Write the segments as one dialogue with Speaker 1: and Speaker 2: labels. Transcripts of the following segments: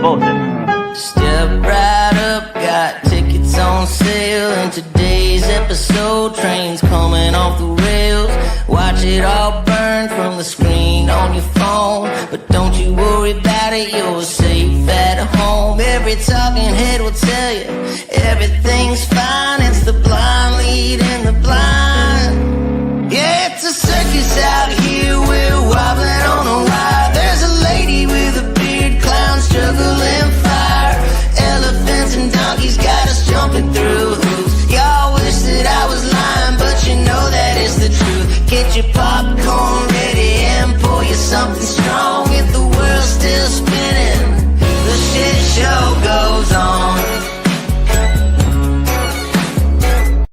Speaker 1: was bullshit.
Speaker 2: Step right up, got tickets on sale. In today's episode, trains coming off the rails. Watch it all burn from the screen on your phone. But don't you worry about it, you're safe at home. Every talking head will tell you everything's fine. It's the blind leading the blind. Yeah, it's a circus out here, we're wobbling on a wire. There's a lady with a beard, clowns juggling fire. Elephants and donkeys got us jumping through hoops. Y'all wish that I was lying, but you know that is the truth. Get your popcorn ready and pour you something strong. If the world's still spinning, the shit show goes on.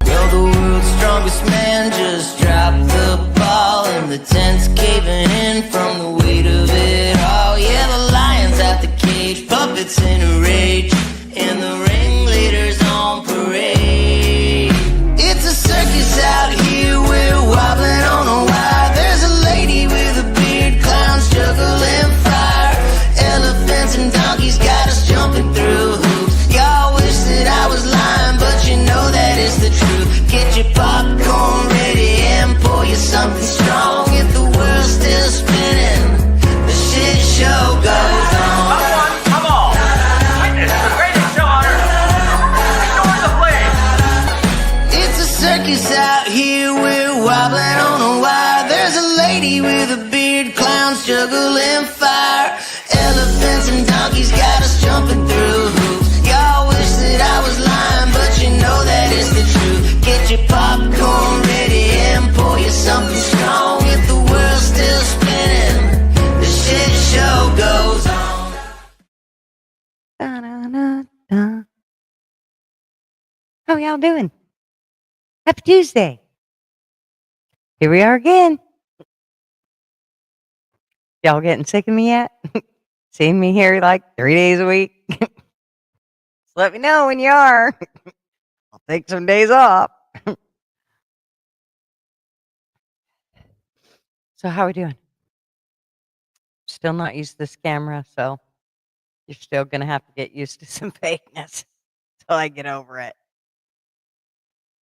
Speaker 2: Well, the world's strongest man just dropped the ball, and the tent's caving in from the weight of it all. Yeah, the lion's out the cage, puppets in a rage, and the ringleader's on parade. It's a circus out here, we're wobbling on a wire. There's a lady with a beard, clowns juggling fire. Elephants and donkeys got us jumping through hoops. Y'all wish that I was lying, but you know that is the truth. Get your popcorn ready and pour you something strong. If the world's still spinning, the shit show goes on.
Speaker 1: Come on! Witness the greatest show on earth! Ignore the flames!
Speaker 2: It's a circus out here, we're wobbling on a wire. There's a lady with a beard, clowns juggling fire. Elephants and donkeys got us jumping through hoops. Y'all wish that I was lying, but you know that is the truth. Get your popcorn ready and pour you something strong. If the world's still spinning, the shit show goes on.
Speaker 3: Da-da-da-da. How y'all doing? Happy Tuesday. Here we are again. Y'all getting sick of me yet? Seeing me here like 3 days a week? Just let me know when you are. I'll take some days off. So how we doing? Still not used to this camera, so you're still going to have to get used to some fakeness till I get over it.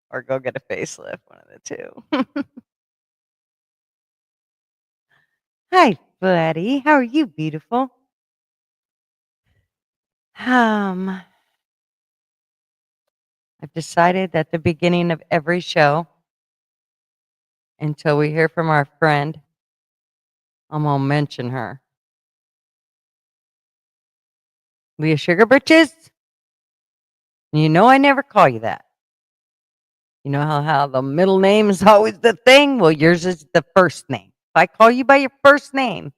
Speaker 3: Or go get a facelift, one of the two. Hi, buddy. How are you, beautiful? I've decided at the beginning of every show, until we hear from our friend, I'm going to mention her. Leah Sugar Britches? You know I never call you that. You know how the middle name is always the thing? Well, yours is the first name. If I call you by your first name,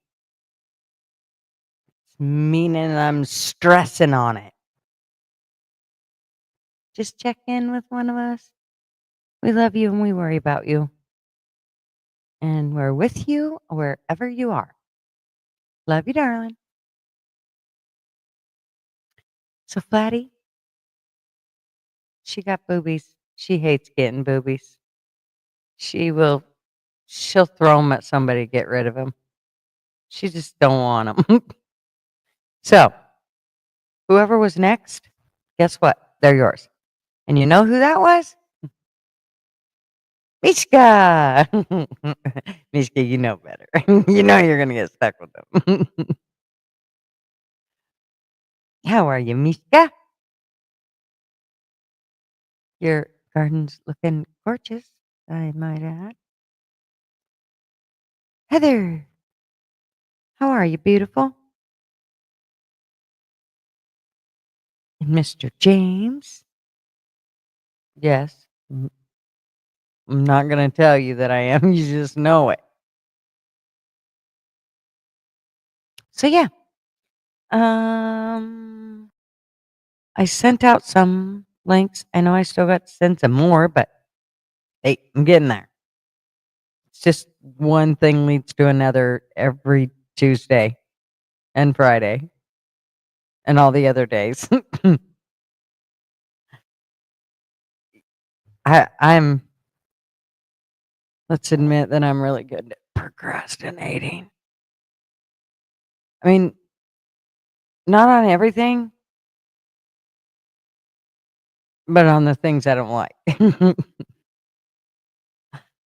Speaker 3: it's meaning I'm stressing on it. Just check in with one of us. We love you and we worry about you. And we're with you wherever you are. Love you, darling. So, Flatty, she got boobies. She hates getting boobies. She'll throw them at somebody to get rid of them. She just don't want them. So, whoever was next, guess what? They're yours. And you know who that was? Mishka. Mishka, you know better. You know you're going to get stuck with them. How are you, Mishka? Your garden's looking gorgeous, I might add. Heather, how are you, beautiful? And Mr. James? Yes. I'm not going to tell you that I am. You just know it. So, yeah. I sent out some links. I know I still got to send some more, but hey, I'm getting there. It's just one thing leads to another every Tuesday and Friday and all the other days. Let's admit that I'm really good at procrastinating. I mean, Not on everything, but on the things I don't like.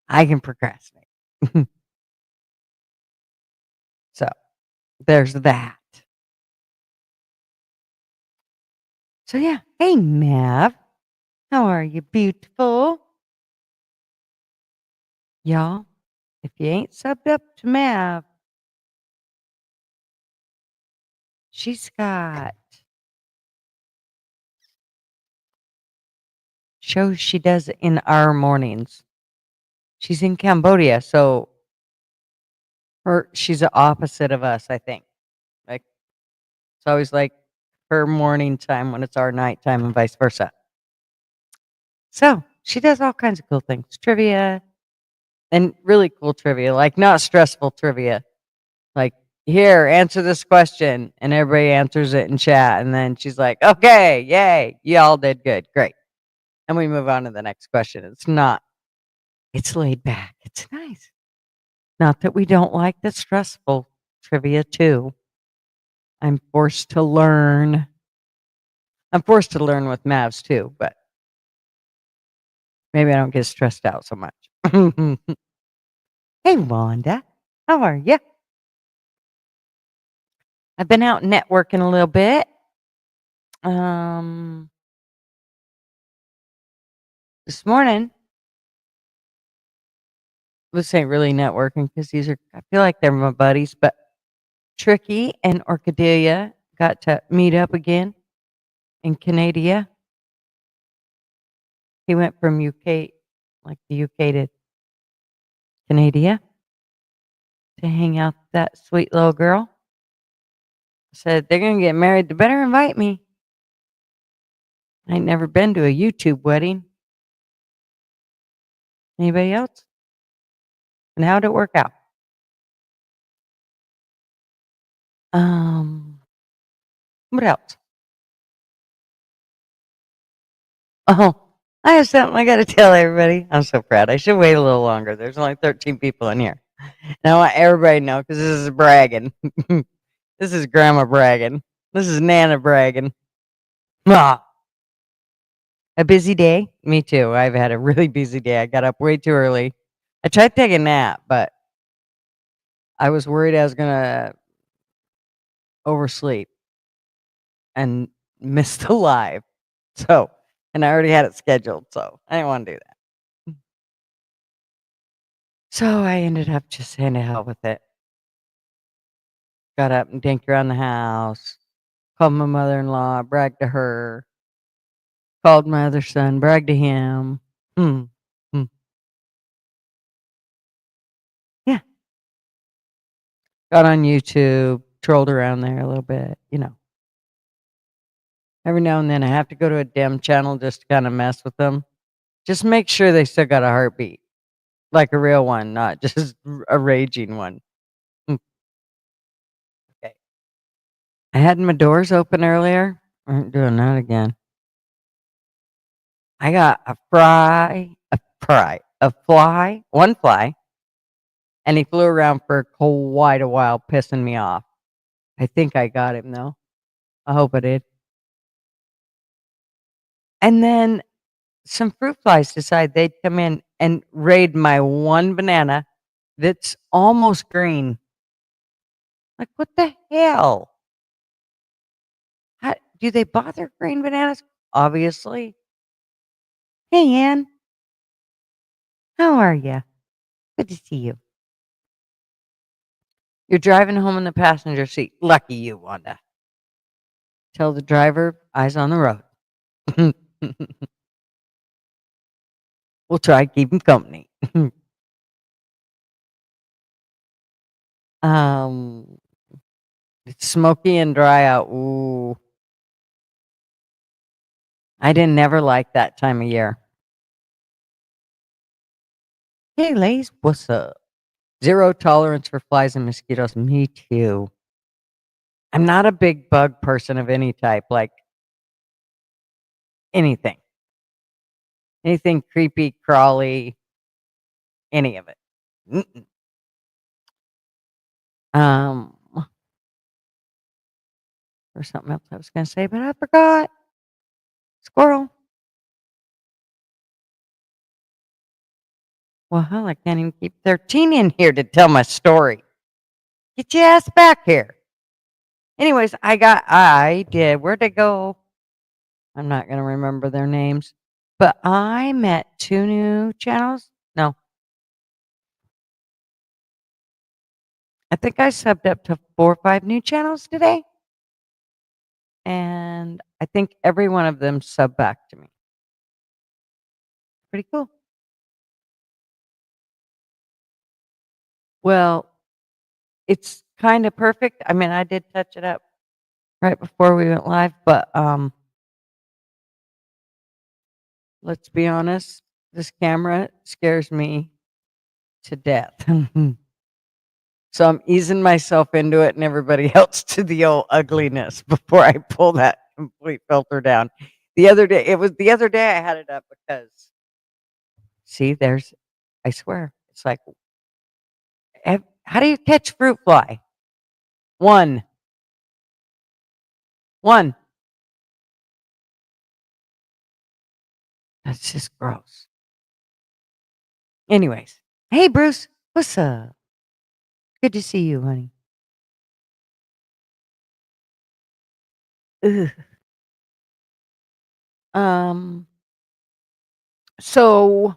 Speaker 3: I can procrastinate. So, there's that. So, yeah. Hey, Mav. How are you, beautiful? Y'all, if you ain't subbed up to Mav, she's got shows she does in our mornings. She's in Cambodia, so she's the opposite of us, I think. Like, it's always like her morning time when it's our nighttime and vice versa. So she does all kinds of cool things, trivia, and really cool trivia, like not stressful trivia. Like, here, answer this question, and everybody answers it in chat, and then she's like, okay, yay, you all did good, great. And we move on to the next question. It's laid back. It's nice. Not that we don't like the stressful trivia too. I'm forced to learn. I'm forced to learn with Mavs too, but maybe I don't get stressed out so much. Hey, Wanda. How are you? I've been out networking a little bit. This morning, this ain't really networking because I feel like they're my buddies, but Tricky and Orchidelia got to meet up again in Canada. He went from UK, like the UK to Canada to hang out with that sweet little girl. Said they're gonna get married. They better invite me. I ain't never been to a YouTube wedding. Anybody else? And how'd it work out? What else? Oh, I have something I got to tell everybody. I'm so proud. I should wait a little longer. There's only 13 people in here. And I want everybody to know because this is bragging. This is Grandma bragging. This is Nana bragging. Ah, a busy day? Me too. I've had a really busy day. I got up way too early. I tried to take a nap, but I was worried I was going to oversleep and miss the live. So, and I already had it scheduled. So I didn't want to do that. So I ended up just saying to hell with it. Got up and dinked around the house, called my mother-in-law, bragged to her, called my other son, bragged to him. Hmm. Hmm. Yeah. Got on YouTube, trolled around there a little bit, Every now and then I have to go to a dim channel just to kind of mess with them. Just make sure they still got a heartbeat, like a real one, not just a raging one. Hmm. Okay. I had my doors open earlier. I'm doing that again. I got one fly, and he flew around for quite a while, pissing me off. I think I got him though. I hope I did. And then some fruit flies decide they'd come in and raid my one banana that's almost green. Like, what the hell? How, do they bother green bananas? Obviously. Hey, Ann. How are you? Good to see you. You're driving home in the passenger seat. Lucky you, Wanda. Tell the driver, eyes on the road. We'll try to keep him company. um, it's smoky and dry out. Ooh. I didn't never like that time of year. Hey, Lace, what's up? Zero tolerance for flies and mosquitoes. Me too. I'm not a big bug person of any type, like anything. Anything creepy, crawly, any of it. Mm-mm. Um, Or something else I was going to say, but I forgot. Squirrel. Well, hell, I can't even keep 13 in here to tell my story. Get your ass back here. Anyways, I did. Where'd they go? I'm not going to remember their names. But I met 2 new channels. No. I think I subbed up to 4 or 5 new channels today. And I think every one of them subbed back to me. Pretty cool. Well, it's kind of perfect. I mean, I did touch it up right before we went live, but let's be honest, this camera scares me to death. So I'm easing myself into it and everybody else to the old ugliness before I pull that complete filter down. The other day I had it up because, see, I swear, it's like, how do you catch fruit fly? One. That's just gross. Anyways, hey, Bruce, what's up? Good to see you, honey. Ugh. So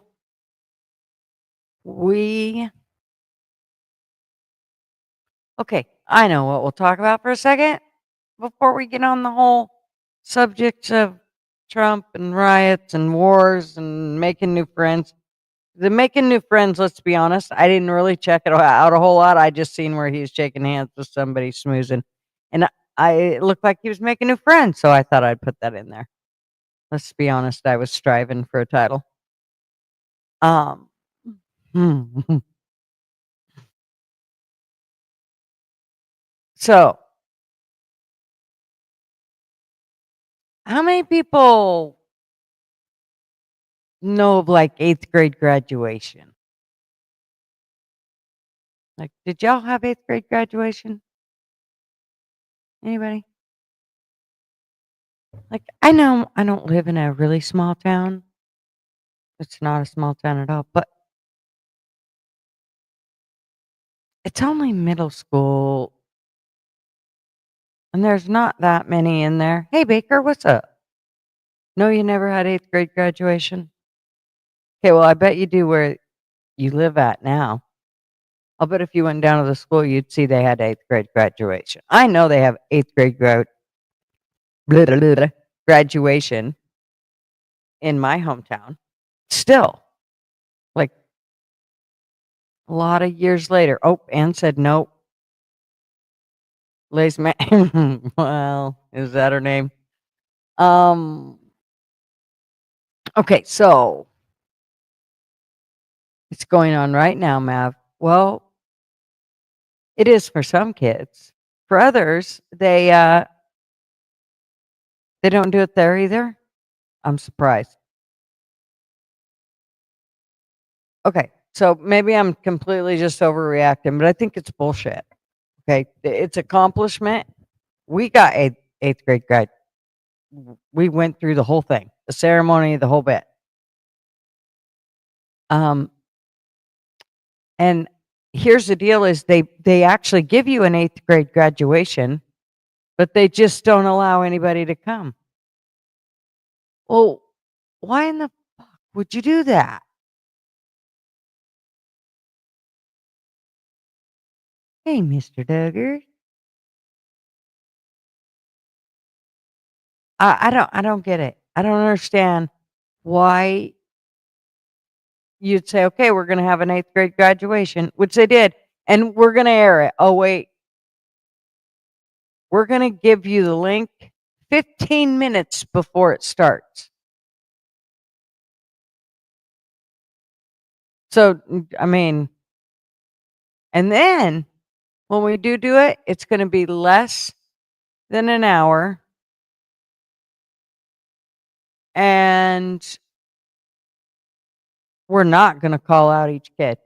Speaker 3: okay, I know what we'll talk about for a second before we get on the whole subjects of Trump and riots and wars and making new friends. The making new friends, let's be honest, I didn't really check it out a whole lot. I just seen where he was shaking hands with somebody smoozing. And it looked like he was making new friends, so I thought I'd put that in there. Let's be honest, I was striving for a title. So, how many people know of like 8th grade graduation? Like, did y'all have 8th grade graduation? Anybody? Like, I know I don't live in a really small town. It's not a small town at all, but it's only middle school. And there's not that many in there. Hey, Baker, what's up? No, you never had 8th grade graduation? Okay, well, I bet you do where you live at now. I'll bet if you went down to the school, you'd see they had 8th grade graduation. I know they have 8th grade graduation in my hometown. Still, like a lot of years later. Oh, Ann said nope. Liz, well, is that her name? Okay, so it's going on right now, Mav. Well, it is for some kids. For others, they don't do it there either. I'm surprised. Okay, so maybe I'm completely just overreacting, but I think it's bullshit. Okay, it's accomplishment. We got eighth grade grad. We went through the whole thing, the ceremony, the whole bit. And here's the deal: is they actually give you an 8th grade graduation, but they just don't allow anybody to come. Well, why in the fuck would you do that? Hey, Mr. Duggar. I don't get it. I don't understand why you'd say, okay, we're going to have an 8th grade graduation, which they did, and we're going to air it. Oh, wait. We're going to give you the link 15 minutes before it starts. So, I mean, and then when we do it, it's going to be less than an hour. And we're not going to call out each kid.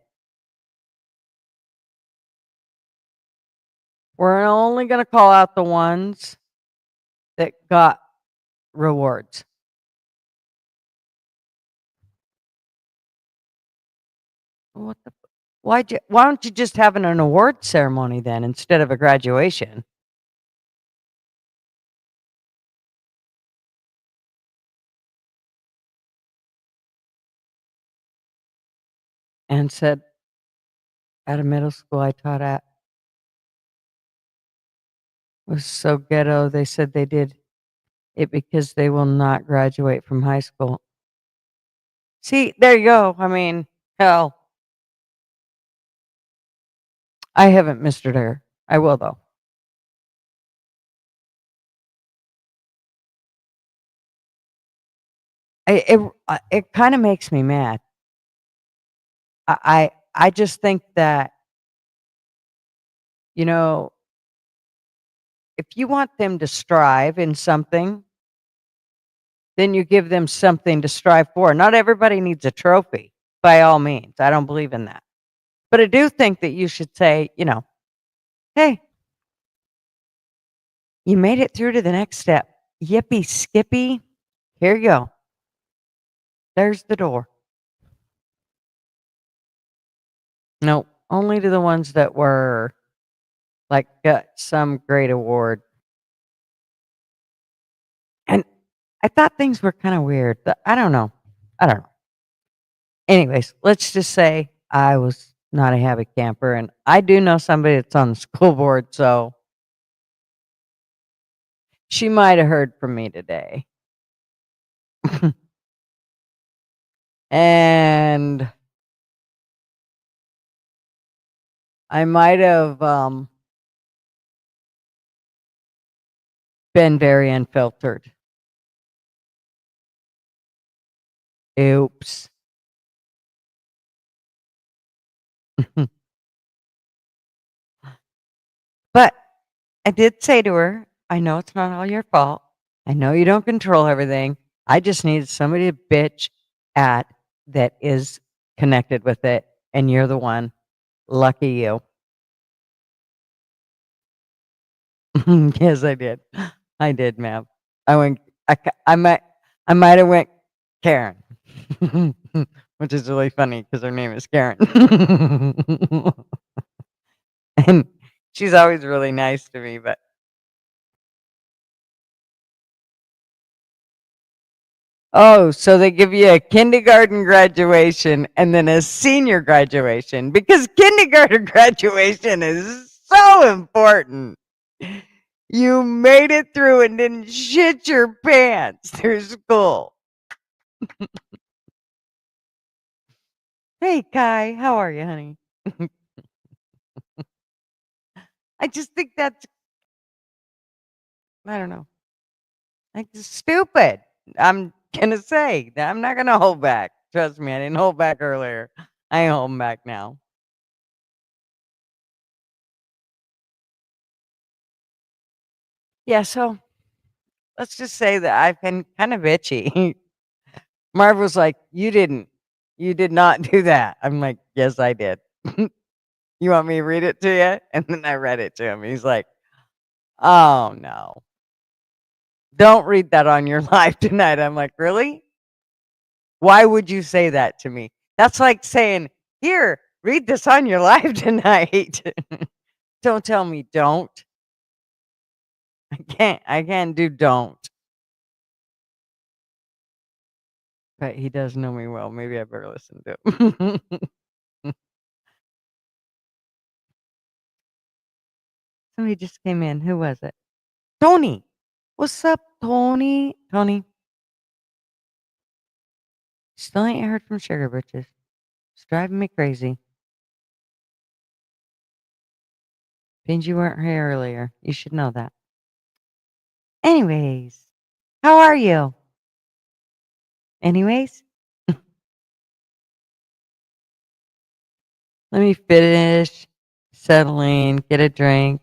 Speaker 3: We're only going to call out the ones that got rewards. What the? Why don't you just have an award ceremony then instead of a graduation? And said at a middle school I taught at was so ghetto. They said they did it because they will not graduate from high school. See, there you go. I mean, hell, I haven't missed her there. I will though. It kind of makes me mad. I just think that, you know, if you want them to strive in something, then you give them something to strive for. Not everybody needs a trophy, by all means. I don't believe in that. But I do think that you should say, hey, you made it through to the next step. Yippee skippy. Here you go. There's the door. No, only to the ones that were like got some great award. And I thought things were kind of weird. But I don't know. Anyways, let's just say I was not a happy camper, and I do know somebody that's on the school board, so she might have heard from me today. And I might have been very unfiltered. Oops. But I did say to her, I know it's not all your fault. I know you don't control everything. I just needed somebody to bitch at that is connected with it, and you're the one. Lucky you. Yes, I did. I did, ma'am. I went. I might have went Karen, which is really funny because her name is Karen, and she's always really nice to me. But oh, so they give you a kindergarten graduation and then a senior graduation because kindergarten graduation is so important. You made it through and didn't shit your pants through school. Hey, Kai, how are you, honey? I just think that's, I don't know, like stupid. I'm gonna say that I'm not gonna hold back. Trust me, I didn't hold back earlier. I ain't holding back now. Yeah, so let's just say that I've been kind of itchy. Marv was like, you did not do that. I'm like, yes, I did. You want me to read it to you? And then I read it to him. He's like, oh no, don't read that on your live tonight. I'm like, really? Why would you say that to me? That's like saying, here, read this on your live tonight. Don't tell me don't. I can't do don't. But he does know me well. Maybe I better listen to him. Somebody just came in. Who was it? Tony. What's up, Tony? Tony. Still ain't heard from Sugar Britches. It's driving me crazy. Means you weren't here earlier. You should know that. Anyways, how are you? Anyways, let me finish settling, get a drink,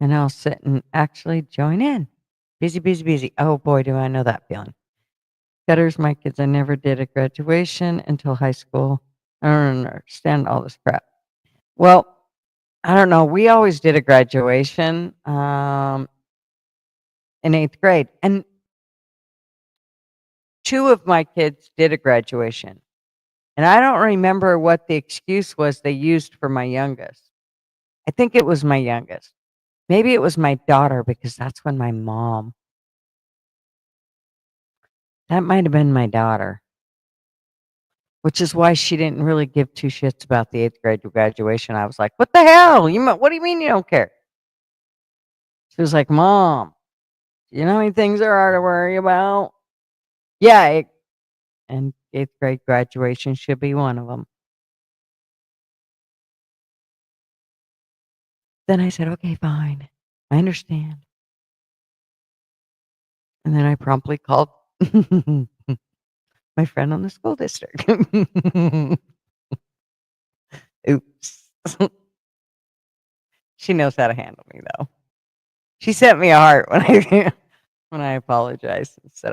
Speaker 3: and I'll sit and actually join in. Busy, busy, busy. Oh boy, do I know that feeling. Gutters, my kids, I never did a graduation until high school. I don't understand all this crap. Well, I don't know. We always did a graduation. in 8th grade. And 2 of my kids did a graduation. And I don't remember what the excuse was they used for my youngest. I think it was my youngest. Maybe it was my daughter because that's when my mom. That might have been my daughter, which is why she didn't really give 2 shits about the 8th grade graduation. I was like, "What the hell? What do you mean you don't care?" She was like, "Mom, you know how many things there are to worry about?" Yeah, and 8th grade graduation should be one of them. Then I said, "Okay, fine. I understand." And then I promptly called my friend on the school district. Oops. She knows how to handle me, though. She sent me a heart when I when I apologized and said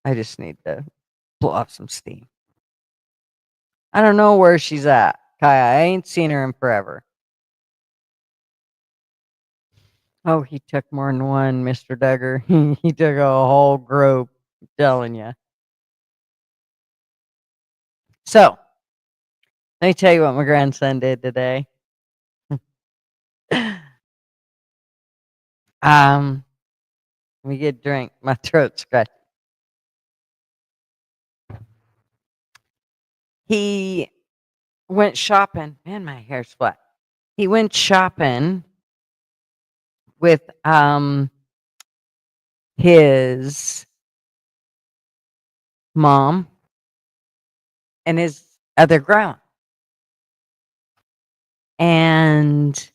Speaker 3: I just need to blow off some steam. I don't know where she's at, Kaya. I ain't seen her in forever. Oh, he took more than one, Mr. Duggar. He took a whole group, I'm telling you. So, let me tell you what my grandson did today. Let me get a drink. My throat's scratchy. He went shopping. Man, my hair's flat. He went shopping with his mom and his other grandma. And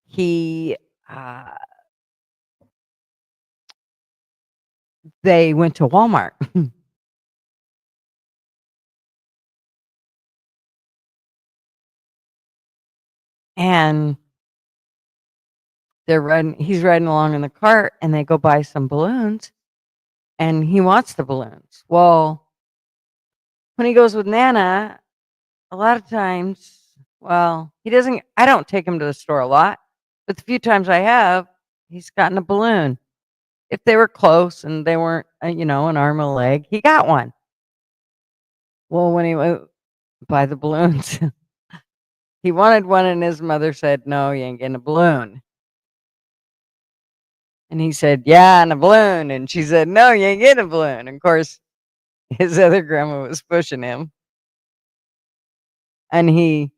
Speaker 3: he they went to Walmart. And he's riding along in the cart and they go buy some balloons and he wants the balloons. Well, when he goes with Nana, a lot of times, well, he doesn't I don't take him to the store a lot, but the few times I have, he's gotten a balloon. If they were close and they weren't, an arm and a leg, he got one. Well, when he went buy the balloons, he wanted one and his mother said, "No, you ain't getting a balloon." And he said, "Yeah, and a balloon." And she said, "No, you ain't getting a balloon." And of course, his other grandma was pushing him. And he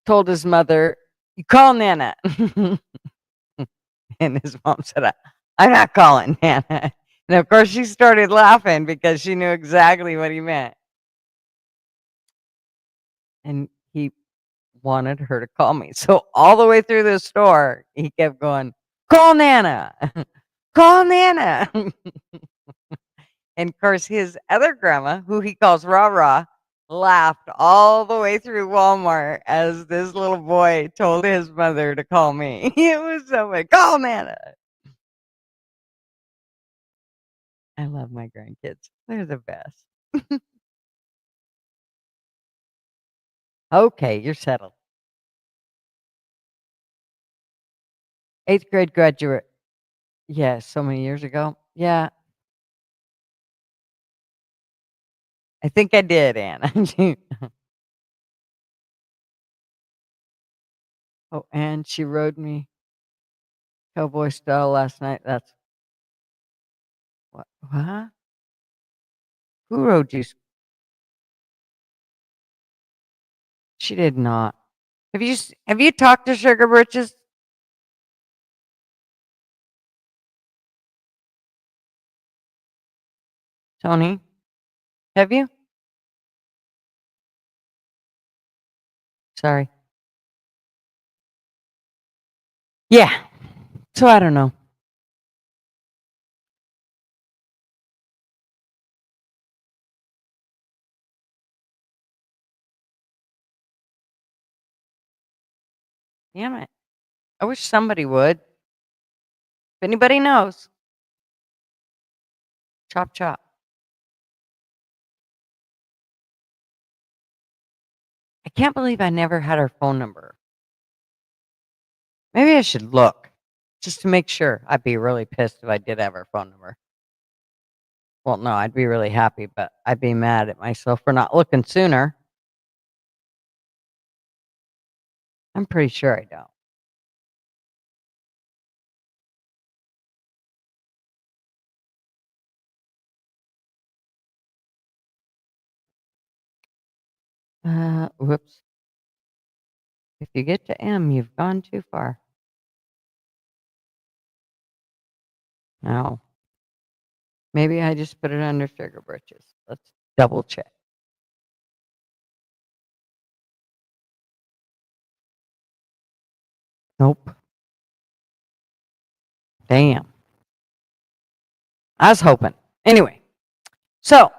Speaker 3: told his mother, "You call Nana." And his mom said, "I'm not calling Nana." And of course, she started laughing because she knew exactly what he meant. And he wanted her to call me. So all the way through the store, he kept going, "Call Nana, call Nana." And of course, his other grandma, who he calls Rah Rah, laughed all the way through Walmart as this little boy told his mother to call me. It was so funny. "Call Nana." I love my grandkids. They're the best. Okay, you're settled. 8th grade graduate. Yeah, so many years ago. Yeah, I think I did, Anna. Oh, and she rode me cowboy style last night. That's what? Huh? Who rode you? She did not. Have you talked to Sugar Britches, Tony? Have you? Sorry. Yeah. So I don't know. Damn it. I wish somebody would. If anybody knows, chop chop. I can't believe I never had her phone number. Maybe I should look just to make sure. I'd be really pissed if I did have her phone number. Well, no, I'd be really happy, but I'd be mad at myself for not looking sooner. I'm pretty sure I don't. Whoops. If you get to M, you've gone too far. No. Maybe I just put it under sugar britches. Let's double check. Nope. Damn. I was hoping. Anyway, so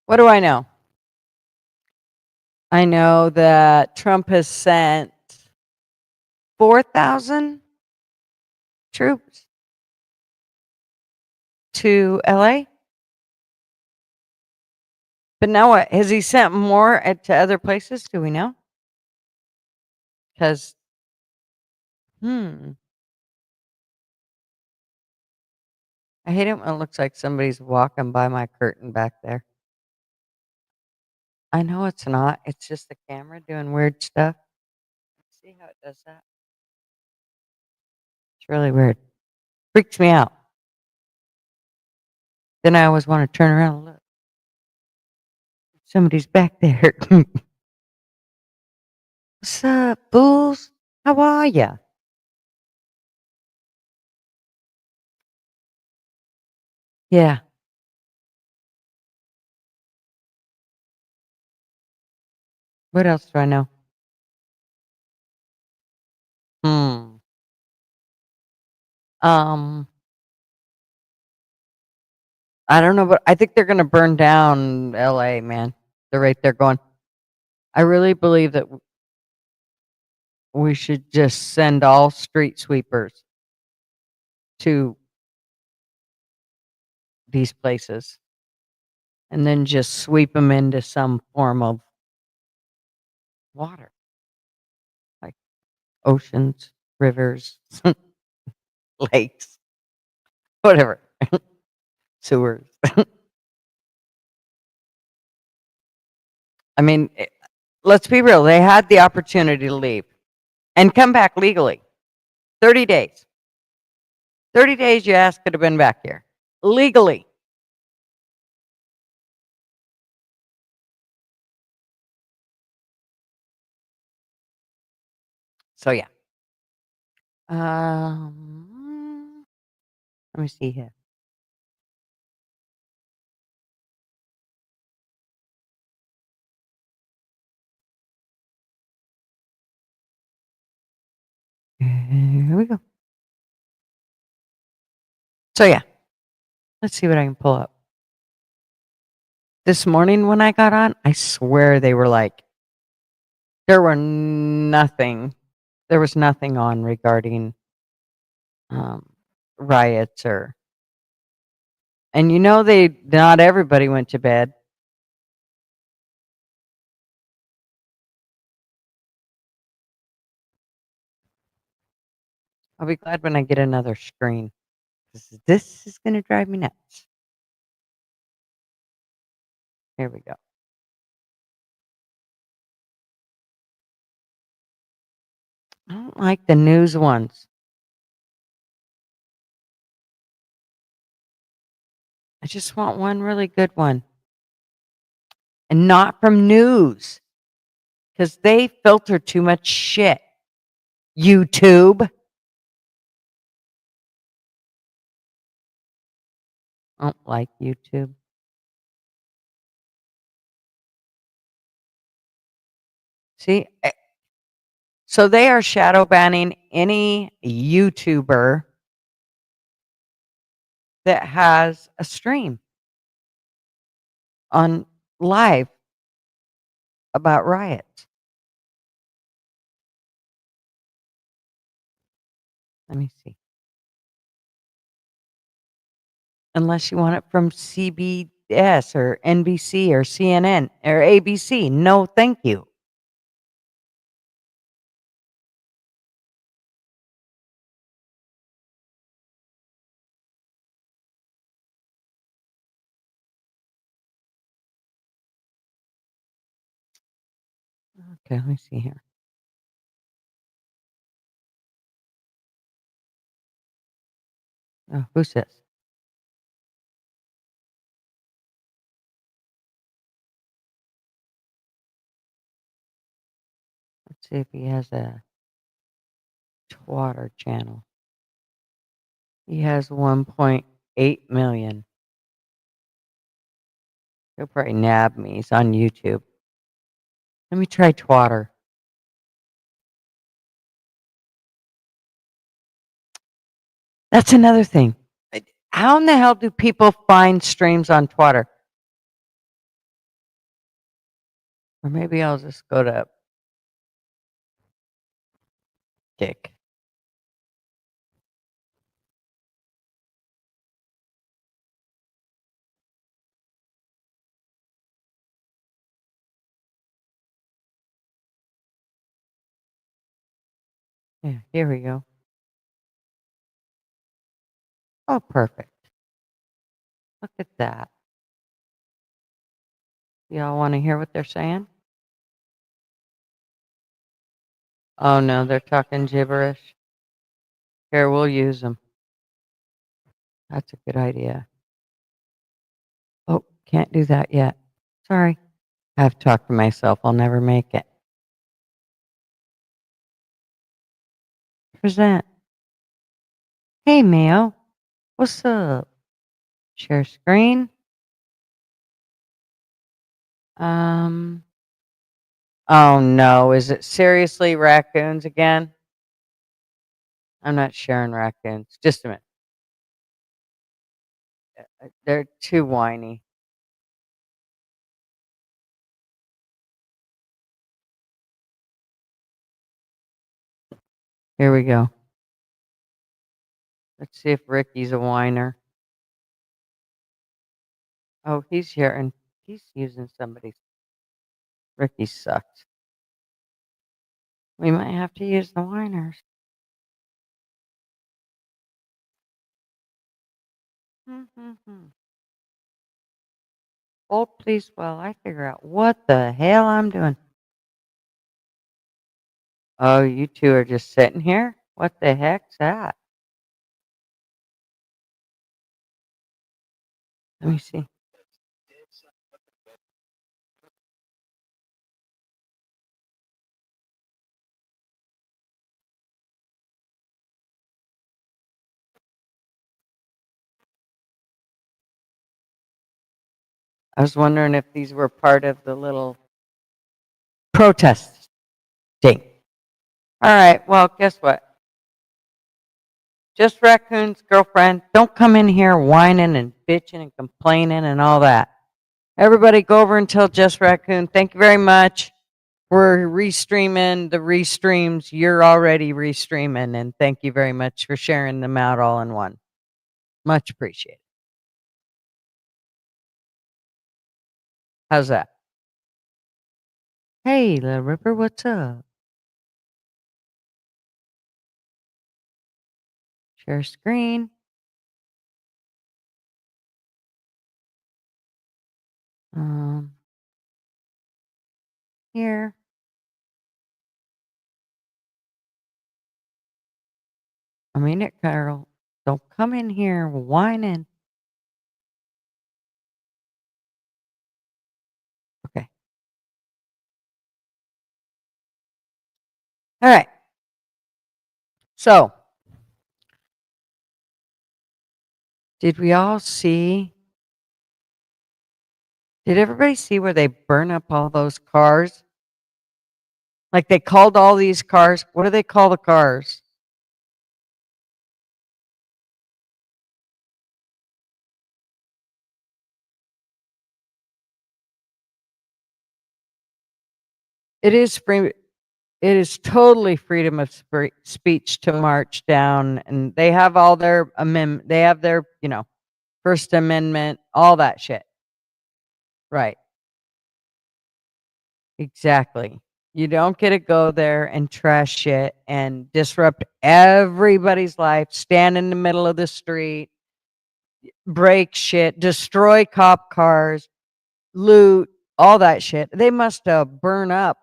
Speaker 3: what do I know? I know that Trump has sent 4,000 troops to LA. But now what? Has he sent more to other places? Do we know? Because, I hate it when it looks like somebody's walking by my curtain back there. I know it's not. It's just the camera doing weird stuff. See how it does that? It's really weird. Freaks me out. Then I always want to turn around and look. Somebody's back there. What's up, fools? How are ya? Yeah. What else do I know? Hmm. Um, I don't know, but I think they're gonna burn down LA, man. They're right there going. I really believe that we should just send all street sweepers to these places and then just sweep them into some form of water, like oceans, rivers, lakes, whatever, sewers. I mean, let's be real. They had the opportunity to leave and come back legally. 30 days. 30 days, your ass could have been back here legally. So, yeah. Let me see here. Here we go. So, yeah. Let's see what I can pull up. This morning when I got on, I swear they were like, there was nothing on regarding riots and not everybody went to bed. I'll be glad when I get another screen. This is going to drive me nuts. Here we go. I don't like the news ones. I just want one really good one. And not from news. Because they filter too much shit. YouTube. I don't like YouTube. See? So they are shadow banning any YouTuber that has a stream on live about riots. Let me see. Unless you want it from CBS or NBC or CNN or ABC. No, thank you. Okay, let me see here. Oh, who's this? Let's see if he has a Twatter channel. He has 1.8 million. He'll probably nab me. He's on YouTube. Let me try Twatter. That's another thing. How in the hell do people find streams on Twatter? Or maybe I'll just go to Kick. Yeah, here we go. Oh, perfect. Look at that. Y'all want to hear what they're saying? Oh, no, they're talking gibberish. Here, we'll use them. That's a good idea. Oh, can't do that yet. Sorry. I've talked to myself. I'll never make it. Present. Hey, Mayo. What's up? Share screen. Oh no, is it seriously raccoons again? I'm not sharing raccoons. Just a minute. They're too whiny. Here we go. Let's see if Ricky's a whiner. Oh, he's here and he's using somebody's. Ricky sucks. We might have to use the whiners. Hold please while I figure out what the hell I'm doing. Oh, you two are just sitting here? What the heck's that? Let me see. I was wondering if these were part of the little protest thing. All right, well, guess what? Just raccoons, girlfriend. Don't come in here whining and bitching and complaining and all that. Everybody go over and tell Just Raccoon, thank you very much. We're restreaming the restreams. You're already restreaming, and thank you very much for sharing them out all in one. Much appreciated. How's that? Hey, Little Ripper, what's up? Share screen. Here. I mean it, Carol. Don't come in here whining. Okay. All right. So, did we all see? Did everybody see where they burn up all those cars? Like they called all these cars. What do they call the cars? It is free. It is totally freedom of speech to march down, and they have all their amendment. They have their, First Amendment, all that shit. Right. Exactly. You don't get to go there and trash shit and disrupt everybody's life, stand in the middle of the street, break shit, destroy cop cars, loot, all that shit. They must burn up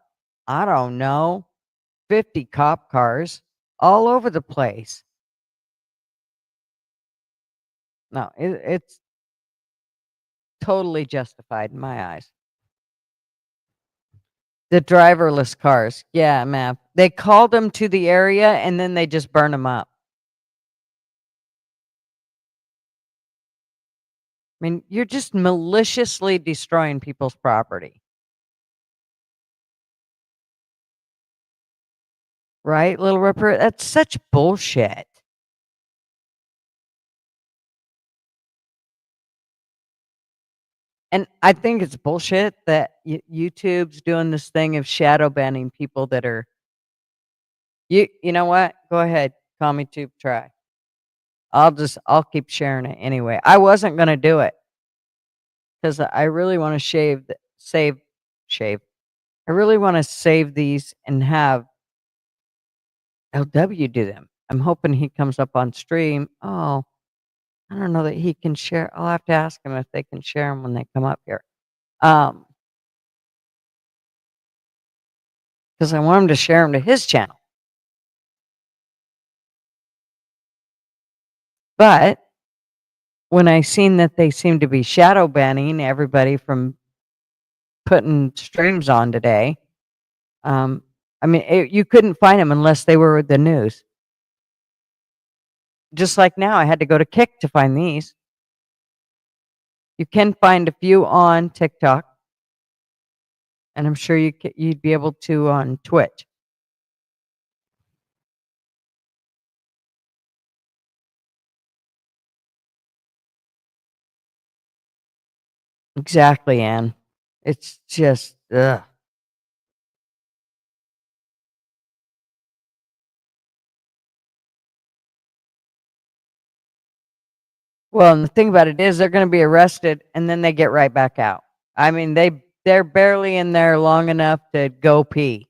Speaker 3: I don't know, 50 cop cars all over the place. No, it's totally justified in my eyes. The driverless cars. Yeah, man. They called them to the area and then they just burn them up. I mean, you're just maliciously destroying people's property. Right, Little Ripper? That's such bullshit. And I think it's bullshit that YouTube's doing this thing of shadow banning people that are you know what? Go ahead. Call me tube try. I'll keep sharing it anyway. I wasn't gonna do it because I really want to shave. I really want to save these and have LW do them. I'm hoping he comes up on stream. Oh, I don't know that he can share. I'll have to ask him if they can share them when they come up here. Because I want him to share them to his channel. But when I seen that they seem to be shadow banning everybody from putting streams on today, I mean, you couldn't find them unless they were the news. Just like now, I had to go to Kick to find these. You can find a few on TikTok, and I'm sure you'd be able to on Twitch. Exactly, Anne. It's just, ugh. Well, and the thing about it is they're going to be arrested, and then they get right back out. I mean, they're barely in there long enough to go pee.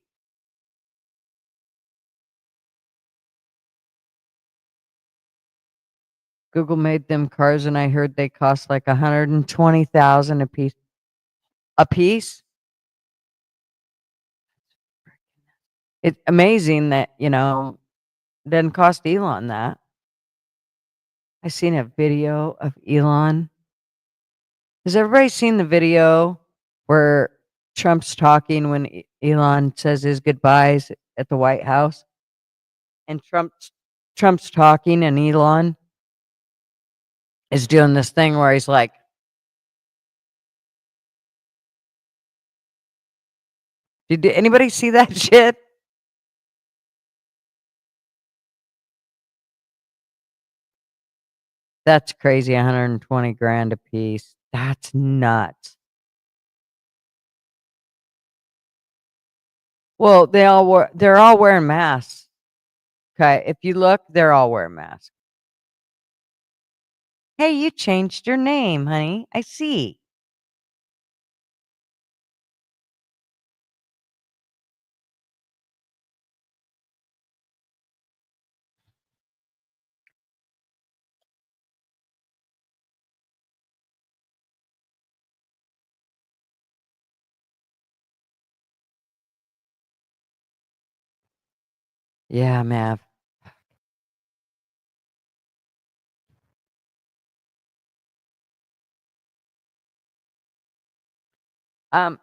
Speaker 3: Google made them cars, and I heard they cost like 120,000 a piece. A piece? It's amazing that, doesn't cost Elon that. I seen a video of Elon. Has everybody seen the video where Trump's talking when Elon says his goodbyes at the White House? And Trump's talking, and Elon is doing this thing where he's like, did anybody see that shit? That's crazy, 120 grand a piece. That's nuts. Well, they're all wearing masks. Okay, if you look, they're all wearing masks. Hey, you changed your name, honey. I see. Yeah, Mav. I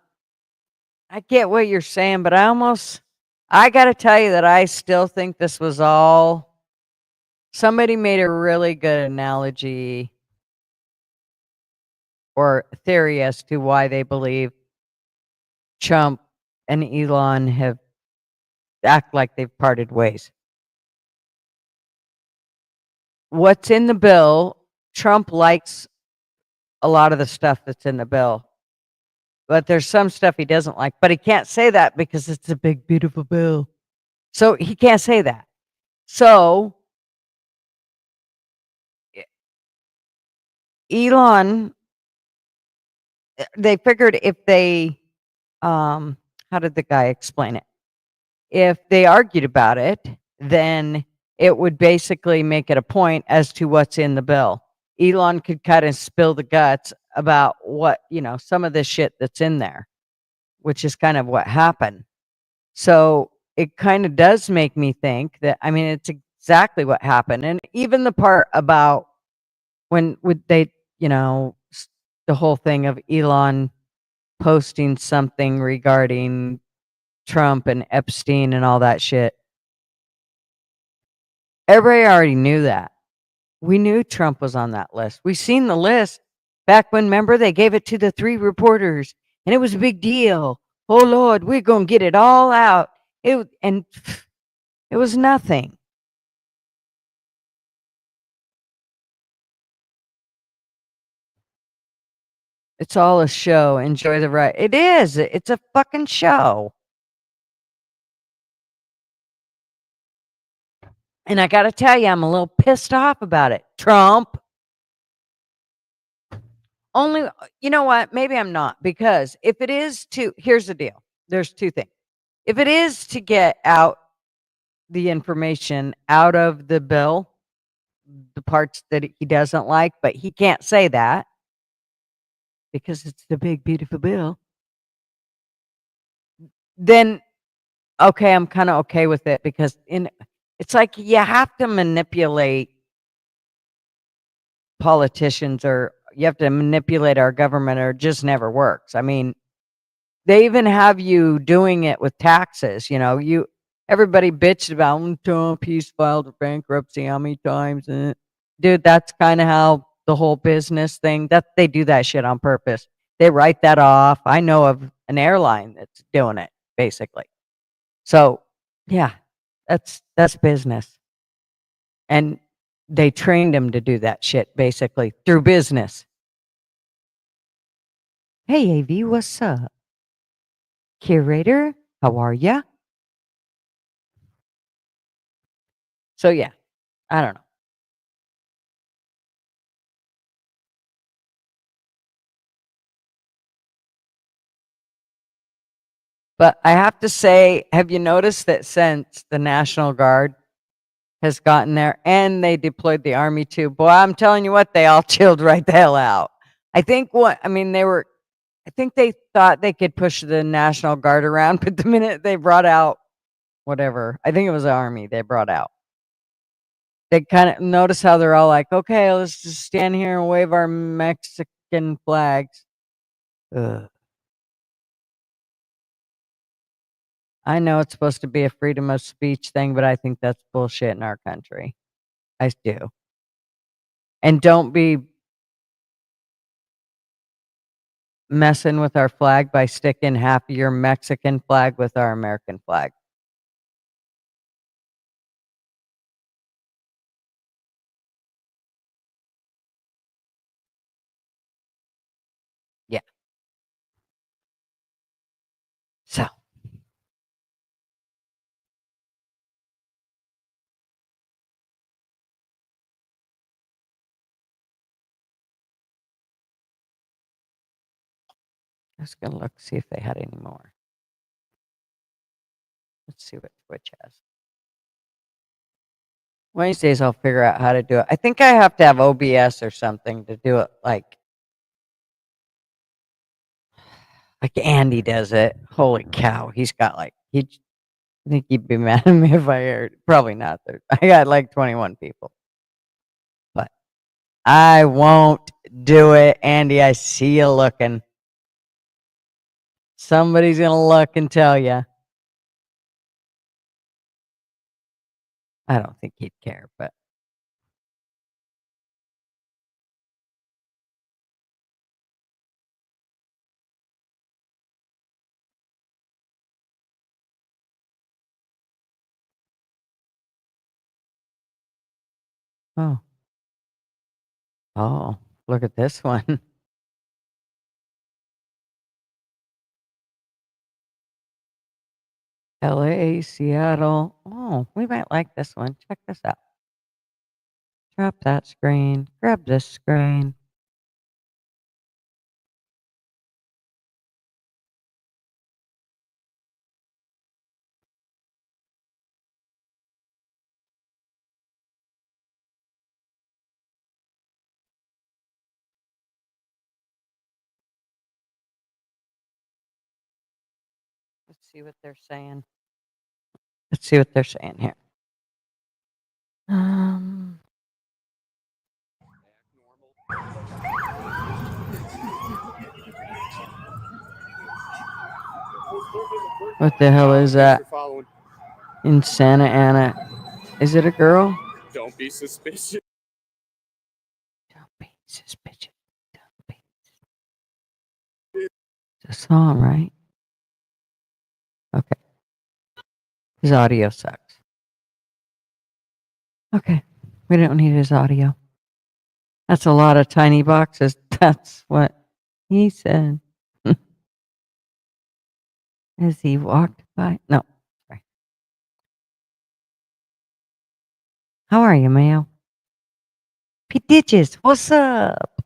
Speaker 3: get what you're saying, but I got to tell you that I still think this was all. Somebody made a really good analogy or theory as to why they believe Trump and Elon have act like they've parted ways. What's in the bill, Trump likes a lot of the stuff that's in the bill. But there's some stuff he doesn't like. But he can't say that because it's a big, beautiful bill. So he can't say that. So Elon, they figured if they, how did the guy explain it? If they argued about it, then it would basically make it a point as to what's in the bill. Elon could kind of spill the guts about what, some of the shit that's in there, which is kind of what happened. So it kind of does make me think that, I mean, it's exactly what happened. And even the part about when would they, you know, the whole thing of Elon posting something regarding Trump and Epstein and all that shit. Everybody already knew that. We knew Trump was on that list. We seen the list back when, remember, they gave it to the 3 reporters and it was a big deal. Oh Lord, we're going to get it all out. And it was nothing. It's all a show. Enjoy the ride. It is. It's a fucking show. And I got to tell you, I'm a little pissed off about it. Trump. Only, you know what? Maybe I'm not, because if it is to, here's the deal. There's 2 things. If it is to get out the information out of the bill, the parts that he doesn't like, but he can't say that because it's the big, beautiful bill, then okay, I'm kind of okay with it, because it's like you have to manipulate politicians, or you have to manipulate our government, or it just never works. I mean, they even have you doing it with taxes. Everybody bitched about Trump, he's filed for bankruptcy how many times. Dude, that's kind of how the whole business thing, that they do that shit on purpose. They write that off. I know of an airline that's doing it, basically. So yeah, that's business. And they trained him to do that shit, basically, through business. Hey, AV, what's up? Curator, how are ya? So yeah, I don't know. But I have to say, have you noticed that since the National Guard has gotten there and they deployed the Army too, boy, I'm telling you what, they all chilled right the hell out. I think they thought they could push the National Guard around, but the minute they brought out whatever, I think it was the Army they brought out, they kind of notice how they're all like, okay, let's just stand here and wave our Mexican flags. Ugh. I know it's supposed to be a freedom of speech thing, but I think that's bullshit in our country. I do. And don't be messing with our flag by sticking half of your Mexican flag with our American flag. Yeah. So, I was going to look, see if they had any more. Let's see what Twitch has. One of these days I'll figure out how to do it. I think I have to have OBS or something to do it like Andy does it. Holy cow. He's got I think he'd be mad at me if I heard. Probably not. I got like 21 people. But I won't do it, Andy. I see you looking. Somebody's going to look and tell you. I don't think he'd care, but oh. Oh, look at this one. LA, Seattle. Oh, we might like this one. Check this out. Drop that screen. Grab this screen. Let's see what they're saying. Let's see what they're saying here. Um, what the hell is that? In Santa Ana. Is it a girl?
Speaker 4: Don't be suspicious.
Speaker 3: Don't be suspicious. Don't be. It's a song, right? Okay. His audio sucks. Okay. We don't need his audio. That's a lot of tiny boxes. That's what he said. As he walked by. No. Sorry. How are you, Mayo? Pete Ditches, what's up?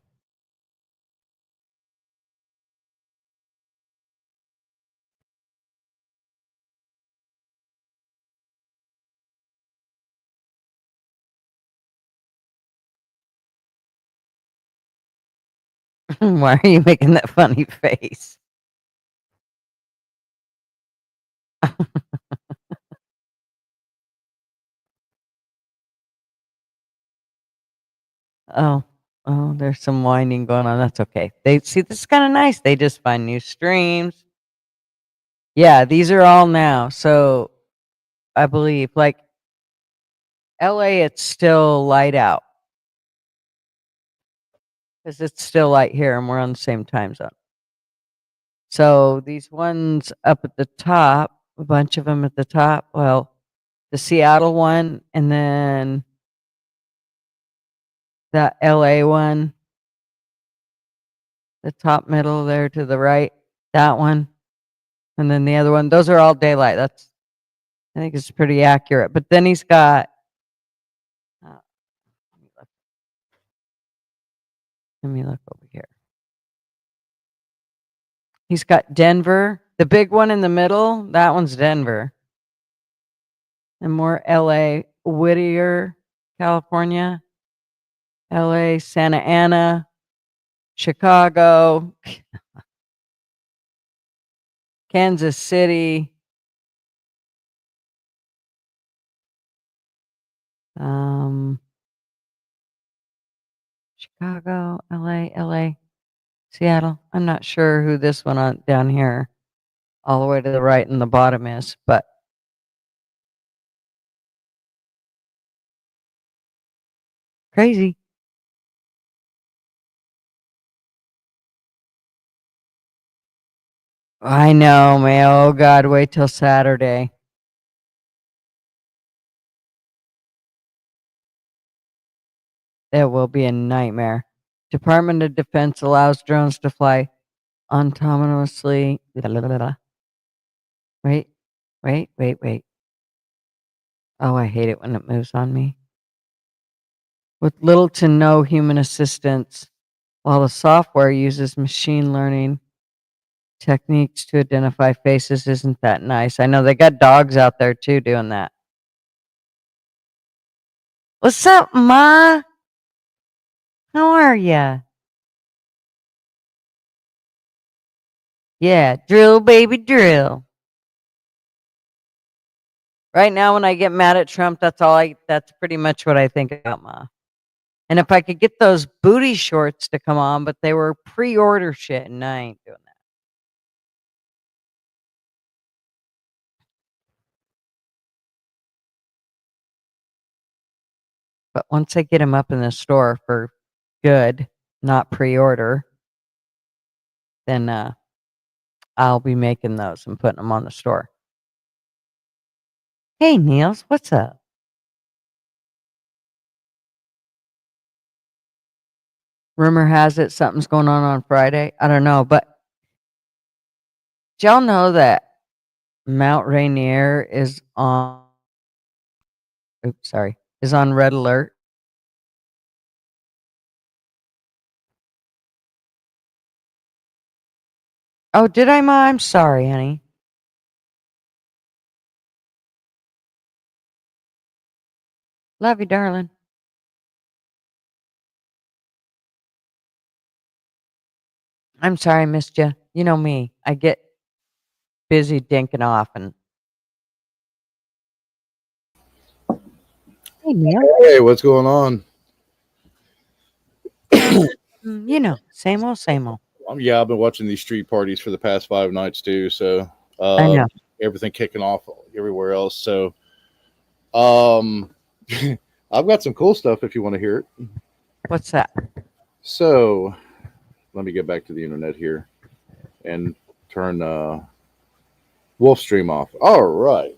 Speaker 3: Why are you making that funny face? Oh, oh, there's some whining going on. That's okay. They see this is kind of nice. They just find new streams. Yeah, these are all now. So I believe like LA, it's still light out because it's still light here and we're on the same time zone. So these ones up at the top, a bunch of them at the top. Well, the Seattle one and then that LA one, the top middle there to the right, that one, and then the other one. Those are all daylight. That's I think it's pretty accurate. But then he's got. Let me look over here. He's got Denver, the big one in the middle. That one's Denver. And more LA, Whittier, California, LA, Santa Ana, Chicago, Kansas City, Chicago, LA, Seattle. I'm not sure who this one on down here, all the way to the right and the bottom is, but crazy. I know, man. Oh God, wait till Saturday. It will be a nightmare. Department of Defense allows drones to fly autonomously. Wait, wait. Oh, I hate it when it moves on me. With little to no human assistance, while the software uses machine learning techniques to identify faces. Isn't that nice? I know they got dogs out there too doing that. What's up, Ma? How are ya? Yeah, drill, baby, drill. Right now, when I get mad at Trump, that's pretty much what I think about Ma. And if I could get those booty shorts to come on, but they were pre-order shit, and I ain't doing that. But once I get them up in the store for good, not pre-order, then I'll be making those and putting them on the store. Hey, Niels, what's up? Rumor has it something's going on Friday. I don't know, but did y'all know that Mount Rainier is on? Oops, sorry, is on red alert. Oh, did I, Ma? I'm sorry, honey. Love you, darling. I'm sorry I missed you. You know me. I get busy dinking off and Hey, Neil.
Speaker 4: Hey, what's going on?
Speaker 3: You know, same old, same old.
Speaker 4: Yeah, I've been watching these street parties for the past 5 nights too. So
Speaker 3: I know.
Speaker 4: everything kicking off everywhere else. So um, I've got some cool stuff if you want to hear it.
Speaker 3: What's that?
Speaker 4: So let me get back to the internet here and turn Wolfstream off. All right.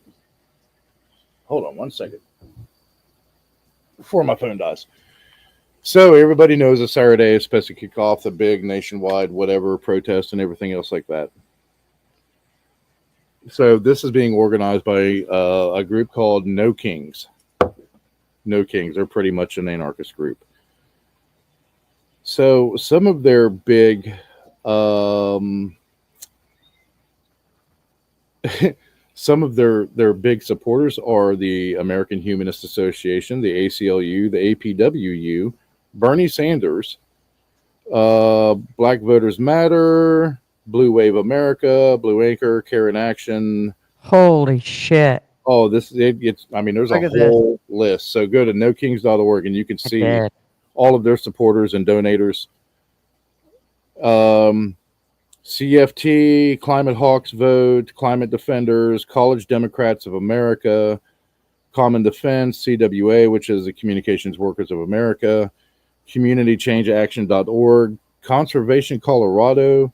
Speaker 4: Hold on one second before my phone dies. So everybody knows that Saturday is supposed to kick off the big nationwide whatever protest and everything else like that. So this is being organized by a group called No Kings. No Kings. They're pretty much an anarchist group. So some of their big some of their big supporters are the American Humanist Association, the ACLU, the APWU, Bernie Sanders, Black Voters Matter, Blue Wave America, Blue Anchor, Care in Action.
Speaker 3: Holy shit.
Speaker 4: Oh, it's I mean, there's
Speaker 3: Look
Speaker 4: a
Speaker 3: at this.
Speaker 4: whole list. So go to nokings.org and you can
Speaker 3: I
Speaker 4: see
Speaker 3: did.
Speaker 4: all of their supporters and donators. CFT, Climate Hawks Vote, Climate Defenders, College Democrats of America, Common Defense, CWA, which is the Communications Workers of America, CommunityChangeAction.org, Conservation Colorado,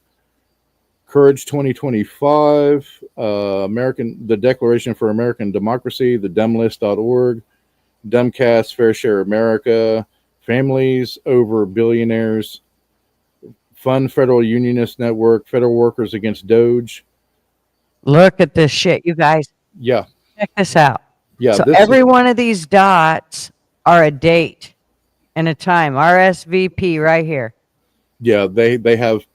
Speaker 4: Courage 2025, the Declaration for American Democracy, the Demlist.org, Demcast, Fair Share America, Families Over Billionaires, Fund Federal Unionist Network, Federal Workers Against Doge.
Speaker 3: Look at this shit, you guys.
Speaker 4: Yeah.
Speaker 3: Check this out.
Speaker 4: Yeah.
Speaker 3: So every one of these dots are a date and a time. RSVP right here.
Speaker 4: Yeah, they have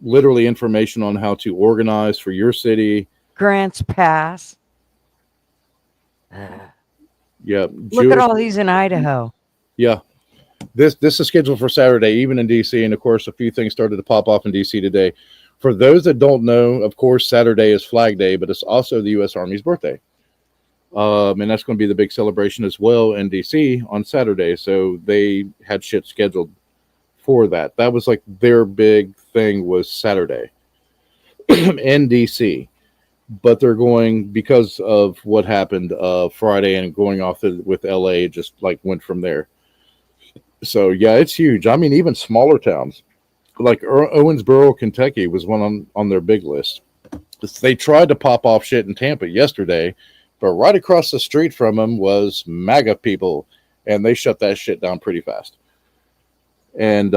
Speaker 4: literally information on how to organize for your city.
Speaker 3: Grants pass.
Speaker 4: Yeah.
Speaker 3: Look at all these in Idaho.
Speaker 4: Yeah. This is scheduled for Saturday, even in DC, and of course a few things started to pop off in DC today. For those that don't know, of course Saturday is Flag Day, but it's also the U.S. Army's birthday, and that's going to be the big celebration as well in DC on Saturday. So they had shit scheduled for that. That was like their big thing was Saturday in DC, but they're going because of what happened Friday and going off with LA, just like went from there. So yeah, it's huge. I mean, even smaller towns like Owensboro, Kentucky was one on their big list. They tried to pop off shit in Tampa yesterday, but right across the street from them was MAGA people, and they shut that shit down pretty fast. And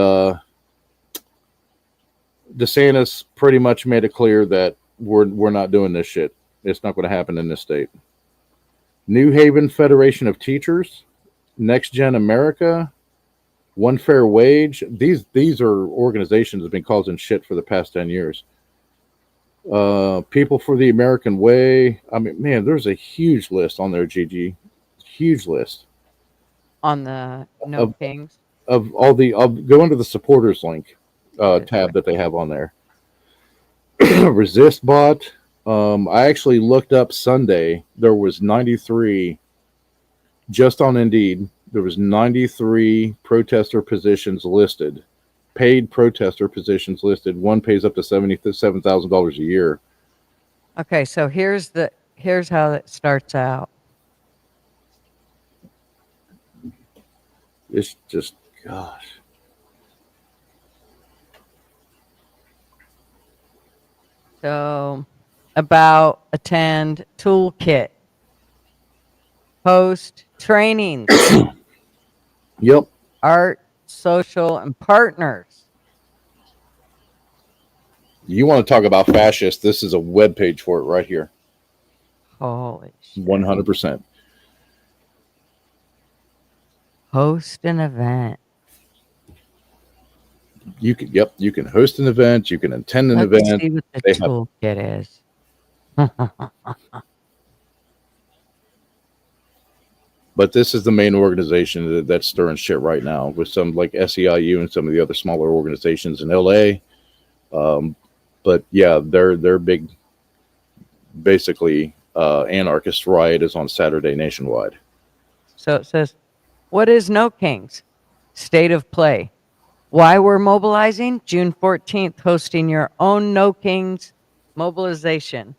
Speaker 4: DeSantis pretty much made it clear that we're not doing this shit. It's not going to happen in this state. New Haven Federation of Teachers, Next Gen America, One Fair Wage. These are organizations that have been causing shit for the past 10 years. People for the American Way. I mean, man, there's a huge list on there, Gigi. Huge list.
Speaker 3: On the No Kings.
Speaker 4: Of all the, I'll go into the supporters link tab that they have on there. Resist bot. I actually looked up Sunday. There was 93 just on Indeed. There was 93 protester positions listed, paid protester positions listed. One pays up to $77,000 a year.
Speaker 3: Okay, so here's how it starts out.
Speaker 4: It's just, gosh.
Speaker 3: So, about attend toolkit, host trainings.
Speaker 4: Yep.
Speaker 3: Art, social, and partners.
Speaker 4: You want to talk about fascist? This is a web page for it right here.
Speaker 3: Holy shit.
Speaker 4: 100%.
Speaker 3: Host an event.
Speaker 4: You can host an event. You can attend an
Speaker 3: Let's
Speaker 4: event.
Speaker 3: see what the toolkit is.
Speaker 4: But this is the main organization that's stirring shit right now with some like SEIU and some of the other smaller organizations in LA. But yeah, their big, basically, anarchist riot is on Saturday nationwide.
Speaker 3: So it says What is No Kings? State of play. Why we're mobilizing? June 14th, hosting your own No Kings mobilization.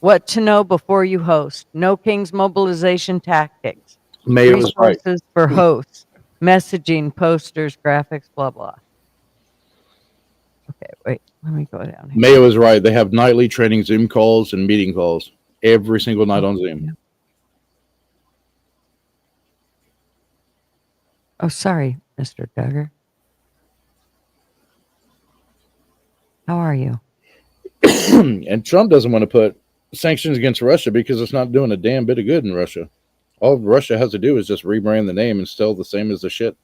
Speaker 3: What to know before you host. No Kings mobilization tactics.
Speaker 4: Mayo was right.
Speaker 3: Resources for hosts. Messaging, posters, graphics, blah, blah. Okay, wait. Let me go down here.
Speaker 4: Mayo is right. They have nightly training Zoom calls and meeting calls every single night on Zoom.
Speaker 3: Yeah. Oh, sorry, Mr. Duggar. How are you?
Speaker 4: And Trump doesn't want to put sanctions against Russia because it's not doing a damn bit of good in Russia. All Russia has to do is just rebrand the name and still the same as the shit.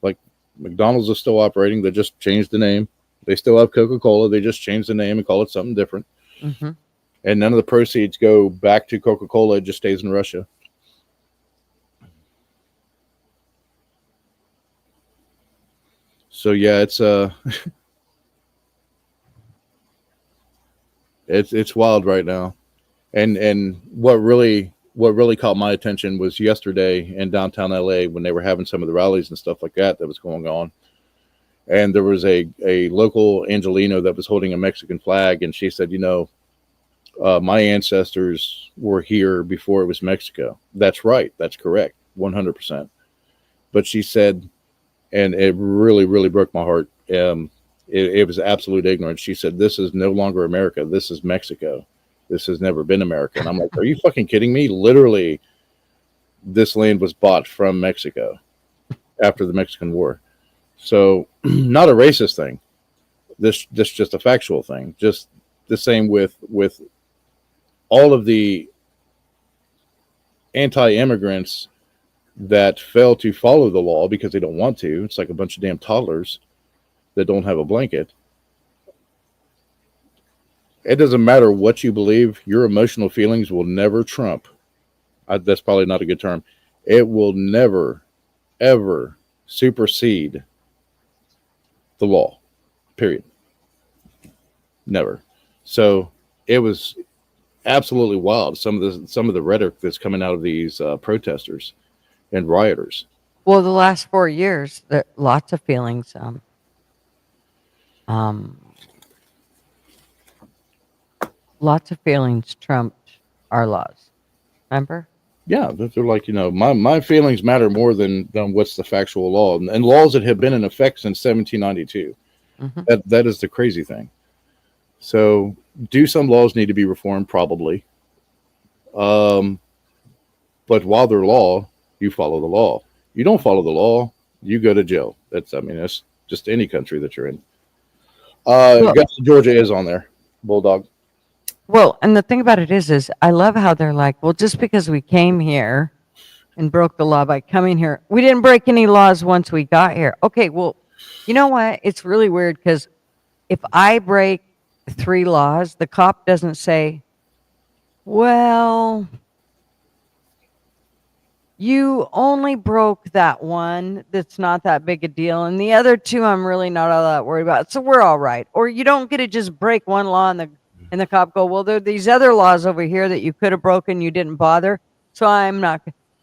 Speaker 4: Like McDonald's is still operating. They just changed the name. They still have Coca-Cola. They just changed the name and call it something different.
Speaker 3: Mm-hmm.
Speaker 4: And none of the proceeds go back to Coca-Cola. It just stays in Russia. So yeah, it's it's wild right now. And what really caught my attention was yesterday in downtown LA when they were having some of the rallies and stuff like that was going on. And there was a local Angelino that was holding a Mexican flag, and she said, my ancestors were here before it was Mexico. That's right. That's correct. 100%. But she said, and it really, really broke my heart. It was absolute ignorance. She said, this is no longer America. This is Mexico. This has never been America. And I'm like, are you fucking kidding me? Literally, this land was bought from Mexico after the Mexican War. So not a racist thing. This just a factual thing. Just the same with all of the anti-immigrants that fail to follow the law because they don't want to. It's like a bunch of damn toddlers that don't have a blanket. It doesn't matter what you believe. Your emotional feelings will never trump. That's probably not a good term. It will never, ever supersede the law, period. Never. So it was absolutely wild. Some of the rhetoric that's coming out of these protesters and rioters.
Speaker 3: Well, the last 4 years, there lots of feelings. Lots of feelings trumped our laws. Remember?
Speaker 4: Yeah, they're like, my feelings matter more than what's the factual law, and laws that have been in effect since 1792.
Speaker 3: Mm-hmm.
Speaker 4: That is the crazy thing. So, do some laws need to be reformed? Probably. But while they're law, you follow the law. You don't follow the law, you go to jail. That's just any country that you're in. Augusta, Georgia is on there. Bulldog.
Speaker 3: Well, and the thing about it is I love how they're like, well, just because we came here and broke the law by coming here, we didn't break any laws once we got here. Okay, well, you know what? It's really weird because if I break 3 laws, the cop doesn't say, well, you only broke that one that's not that big a deal, and the other 2 I'm really not all that worried about, so we're all right. Or you don't get to just break one law and the cop go, well, there are these other laws over here that you could have broken, you didn't bother, so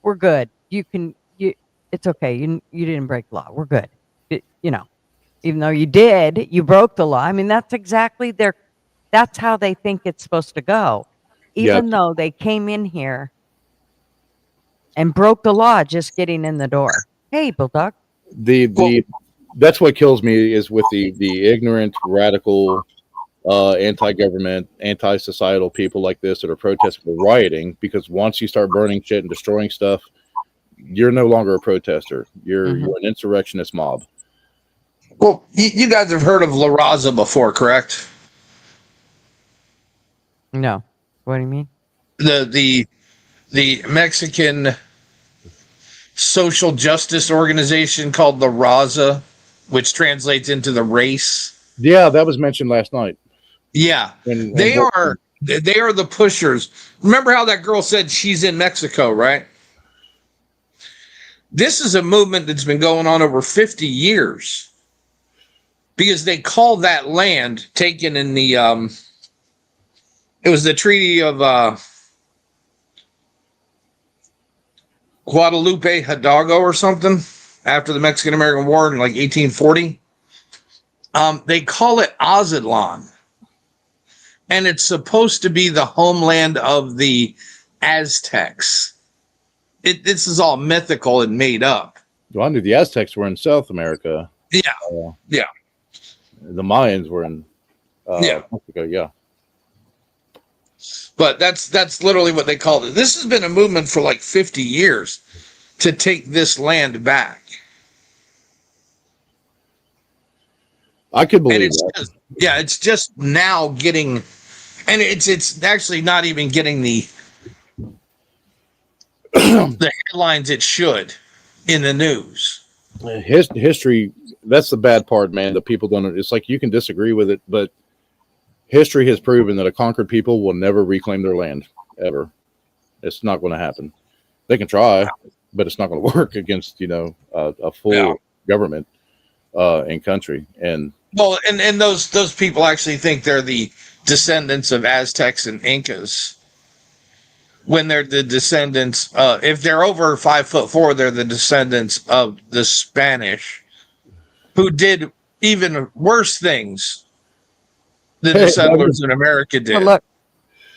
Speaker 3: we're good. It's okay. You didn't break the law. We're good. Even though you broke the law. I mean, that's exactly that's how they think it's supposed to go. Even though they came in here and broke the law just getting in the door. Hey, Bulldog.
Speaker 4: That's what kills me is with the ignorant, radical, anti-government, anti-societal people like this that are protesting or rioting, because once you start burning shit and destroying stuff, you're no longer a protester. You're an insurrectionist mob.
Speaker 5: Well, you guys have heard of La Raza before, correct?
Speaker 3: No. What do you mean?
Speaker 5: The Mexican social justice organization called La Raza, which translates into the race.
Speaker 4: Yeah, that was mentioned last night.
Speaker 5: Yeah, they are the pushers. Remember how that girl said she's in Mexico, right? This is a movement that's been going on over 50 years because they call that land taken in the it was the Treaty of Guadalupe Hidalgo or something after the Mexican-American War in like 1840. They call it Aztlan, and it's supposed to be the homeland of the Aztecs. This is all mythical and made up.
Speaker 4: Well, I knew the Aztecs were in South America.
Speaker 5: Yeah, yeah.
Speaker 4: The Mayans were in Mexico. Yeah.
Speaker 5: But that's literally what they called it. This has been a movement for like 50 years to take this land back.
Speaker 4: I could believe
Speaker 5: And it's
Speaker 4: that.
Speaker 5: just, yeah, it's just now getting, and it's actually not even getting the the headlines it should in the news.
Speaker 4: History, that's the bad part, man, that people don't. It's like you can disagree with it, but history has proven that a conquered people will never reclaim their land, ever. It's not going to happen. They can try, but it's not going to work against, a full government and country. And
Speaker 5: well, and those people actually think they're the descendants of Aztecs and Incas, when they're the descendants, if they're over 5'4", they're the descendants of the Spanish, who did even worse things than the settlers in America did.
Speaker 3: Oh, look,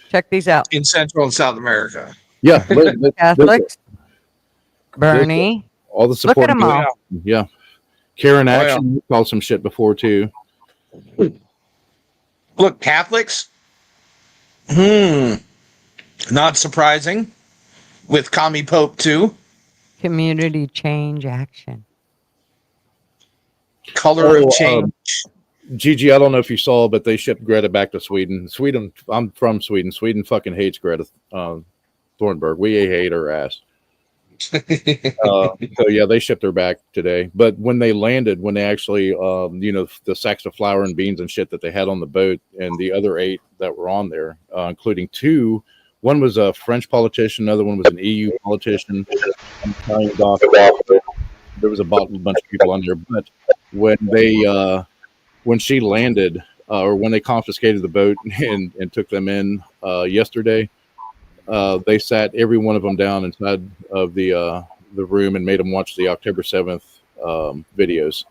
Speaker 3: check these out.
Speaker 5: In Central and South America.
Speaker 4: yeah,
Speaker 3: Catholics, Bernie.
Speaker 4: all the support.
Speaker 3: Look at them all.
Speaker 4: Yeah. Karen Action called some shit before too.
Speaker 5: Look, Catholics. Not surprising. With Commie Pope too.
Speaker 3: Community change action.
Speaker 5: Color of change.
Speaker 4: Gigi, I don't know if you saw, but they shipped Greta back to Sweden. I'm from Sweden. Sweden fucking hates Greta Thunberg. We hate her ass. So yeah, they shipped her back today. But when they landed, when they actually, the sacks of flour and beans and shit that they had on the boat, and the other 8 that were on there, including 2, one was a French politician, another one was an EU politician, an Italian doctor. There was a bunch of people on there. But when she landed, or when they confiscated the boat and took them in yesterday, they sat every one of them down inside of the room and made them watch the October 7th videos.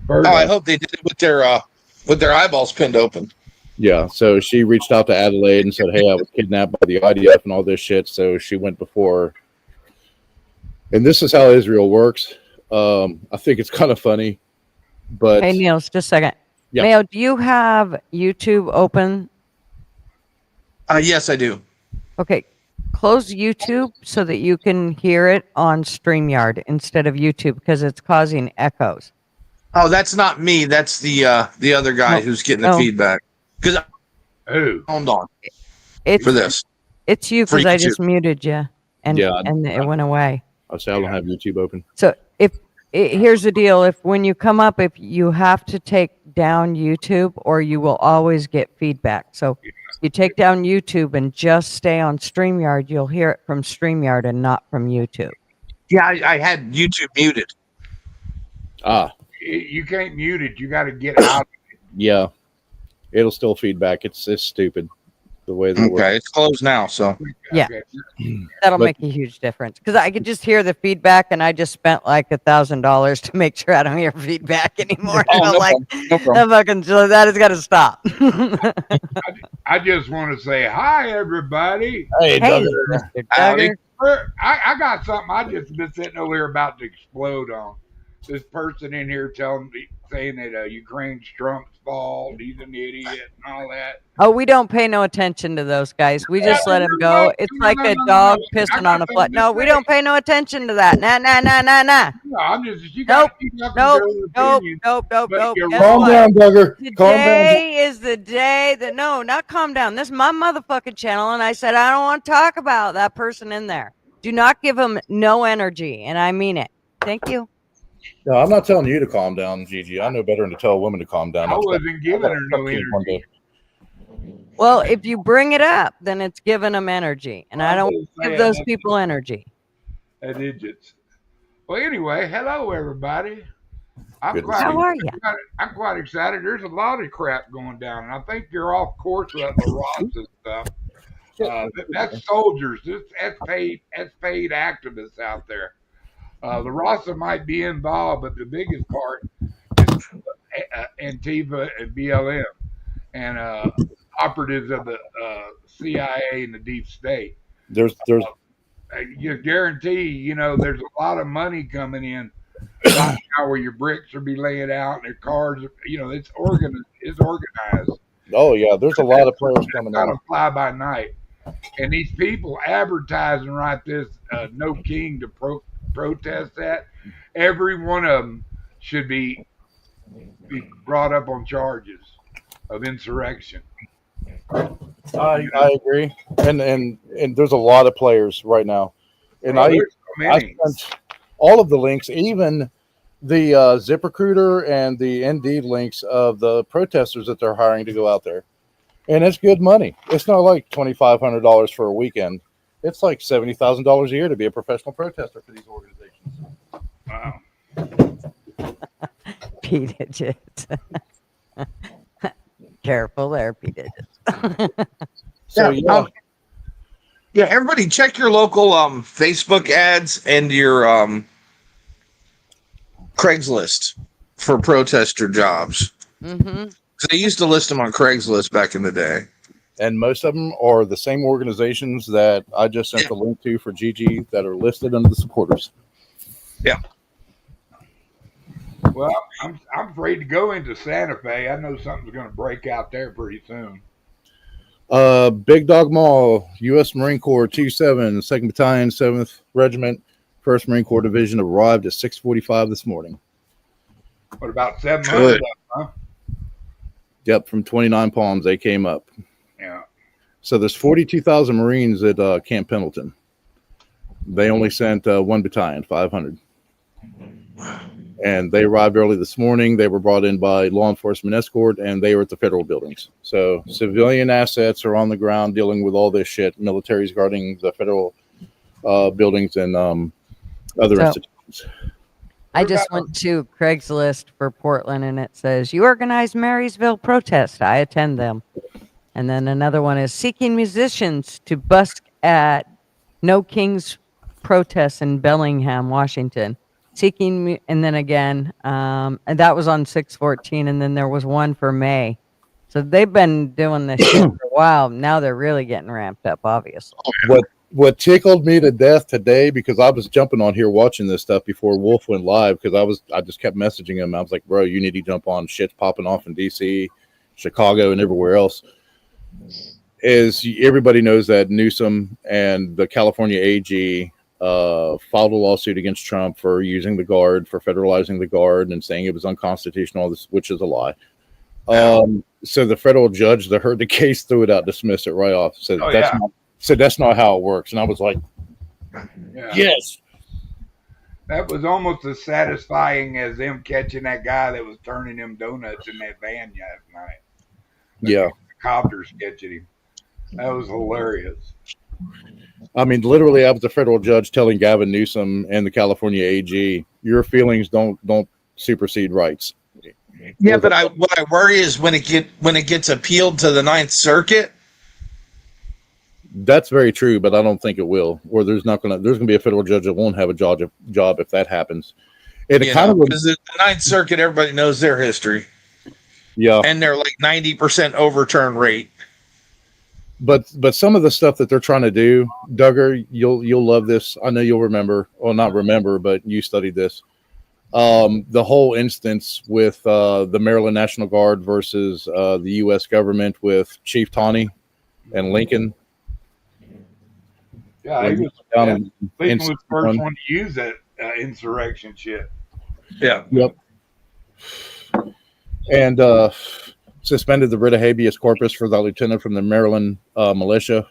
Speaker 5: I hope they did it with their eyeballs pinned open.
Speaker 4: Yeah, so she reached out to Adelaide and said, "Hey, I was kidnapped by the IDF and all this shit." So she went before. And this is how Israel works. I think it's kind of funny, but
Speaker 3: Hey, Niels, just a second.
Speaker 4: Yeah.
Speaker 3: Mayo, do you have YouTube open?
Speaker 5: Yes, I do.
Speaker 3: Okay, close YouTube so that you can hear it on StreamYard instead of YouTube because it's causing echoes.
Speaker 5: Oh, that's not me. That's the other guy who's getting the feedback. Because hold on
Speaker 3: It's
Speaker 5: for this.
Speaker 3: It's you
Speaker 5: For
Speaker 3: because I
Speaker 5: YouTube.
Speaker 3: just muted you and it went away.
Speaker 4: I say I don't have YouTube open.
Speaker 3: So here's the deal: when you come up, if you have to take down YouTube, or you will always get feedback. So you take down YouTube and just stay on StreamYard, you'll hear it from StreamYard and not from YouTube.
Speaker 5: Yeah, I had YouTube muted.
Speaker 6: You can't mute it. You got to get out.
Speaker 4: Yeah, it'll still feedback. It's stupid the way that it works.
Speaker 5: Okay, it's closed now. So
Speaker 3: Yeah. That'll make a huge difference because I could just hear the feedback, and I just spent like $1,000 to make sure I don't hear feedback anymore.
Speaker 5: Oh,
Speaker 3: I'm
Speaker 5: no
Speaker 3: like,
Speaker 5: problem.
Speaker 3: that has got to stop.
Speaker 6: I just want to say hi, everybody.
Speaker 4: Hey,
Speaker 3: Hey,
Speaker 4: Doug.
Speaker 3: Mr.
Speaker 5: Howdy.
Speaker 3: Duggar.
Speaker 6: I got something I just been sitting over here about to explode on. This person in here saying that Ukraine's Trump's fault. He's an idiot and all that.
Speaker 3: Oh, we don't pay no attention to those guys. We just let him go. It's like a dog pissing on a foot. No, we don't pay no attention to that. Nah.
Speaker 6: No, I'm just you
Speaker 3: Nope.
Speaker 6: got
Speaker 3: Nope.
Speaker 6: opinions,
Speaker 3: Nope.
Speaker 6: but you're
Speaker 3: Guess
Speaker 4: Calm
Speaker 3: what?
Speaker 4: down, Duggar. Calm down.
Speaker 3: Today is the day that not calm down. This is my motherfucking channel, and I said I don't want to talk about that person in there. Do not give him no energy, and I mean it. Thank you.
Speaker 4: No, I'm not telling you to calm down, Gigi. I know better than to tell a woman to calm down.
Speaker 6: I wasn't giving her no energy.
Speaker 3: Well, if you bring it up, then it's giving them energy, and I don't give those people energy.
Speaker 6: That idiots. Well, anyway, hello everybody.
Speaker 4: Good to see
Speaker 3: How are you?
Speaker 6: I'm quite excited. There's a lot of crap going down, and I think you're off course with the Riots and stuff. That's soldiers. That's paid activists out there. The Rasa might be involved, but the biggest part is Antifa and BLM and operatives of the CIA and the deep state.
Speaker 4: There's
Speaker 6: You guarantee, there's a lot of money coming in right now where your bricks will be laying out and their cars. It's organized.
Speaker 4: oh yeah, there's a lot of players coming
Speaker 6: Not
Speaker 4: out.
Speaker 6: a fly by night. And these people advertising right this no king to protest that, every one of them should be brought up on charges of insurrection.
Speaker 4: I agree, and there's a lot of players right now, and
Speaker 6: There's so
Speaker 4: I
Speaker 6: many.
Speaker 4: sent all of the links, even the ZipRecruiter and the Indeed links of the protesters that they're hiring to go out there, and it's good money. It's not like $2,500 for a weekend. It's like $70,000 a year to be a professional protester for these organizations.
Speaker 6: Wow.
Speaker 3: P digits. Careful there, P digits.
Speaker 4: So yeah,
Speaker 5: Yeah, everybody check your local Facebook ads and your Craigslist for protester jobs.
Speaker 3: Mm-hmm.
Speaker 5: They used to list them on Craigslist back in the day.
Speaker 4: and most of them are the same organizations that I just sent the link to for GG that are listed under the supporters.
Speaker 6: Well, I'm afraid to go into Santa Fe. I know something's going to break out there pretty soon.
Speaker 4: Big Dog Mall, U.S. Marine Corps 27, 2nd Battalion, 7th Regiment, 1st Marine Corps Division arrived at 6:45 this morning.
Speaker 6: What about 700? Huh?
Speaker 4: Yep, from 29 Palms they came up.
Speaker 6: Yeah.
Speaker 4: So there's 42,000 Marines at Camp Pendleton. They only sent 1 battalion, 500. And they arrived early this morning. They were brought in by law enforcement escort, and they were at the federal buildings. So civilian assets are on the ground dealing with all this shit. Military's guarding the federal buildings and other institutions.
Speaker 3: I just went to Craigslist for Portland, and it says, "You organize Marysville protest. I attend them." And then another one is seeking musicians to busk at No Kings protests in Bellingham, Washington. And then again, and that was on 6/14, and then there was one for May. So they've been doing this shit for a while. Now they're really getting ramped up, obviously.
Speaker 4: What tickled me to death today, because I was jumping on here watching this stuff before Wolf went live, because I just kept messaging him. I was like, bro, you need to jump on. Shit's popping off in DC, Chicago, and everywhere else. Is everybody knows that Newsom and the California AG filed a lawsuit against Trump for using the Guard, for federalizing the Guard, and saying it was unconstitutional, which is a lie. So the federal judge that heard the case threw it out, dismissed it right off. Said that's not how it works. And I was like, yes.
Speaker 6: That was almost as satisfying as them catching that guy that was turning them donuts in that van last night.
Speaker 4: Yeah.
Speaker 6: The copters catching him. That was hilarious.
Speaker 4: I mean, literally, I was the federal judge telling Gavin Newsom and the California AG, your feelings don't supersede rights.
Speaker 5: Yeah, but what I worry is when it gets appealed to the Ninth Circuit.
Speaker 4: That's very true, but I don't think it will. Or there's gonna be a federal judge that won't have a job if that happens. Because
Speaker 5: the Ninth Circuit, everybody knows their history.
Speaker 4: Yeah,
Speaker 5: and they're like 90% overturn rate.
Speaker 4: But some of the stuff that they're trying to do, Duggar, you'll love this. I know you'll remember. Well, not remember, but you studied this. The whole instance with the Maryland National Guard versus the U.S. government with Chief Taney and Lincoln.
Speaker 6: Yeah, he was Lincoln was the first one to use that insurrection shit.
Speaker 5: Yeah.
Speaker 4: Yep. And suspended the writ of habeas corpus for the lieutenant from the Maryland militia.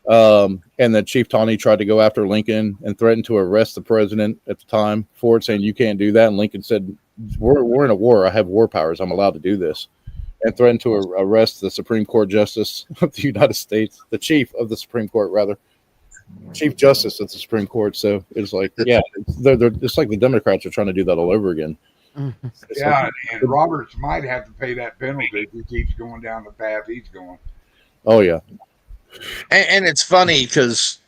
Speaker 4: And then Chief Taney tried to go after Lincoln and threatened to arrest the president at the time for it, saying you can't do that. And Lincoln said, we're in a war. I have war powers. I'm allowed to do this. And threatened to arrest the Supreme Court Justice of the United States, the chief of the Supreme Court, rather. Chief Justice of the Supreme Court. So it's like, yeah, it's like the Democrats are trying to do that all over again.
Speaker 6: Yeah, and Roberts might have to pay that penalty if he keeps going down the path he's going.
Speaker 4: Oh, yeah.
Speaker 5: And it's funny because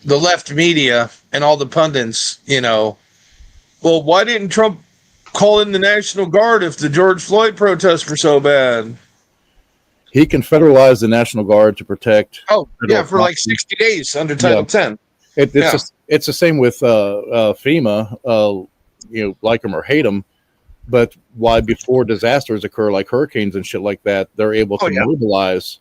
Speaker 5: the left media and all the pundits, well, why didn't Trump call in the National Guard if the George Floyd protests were so bad?
Speaker 4: He can federalize the National Guard to protect.
Speaker 5: Oh, yeah, for like
Speaker 4: property.
Speaker 5: 60 days under Title 10.
Speaker 4: It's the same with FEMA. Like them or hate them, but why before disasters occur, like hurricanes and shit like that, they're able to mobilize.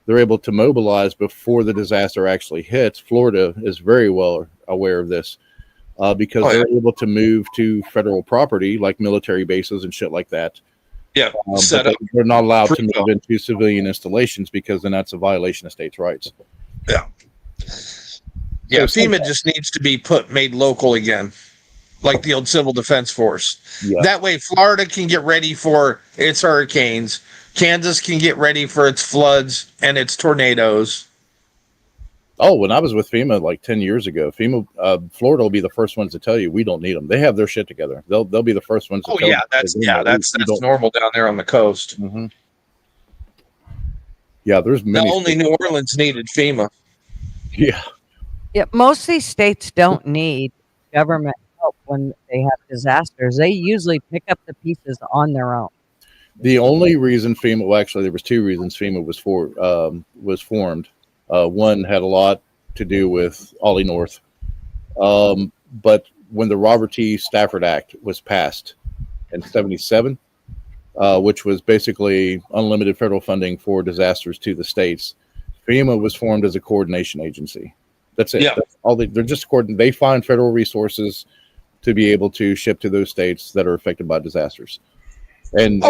Speaker 4: They're able to mobilize before the disaster actually hits. Florida is very well aware of this because they're able to move to federal property, like military bases and shit like that.
Speaker 5: Yeah,
Speaker 4: they're not allowed to move into civilian installations because then that's a violation of states' rights.
Speaker 5: Yeah. Yeah, FEMA just needs to be made local again, like the old Civil Defense Force. Yeah. That way, Florida can get ready for its hurricanes. Kansas can get ready for its floods and its tornadoes.
Speaker 4: Oh, when I was with FEMA like 10 years ago, Florida will be the first ones to tell you we don't need them. They have their shit together. They'll be the first ones to tell you.
Speaker 5: That's normal down there on the coast.
Speaker 4: Mm-hmm. Yeah, there's many.
Speaker 5: Only New Orleans needed FEMA.
Speaker 4: Yeah.
Speaker 3: Yeah, most of these states don't need government help when they have disasters. They usually pick up the pieces on their own.
Speaker 4: The only reason FEMA, well, actually, there was two reasons FEMA was formed. One had a lot to do with Ollie North, but when the Robert T. Stafford Act was passed in '77, which was basically unlimited federal funding for disasters to the states, FEMA was formed as a coordination agency. That's it. Yeah. That's all they're just they find federal resources to be able to ship to those states that are affected by disasters. And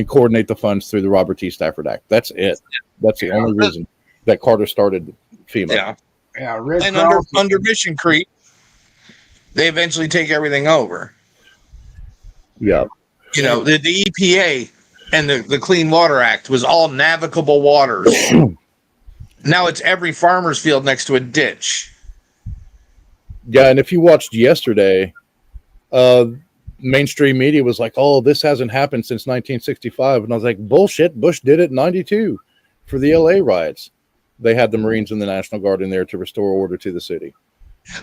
Speaker 4: coordinate the funds through the Robert T. Stafford Act. That's it. That's the only reason that Carter started FEMA.
Speaker 5: Yeah. Under Mission Creek, they eventually take everything over.
Speaker 4: Yeah.
Speaker 5: The EPA and the Clean Water Act was all navigable waters. Now it's every farmer's field next to a ditch.
Speaker 4: Yeah, and if you watched yesterday, mainstream media was like, "Oh, this hasn't happened since 1965," and I was like, "Bullshit! Bush did it in '92 for the LA riots. They had the Marines and the National Guard in there to restore order to the city."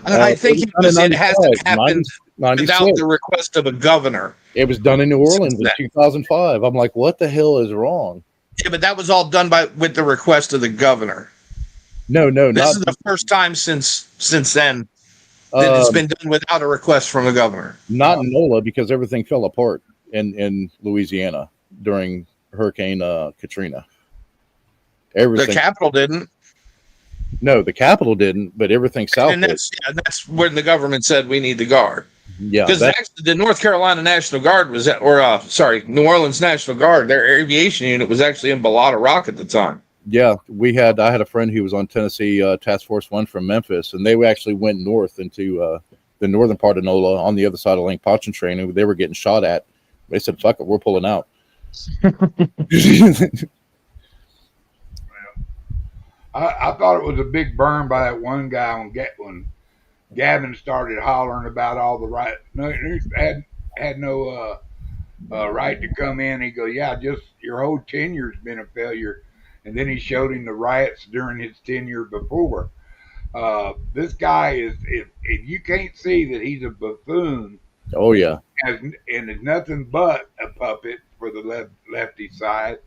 Speaker 5: I think it hasn't happened without the request of a governor.
Speaker 4: It was done in New Orleans in 2005. I'm like, what the hell is wrong?
Speaker 5: Yeah, but that was all done with the request of the governor.
Speaker 4: No,
Speaker 5: this is the first time since then that it's been done without a request from the governor.
Speaker 4: Not in NOLA because everything fell apart in Louisiana during Hurricane Katrina.
Speaker 5: The capital didn't.
Speaker 4: No, the capital didn't, but everything south.
Speaker 5: And that's when the government said we need the Guard.
Speaker 4: Yeah,
Speaker 5: because actually the North Carolina National Guard was New Orleans National Guard. Their aviation unit was actually in Balata Rock at the time.
Speaker 4: Yeah, I had a friend who was on Tennessee Task Force 1 from Memphis, and they actually went north into the northern part of NOLA on the other side of Lake Pontchartrain, and they were getting shot at. They said, "Fuck it, we're pulling out."
Speaker 6: I thought it was a big burn by that one guy when Gavin started hollering about all the right. No, he had no right to come in. He goes, "Yeah, just your whole tenure's been a failure." And then he showed him the riots during his tenure before. This guy if you can't see that he's a buffoon.
Speaker 4: Oh yeah,
Speaker 6: and is nothing but a puppet for the lefty side.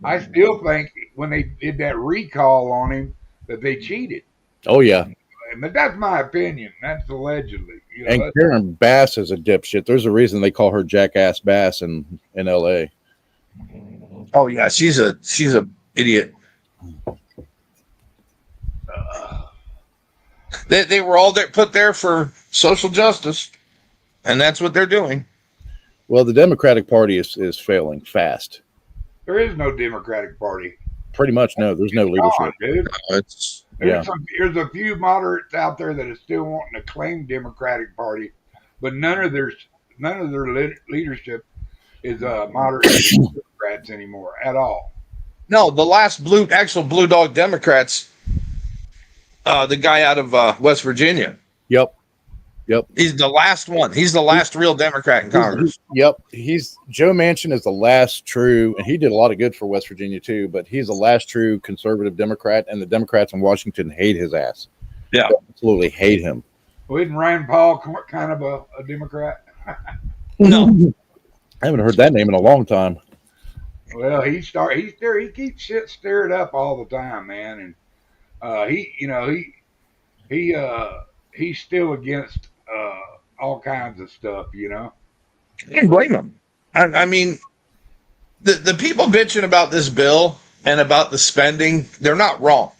Speaker 6: I still think when they did that recall on him that they cheated.
Speaker 4: Oh yeah,
Speaker 6: but that's my opinion. That's allegedly.
Speaker 4: And Karen Bass is a dipshit. There's a reason they call her Jackass Bass in L.A.
Speaker 5: Oh yeah, she's a idiot. They were all put there for social justice, and that's what they're doing.
Speaker 4: Well, the Democratic Party is failing fast.
Speaker 6: There is no Democratic Party.
Speaker 4: Pretty much no. There's no leadership.
Speaker 6: There's a few moderates out there that are still wanting to claim Democratic Party, but none of their leadership is moderate Democrats anymore at all.
Speaker 5: No, the last blue dog Democrats, the guy out of West Virginia.
Speaker 4: Yep. Yep.
Speaker 5: He's the last one. He's the last real Democrat in Congress.
Speaker 4: Yep. He's Joe Manchin is the last true, and he did a lot of good for West Virginia too, but he's the last true conservative Democrat, and the Democrats in Washington hate his ass.
Speaker 5: Yeah.
Speaker 4: They absolutely hate him.
Speaker 6: Well, isn't Rand Paul kind of a Democrat?
Speaker 5: No.
Speaker 4: I haven't heard that name in a long time.
Speaker 6: Well, he keeps shit stirred up all the time, man, and he's still against all kinds of stuff, you know.
Speaker 5: You can't blame him. I mean, the people bitching about this bill and about the spending, they're not wrong.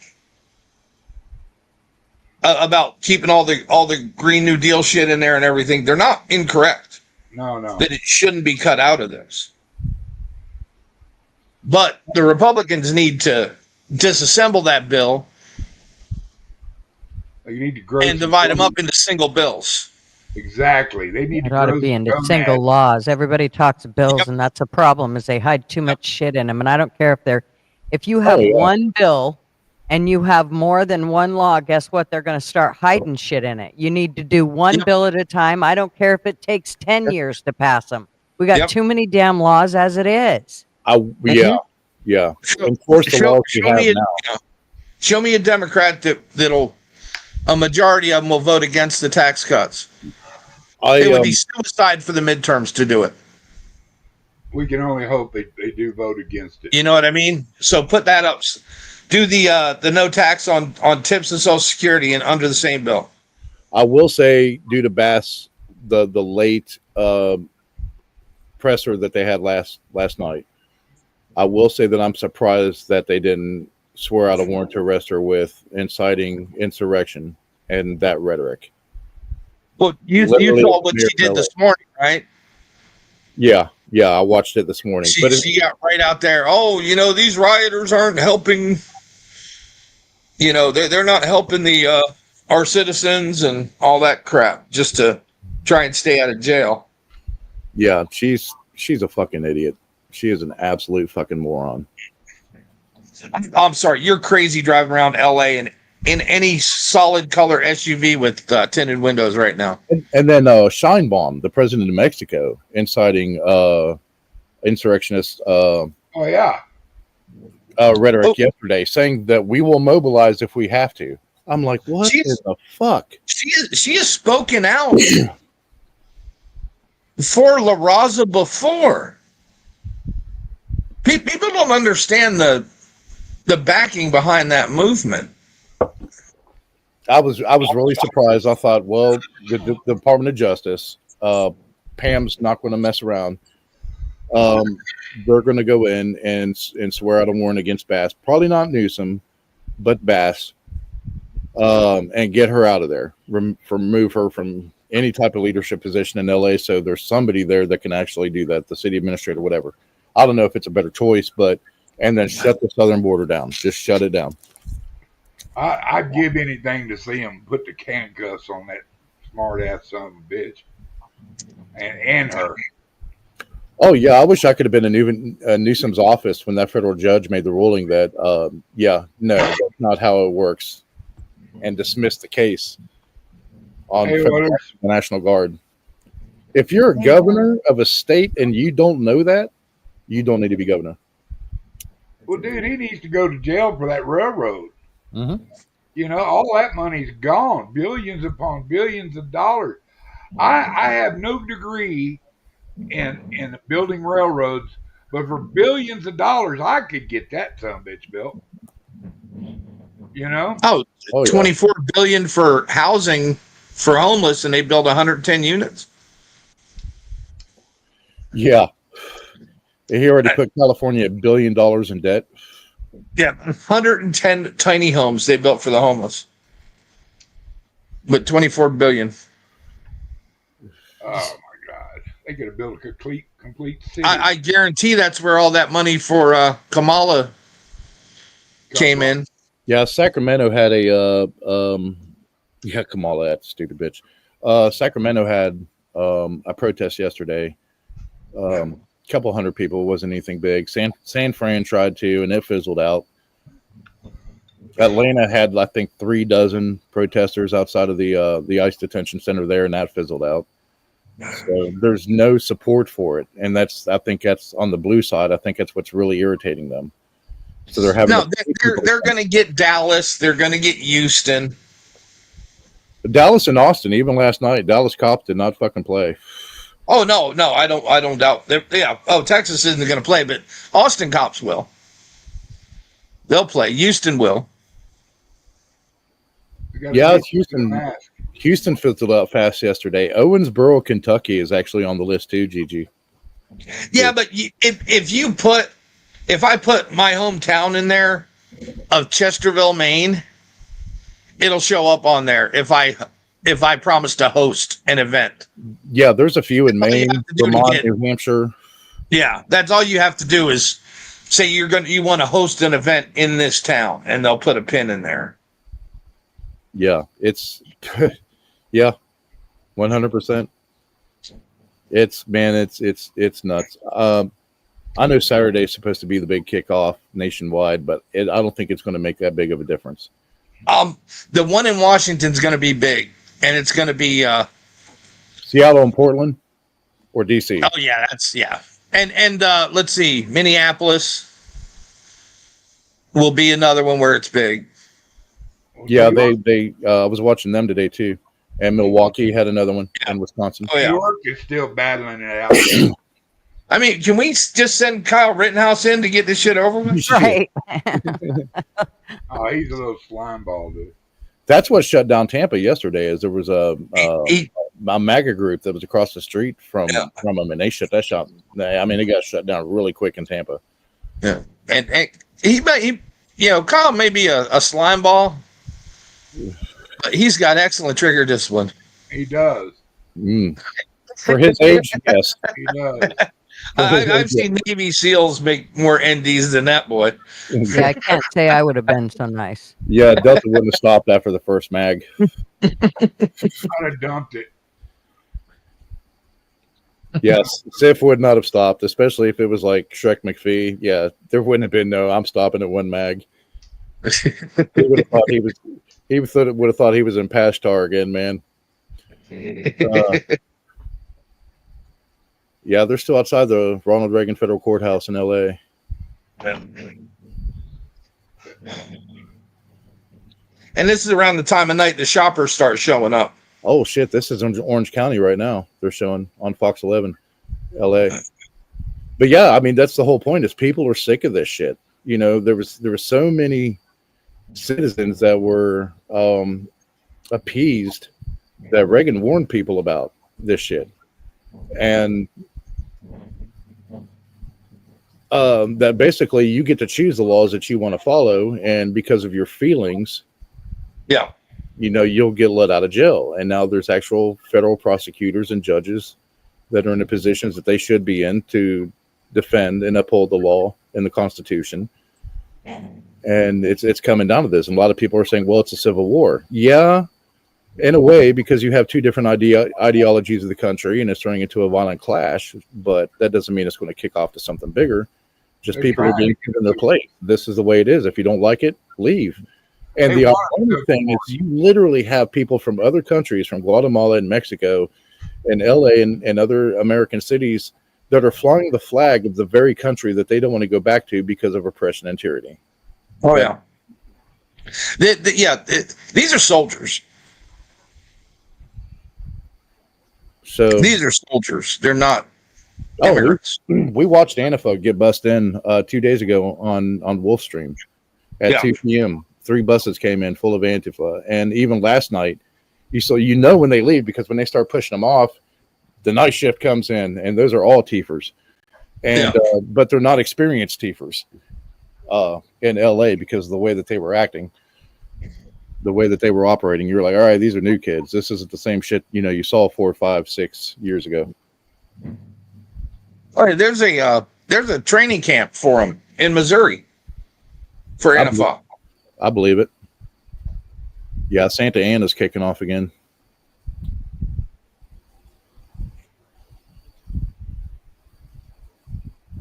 Speaker 5: About keeping all the Green New Deal shit in there and everything, they're not incorrect.
Speaker 6: No.
Speaker 5: That it shouldn't be cut out of this. But the Republicans need to disassemble that bill
Speaker 6: You need to grow
Speaker 5: and divide them up into single bills.
Speaker 6: Exactly. They need
Speaker 3: It
Speaker 6: to
Speaker 3: ought to
Speaker 6: grow
Speaker 3: be
Speaker 6: some
Speaker 3: into single
Speaker 6: gonads.
Speaker 3: laws. Everybody talks bills,
Speaker 5: Yep.
Speaker 3: and that's a problem. Is they hide too much shit in them, and I don't care if you have
Speaker 4: yeah.
Speaker 3: one bill and you have more than one law. Guess what? They're going to start hiding shit in it. You need to do one
Speaker 5: Yep.
Speaker 3: bill at a time. I don't care if it takes 10 years to pass them. We got
Speaker 5: Yep.
Speaker 3: too many damn laws as it is.
Speaker 4: Yeah. Enforce the laws you have now.
Speaker 5: Show me a Democrat that'll a majority of them will vote against the tax cuts. It would be suicide for the midterms to do it.
Speaker 6: We can only hope they do vote against it.
Speaker 5: You know what I mean? So put that up. Do the no tax on tips and Social Security and under the same bill.
Speaker 4: I will say, due to Bass, the late presser that they had last night, I will say that I'm surprised that they didn't swear out a warrant to arrest her with inciting insurrection and that rhetoric.
Speaker 5: Well, you
Speaker 4: Literally
Speaker 5: saw what she did this morning, right?
Speaker 4: Yeah, I watched it this morning.
Speaker 5: She got right out there. Oh, these rioters aren't helping. They're not helping the our citizens and all that crap just to try and stay out of jail.
Speaker 4: Yeah, she's a fucking idiot. She is an absolute fucking moron.
Speaker 5: I'm sorry, you're crazy driving around LA in any solid color SUV with tinted windows right now.
Speaker 4: And then Scheinbaum, the president of Mexico, inciting insurrectionist rhetoric yesterday, saying that we will mobilize if we have to. I'm like, what in the fuck?
Speaker 5: She has spoken out for La Raza before. People don't understand the backing behind that movement.
Speaker 4: I was really surprised. I thought, well, the Department of Justice, Pam's not going to mess around. They're going to go in and swear out a warrant against Bass. Probably not Newsom, but Bass, and get her out of there. Remove her from any type of leadership position in LA. So there's somebody there that can actually do that. The city administrator, whatever. I don't know if it's a better choice, and then shut the southern border down. Just shut it down.
Speaker 6: I'd give anything to see him put the handcuffs on that smart ass son of a bitch and her.
Speaker 4: Oh yeah, I wish I could have been in Newsom's office when that federal judge made the ruling that no, that's not how it works, and dismissed the case on the National Guard. If you're a governor of a state and you don't know that, you don't need to be governor.
Speaker 6: Well, dude, he needs to go to jail for that railroad.
Speaker 4: Mm-hmm.
Speaker 6: All that money's gone. Billions upon billions of dollars. I have no degree in building railroads, but for billions of dollars, I could get that son of a bitch built.
Speaker 5: Oh,
Speaker 4: yeah.
Speaker 5: 24 billion for housing for homeless, and they built 110 units.
Speaker 4: Yeah. He already put California $1 billion in debt.
Speaker 5: Yeah, 110 tiny homes they built for the homeless, but 24 billion.
Speaker 6: Oh my God! They could have built a complete city.
Speaker 5: I guarantee that's where all that money for Kamala came in.
Speaker 4: Yeah, Sacramento had Kamala, that stupid bitch. Sacramento had a protest yesterday. Couple hundred people, wasn't anything big. San Fran tried to, and it fizzled out. Atlanta had, I think, 36 protesters outside of the ICE detention center there, and that fizzled out. So there's no support for it, and I think that's on the blue side. I think that's what's really irritating them. So they're having
Speaker 5: they're going to get Dallas. They're going to get Houston.
Speaker 4: Dallas and Austin. Even last night, Dallas cops did not fucking play.
Speaker 5: Oh no, I don't doubt. Yeah. Oh, Texas isn't going to play, but Austin cops will. They'll play. Houston will.
Speaker 4: Yeah, it's Houston. Houston fizzled out fast yesterday. Owensboro, Kentucky is actually on the list too, Gigi.
Speaker 5: Yeah, but if I put my hometown in there of Chesterville, Maine, it'll show up on there if I promise to host an event.
Speaker 4: Yeah, there's a few in Maine, Vermont, New Hampshire.
Speaker 5: Yeah, that's all you have to do is say you want to host an event in this town, and they'll put a pin in there.
Speaker 4: Yeah, it's yeah, 100%. It's nuts. I know Saturday is supposed to be the big kickoff nationwide, but I don't think it's going to make that big of a difference.
Speaker 5: The one in Washington is going to be big, and it's going to be
Speaker 4: Seattle and Portland, or DC.
Speaker 5: Oh yeah, and let's see, Minneapolis will be another one where it's big.
Speaker 4: Yeah, they I was watching them today too, and Milwaukee had another one in Wisconsin.
Speaker 5: Oh yeah,
Speaker 6: New York is still battling it out.
Speaker 5: I mean, can we just send Kyle Rittenhouse in to get this shit over with?
Speaker 3: Right.
Speaker 6: Oh, he's a little slime ball, dude.
Speaker 4: That's what shut down Tampa yesterday. Is there was a MAGA group that was across the street from them, and they shut that shop. I mean, it got shut down really quick in Tampa.
Speaker 5: Yeah, and he Kyle may be a slime ball, but he's got excellent trigger discipline.
Speaker 6: He does.
Speaker 4: For his age, yes,
Speaker 6: he does.
Speaker 5: I've seen Navy SEALs make more NDs than that boy.
Speaker 3: Yeah, I can't say I would have been so nice.
Speaker 4: Yeah, Delta wouldn't have stopped after the first mag.
Speaker 6: I'd have dumped it.
Speaker 4: Yes, Sif would not have stopped, especially if it was like Shrek McPhee. Yeah, there wouldn't have been no. I'm stopping at one mag. He would have thought he was. He would have thought he was in Pashtar again, man. Yeah, they're still outside the Ronald Reagan Federal Courthouse in L.A.
Speaker 5: And this is around the time of night the shoppers start showing up.
Speaker 4: Oh shit! This is in Orange County right now. They're showing on Fox 11, L.A. But yeah, I mean that's the whole point. Is people are sick of this shit. You know, there was so many citizens that were appeased that Reagan warned people about this shit, and that basically you get to choose the laws that you want to follow, and because of your feelings, you'll get let out of jail. And now there's actual federal prosecutors and judges that are in the positions that they should be in to defend and uphold the law and the Constitution. And it's coming down to this. And a lot of people are saying, well, it's a civil war. Yeah, in a way, because you have two different ideologies of the country and it's turning into a violent clash. But that doesn't mean it's going to kick off to something bigger. Just people are being given their place. This is the way it is. If you don't like it, leave. And the other thing is you literally have people from other countries, from Guatemala and Mexico and LA and other American cities that are flying the flag of the very country that they don't want to go back to because of oppression and tyranny.
Speaker 5: Oh, yeah. These are soldiers.
Speaker 4: So
Speaker 5: these are soldiers. They're not immigrants.
Speaker 4: We watched Antifa get bussed in 2 days ago on Wolfstream at 2 p.m. 3 buses came in full of Antifa. And even last night, when they leave, because when they start pushing them off, the night shift comes in, and those are all TIFers. And but they're not experienced TIFers in LA because of the way that they were acting, the way that they were operating. You're like, all right, these are new kids. This isn't the same shit you saw 4, 5, 6 years ago.
Speaker 5: All right, there's a training camp for them in Missouri for Antifa.
Speaker 4: I believe it. Yeah, Santa Ana's kicking off again.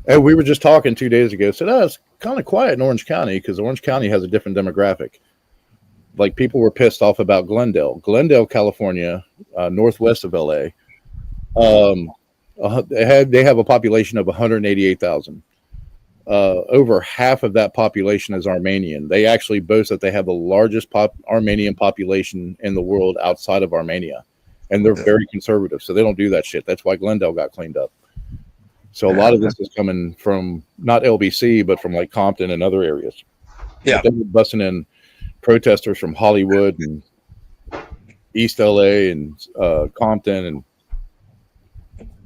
Speaker 4: And we were just talking 2 days ago. Said, it's kind of quiet in Orange County because Orange County has a different demographic. Like people were pissed off about Glendale, California, northwest of LA. They have a population of 188,000. Over half of that population is Armenian. They actually boast that they have the largest Armenian population in the world outside of Armenia, and they're very conservative, so they don't do that shit. That's why Glendale got cleaned up. So a lot of this is coming from not LBC, but from like Compton and other areas.
Speaker 5: Yeah,
Speaker 4: they're busting in protesters from Hollywood and East LA and Compton and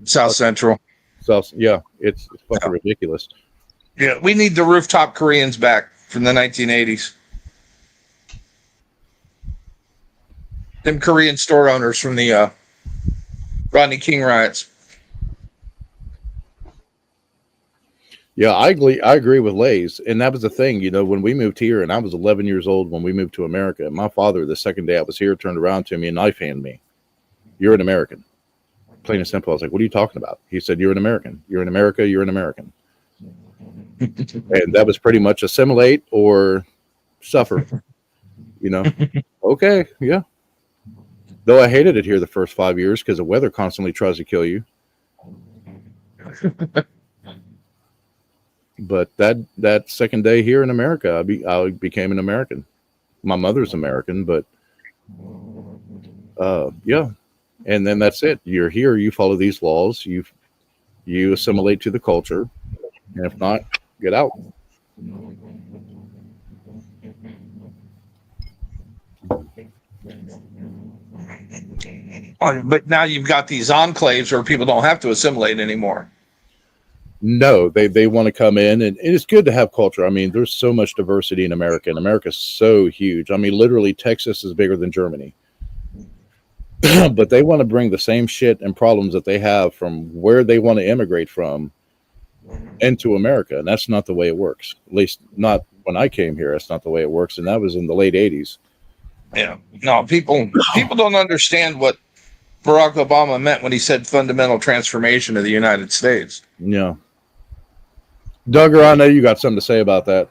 Speaker 5: South Central.
Speaker 4: South. Yeah, it's fucking ridiculous.
Speaker 5: Yeah, we need the rooftop Koreans back from the 1980s. Them Korean store owners from the Rodney King riots.
Speaker 4: Yeah, I agree with Lays. And that was the thing, you know, when we moved here, and I was 11 years old when we moved to America, my father, the second day I was here, turned around to me and knife handed me. You're an American. Plain and simple. I was like, what are you talking about? He said, you're an American. You're in America. You're an American. And that was pretty much assimilate or suffer, you know? Okay, yeah. Though I hated it here the first 5 years because the weather constantly tries to kill you. But that second day here in America, I became an American. My mother's American, but yeah. And then that's it. You're here. You follow these laws. You assimilate to the culture, and if not, get out.
Speaker 5: But now you've got these enclaves where people don't have to assimilate anymore.
Speaker 4: No, they want to come in, and it's good to have culture. I mean, there's so much diversity in America, and America's so huge. I mean, literally, Texas is bigger than Germany. But they want to bring the same shit and problems that they have from where they want to immigrate from into America, and that's not the way it works. At least not when I came here. That's not the way it works, and that was in the late 80s.
Speaker 5: Yeah, no, people don't understand what Barack Obama meant when he said fundamental transformation of the United States.
Speaker 4: Yeah. Duggar, I know you got something to say about that.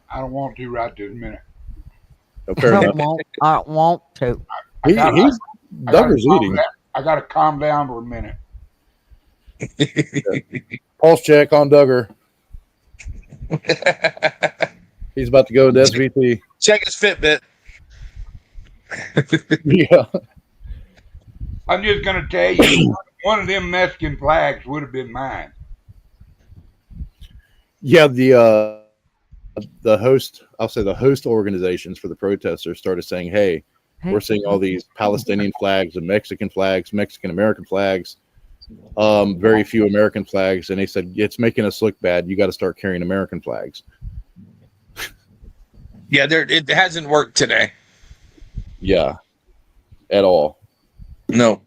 Speaker 6: I don't want to right this minute.
Speaker 4: Okay,
Speaker 3: I don't want to.
Speaker 4: Duggar's eating.
Speaker 6: I got to calm down for a minute.
Speaker 4: Pulse check on Duggar. He's about to go into SVT.
Speaker 5: Check his Fitbit.
Speaker 4: Yeah.
Speaker 6: I'm just going to tell you, one of them Mexican flags would have been mine.
Speaker 4: Yeah, the host, I'll say the host organizations for the protesters started saying, hey, we're seeing all these Palestinian flags and Mexican flags, Mexican-American flags, very few American flags. And they said, it's making us look bad. You got to start carrying American flags.
Speaker 5: Yeah, it hasn't worked today.
Speaker 4: Yeah, at all.
Speaker 5: No.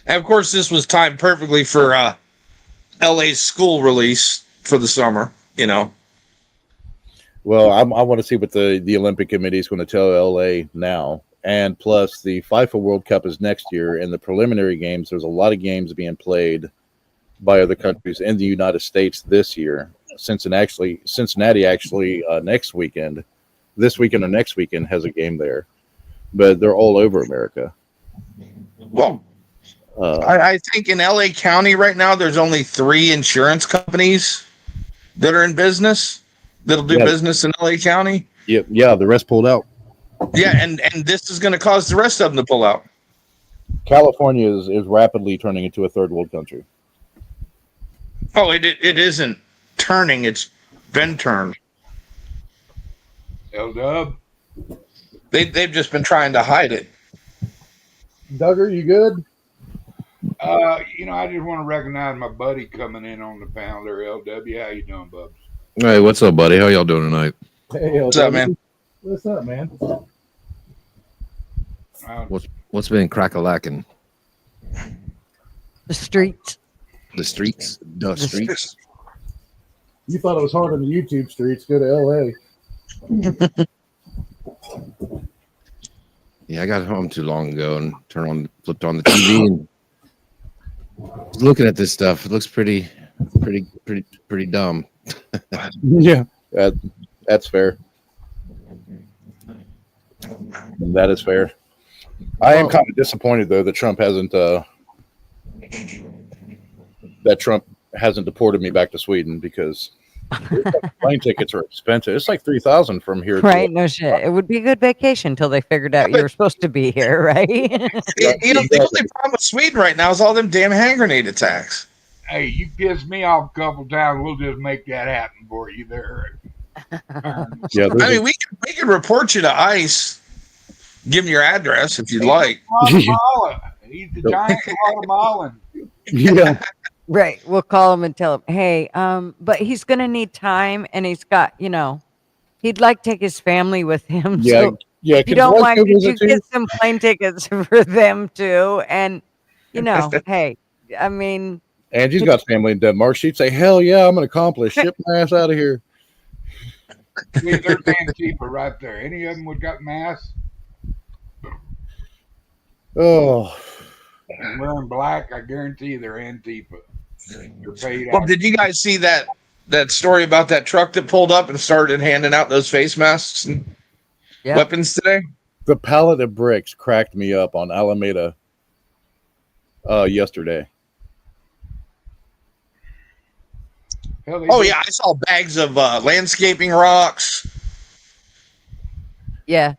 Speaker 5: And of course, this was timed perfectly for LA's school release for the summer, you know.
Speaker 4: Well, I want to see what the Olympic Committee is going to tell LA now. And plus, the FIFA World Cup is next year. And the preliminary games, there's a lot of games being played by other countries in the United States this year. Cincinnati actually next weekend, this weekend or next weekend, has a game there. But they're all over America.
Speaker 5: Well, I think in LA County right now, there's only 3 insurance companies that are in business that'll do business in LA County.
Speaker 4: Yeah, the rest pulled out.
Speaker 5: Yeah, and this is going to cause the rest of them to pull out.
Speaker 4: California is rapidly turning into a third world country.
Speaker 5: Oh, it isn't turning; it's been turned.
Speaker 6: L-Dub.
Speaker 5: They've just been trying to hide it.
Speaker 4: Duggar, you good?
Speaker 6: I just want to recognize my buddy coming in on the panel there, LW. How you doing, Bubs?
Speaker 7: Hey, what's up, buddy? How y'all doing tonight?
Speaker 4: Hey,
Speaker 5: What's up, man?
Speaker 4: What's up, man?
Speaker 7: What's been crack-a-lacking?
Speaker 3: The streets.
Speaker 7: The streets? The streets?
Speaker 4: You thought it was hard on the YouTube streets. Go to LA.
Speaker 7: Yeah, I got home too long ago and flipped on the TV and was looking at this stuff. It looks pretty Pretty dumb.
Speaker 4: Yeah, that's fair. That is fair. I am kind of disappointed though that Trump hasn't deported me back to Sweden because plane tickets are expensive. It's like 3,000 from here.
Speaker 3: Right? No shit. It would be a good vacation until they figured out you were supposed to be here, right?
Speaker 5: The only problem with Sweden right now is all them damn hand grenade attacks.
Speaker 6: Hey, you pissed me off a couple times. We'll just make that happen for you there.
Speaker 4: Yeah,
Speaker 5: I mean, we can report you to ICE. Give them your address if you'd like.
Speaker 6: Guatemala. He's the giant Guatemalan.
Speaker 4: yeah.
Speaker 3: Right. We'll call him and tell him, hey, but he's gonna need time, and he's got, he'd like to take his family with him.
Speaker 4: Yeah,
Speaker 3: So
Speaker 4: yeah.
Speaker 3: if you don't mind, could you get some plane tickets for them too? And hey, I mean,
Speaker 4: Angie's got family in Denmark. She'd say, "Hell yeah, I'm an accomplice. Ship my ass out of here."
Speaker 6: See, there's Antifa right there. Any of them would got masks?
Speaker 4: Oh,
Speaker 6: And wearing black, I guarantee they're Antifa. They're paid
Speaker 5: Well,
Speaker 6: out.
Speaker 5: did you guys see that story about that truck that pulled up and started handing out those face masks and weapons today?
Speaker 4: the pallet of bricks cracked me up on Alameda yesterday.
Speaker 5: Oh yeah, I saw bags of landscaping rocks,
Speaker 3: yeah.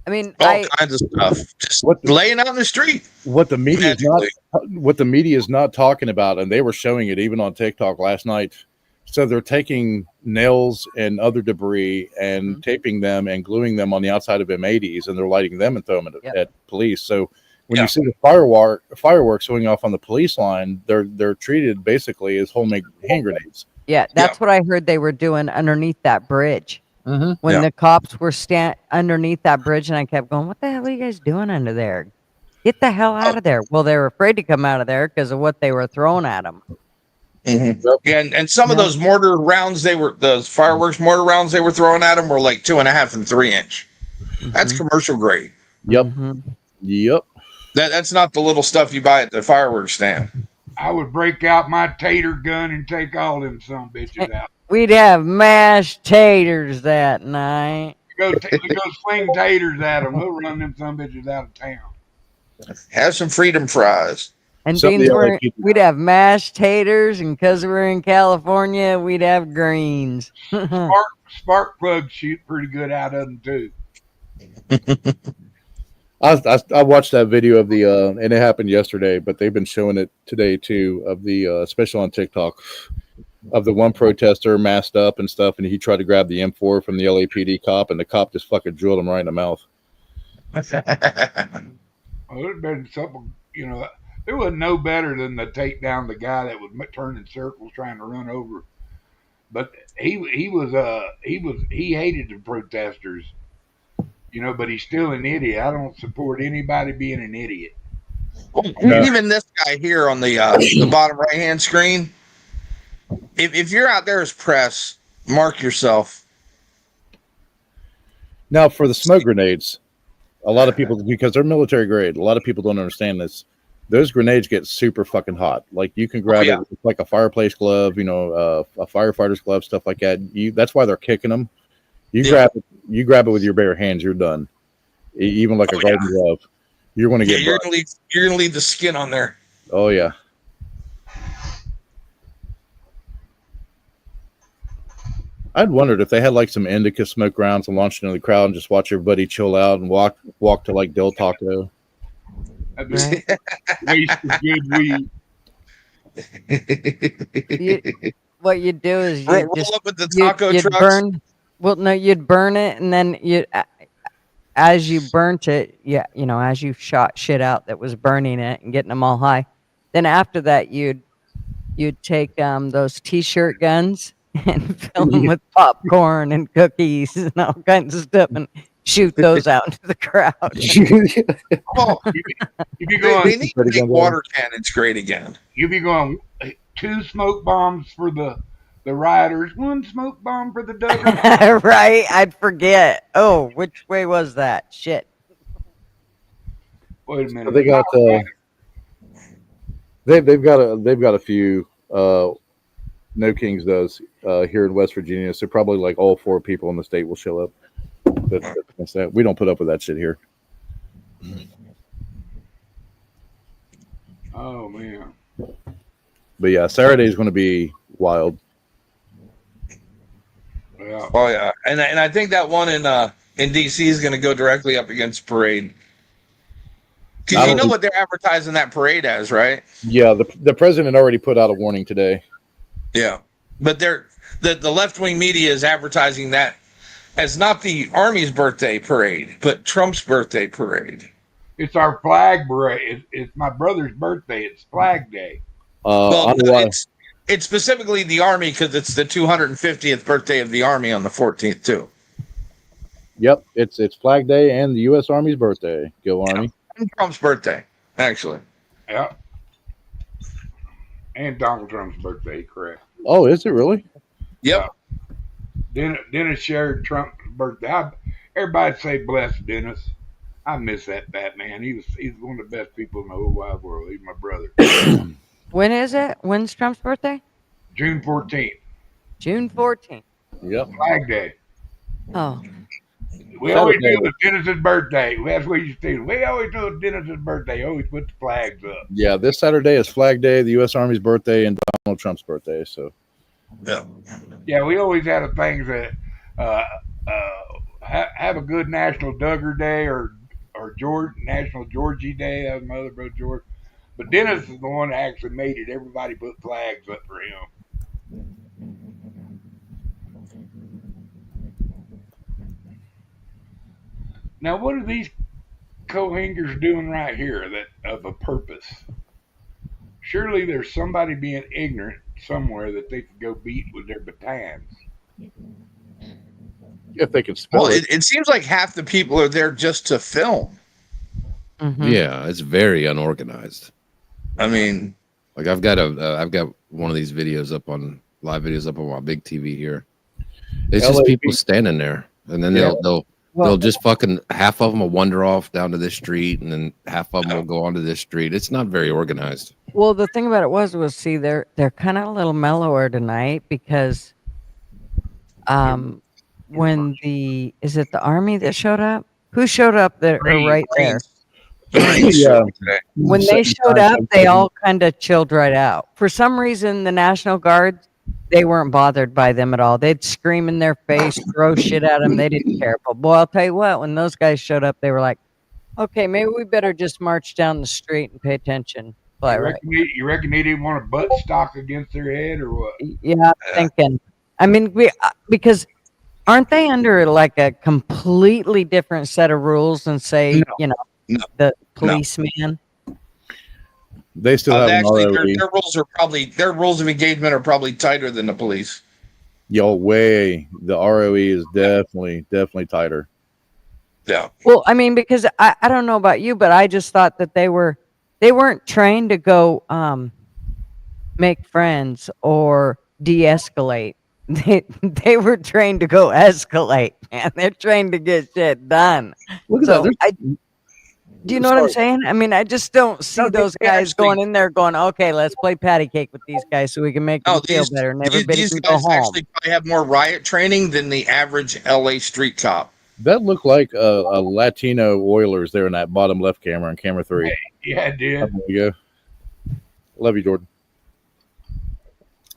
Speaker 3: I mean,
Speaker 5: all kinds of stuff, just laying out in the street.
Speaker 4: What the media is not talking about, and they were showing it even on TikTok last night. So they're taking nails and other debris and taping them and gluing them on the outside of M80s, and they're lighting them and throwing them at police. So when you see the fireworks going off on the police line, they're treated basically as homemade hand grenades.
Speaker 3: Yeah, that's what I heard they were doing underneath that bridge. When the cops were underneath that bridge, and I kept going, what the hell are you guys doing under there? Get the hell out of there. Well, they were afraid to come out of there because of what they were throwing at them.
Speaker 5: Yeah, and some of those mortar rounds those fireworks mortar rounds they were throwing at them were like 2.5 and 3 inch. That's commercial grade.
Speaker 4: Yep. Yep.
Speaker 5: That's not the little stuff you buy at the fireworks stand.
Speaker 6: I would break out my tater gun and take all them some bitches out.
Speaker 3: We'd have mashed taters that night.
Speaker 6: Go sling taters at them. We'll run them some bitches out of town.
Speaker 5: Have some freedom fries.
Speaker 3: And we'd have mashed taters, and because we're in California, we'd have greens.
Speaker 6: Spark plugs shoot pretty good out of them too.
Speaker 4: I watched that video of the and it happened yesterday, but they've been showing it today too, of the especially on TikTok, of the one protester masked up and stuff, and he tried to grab the M4 from the LAPD cop, and the cop just fucking drilled him right in the mouth.
Speaker 6: Well, it'd been something, it was no better than to take down the guy that was turning circles trying to run over. But he hated the protesters, but he's still an idiot. I don't support anybody being an idiot.
Speaker 5: Even this guy here on the bottom right hand screen. If you're out there as press, mark yourself.
Speaker 4: Now for the smoke grenades, a lot of people, because they're military grade, a lot of people don't understand this. Those grenades get super fucking hot. Like you can grab it with like a fireplace glove, a firefighter's glove, stuff like that. That's why they're kicking them. You grab it with your bare hands, you're done. Even like a garden glove, you're going to get.
Speaker 5: You're going to leave the skin on there.
Speaker 4: Oh yeah. I'd wondered if they had like some indica smoke rounds and launched into the crowd and just watch everybody chill out and walk to like Del Taco.
Speaker 6: Waste of good weed.
Speaker 3: What you'd do is
Speaker 5: roll up with the taco trucks.
Speaker 3: You'd burn it, and then as you burnt it, as you shot shit out that was burning it and getting them all high, then after that you'd take those t-shirt guns and fill them with popcorn and cookies and all kinds of stuff and shoot those out into the crowd.
Speaker 5: They need to make water cannons great again.
Speaker 6: You'd be going 2 smoke bombs for the rioters, 1 smoke bomb for the Duggars.
Speaker 3: Right? I'd forget. Oh, which way was that? Shit.
Speaker 6: Wait a minute.
Speaker 4: So they got they've got a few No Kings does here in West Virginia. So probably like all 4 people in the state will show up. That's that. We don't put up with that shit here.
Speaker 6: Oh man.
Speaker 4: But yeah, Saturday is going to be wild.
Speaker 6: Yeah.
Speaker 5: Oh yeah, and I think that one in DC is going to go directly up against Parade. Because you know what they're advertising that parade as, right?
Speaker 4: Yeah, the president already put out a warning today.
Speaker 5: Yeah, but the left wing media is advertising that as not the Army's birthday parade, but Trump's birthday parade.
Speaker 6: It's our flag parade. It's my brother's birthday. It's Flag Day.
Speaker 5: Well, it's specifically the Army because it's the 250th birthday of the Army on the 14th too.
Speaker 4: Yep, it's Flag Day and the U.S. Army's birthday. Go Army!
Speaker 5: Yeah. And Trump's birthday, actually.
Speaker 6: Yeah. And Donald Trump's birthday, correct?
Speaker 4: Oh, is it really?
Speaker 5: Yep.
Speaker 6: Dennis shared Trump's birthday. Everybody say bless Dennis. I miss that man. He's one of the best people in the whole wide world. He's my brother.
Speaker 3: When is it? When's Trump's birthday?
Speaker 6: June 14th.
Speaker 3: June 14th.
Speaker 4: Yep.
Speaker 6: Flag Day.
Speaker 3: Oh.
Speaker 6: We always do it Dennis's birthday. That's what you do. We always do it Dennis's birthday. Always put the flags up.
Speaker 4: Yeah, this Saturday is Flag Day, the U.S. Army's birthday, and Donald Trump's birthday. So.
Speaker 6: Yeah, we always have things that have a good National Duggar Day or National Georgie Day. That was my other brother George. But Dennis is the one that actually made it. Everybody put flags up for him. Now, what are these co-hangers doing right here that of a purpose? Surely there's somebody being ignorant somewhere that they could go beat with their batons.
Speaker 4: If they can spell
Speaker 5: Well,
Speaker 4: it.
Speaker 5: it seems like half the people are there just to film.
Speaker 3: Mm-hmm.
Speaker 7: Yeah, it's very unorganized.
Speaker 5: I mean,
Speaker 7: like I've got one of these videos up on live videos up on my big TV here. It's just people standing there, and then they'll just fucking half of them will wander off down to this street, and then half of them will go onto this street. It's not very organized.
Speaker 3: Well, the thing about it was see, they're kind of a little mellower tonight because when is it the Army that showed up? Who showed up there right there?
Speaker 4: Yeah.
Speaker 3: When they showed up, they all kind of chilled right out. For some reason, the National Guard, they weren't bothered by them at all. They'd scream in their face, throw shit at them. They didn't care. But boy, I'll tell you what, when those guys showed up, they were like, okay, maybe we better just march down the street and pay attention.
Speaker 6: You reckon they didn't want a butt stock against their head or what?
Speaker 3: Yeah, I'm thinking. I mean, because aren't they under like a completely different set of rules than say, the policeman?
Speaker 4: They still have
Speaker 5: actually,
Speaker 4: an
Speaker 5: their rules of engagement are probably tighter than the police.
Speaker 4: Yo, way the ROE is definitely tighter.
Speaker 5: Yeah.
Speaker 3: Well, I mean, because I don't know about you, but I just thought that they weren't trained to go make friends or de-escalate. They were trained to go escalate, man. They're trained to get shit done.
Speaker 4: Look at that.
Speaker 3: Do you know what I'm saying? I mean, I just don't see those guys going in there going, okay, let's play patty cake with these guys so we can make them feel better and everybody can go home.
Speaker 5: Actually probably have more riot training than the average LA street cop.
Speaker 4: That looked like a Latino Oilers there in that bottom left camera on camera 3.
Speaker 6: Yeah, it did.
Speaker 4: There you go. Love you, Jordan.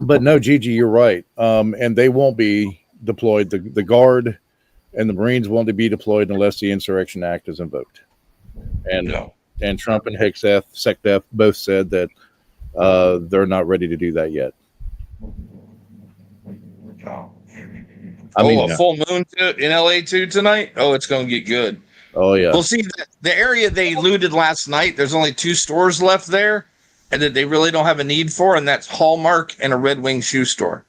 Speaker 4: But no, Gigi, you're right. And they won't be deployed. The Guard and the Marines won't be deployed unless the Insurrection Act is invoked. And Trump and Hegseth, SecDef both said that they're not ready to do that yet.
Speaker 5: A full moon in LA too tonight? Oh, it's going to get good.
Speaker 4: Oh, yeah.
Speaker 5: Well, see, the area they looted last night, there's only 2 stores left there, and that they really don't have a need for, and that's Hallmark and a Red Wing shoe store.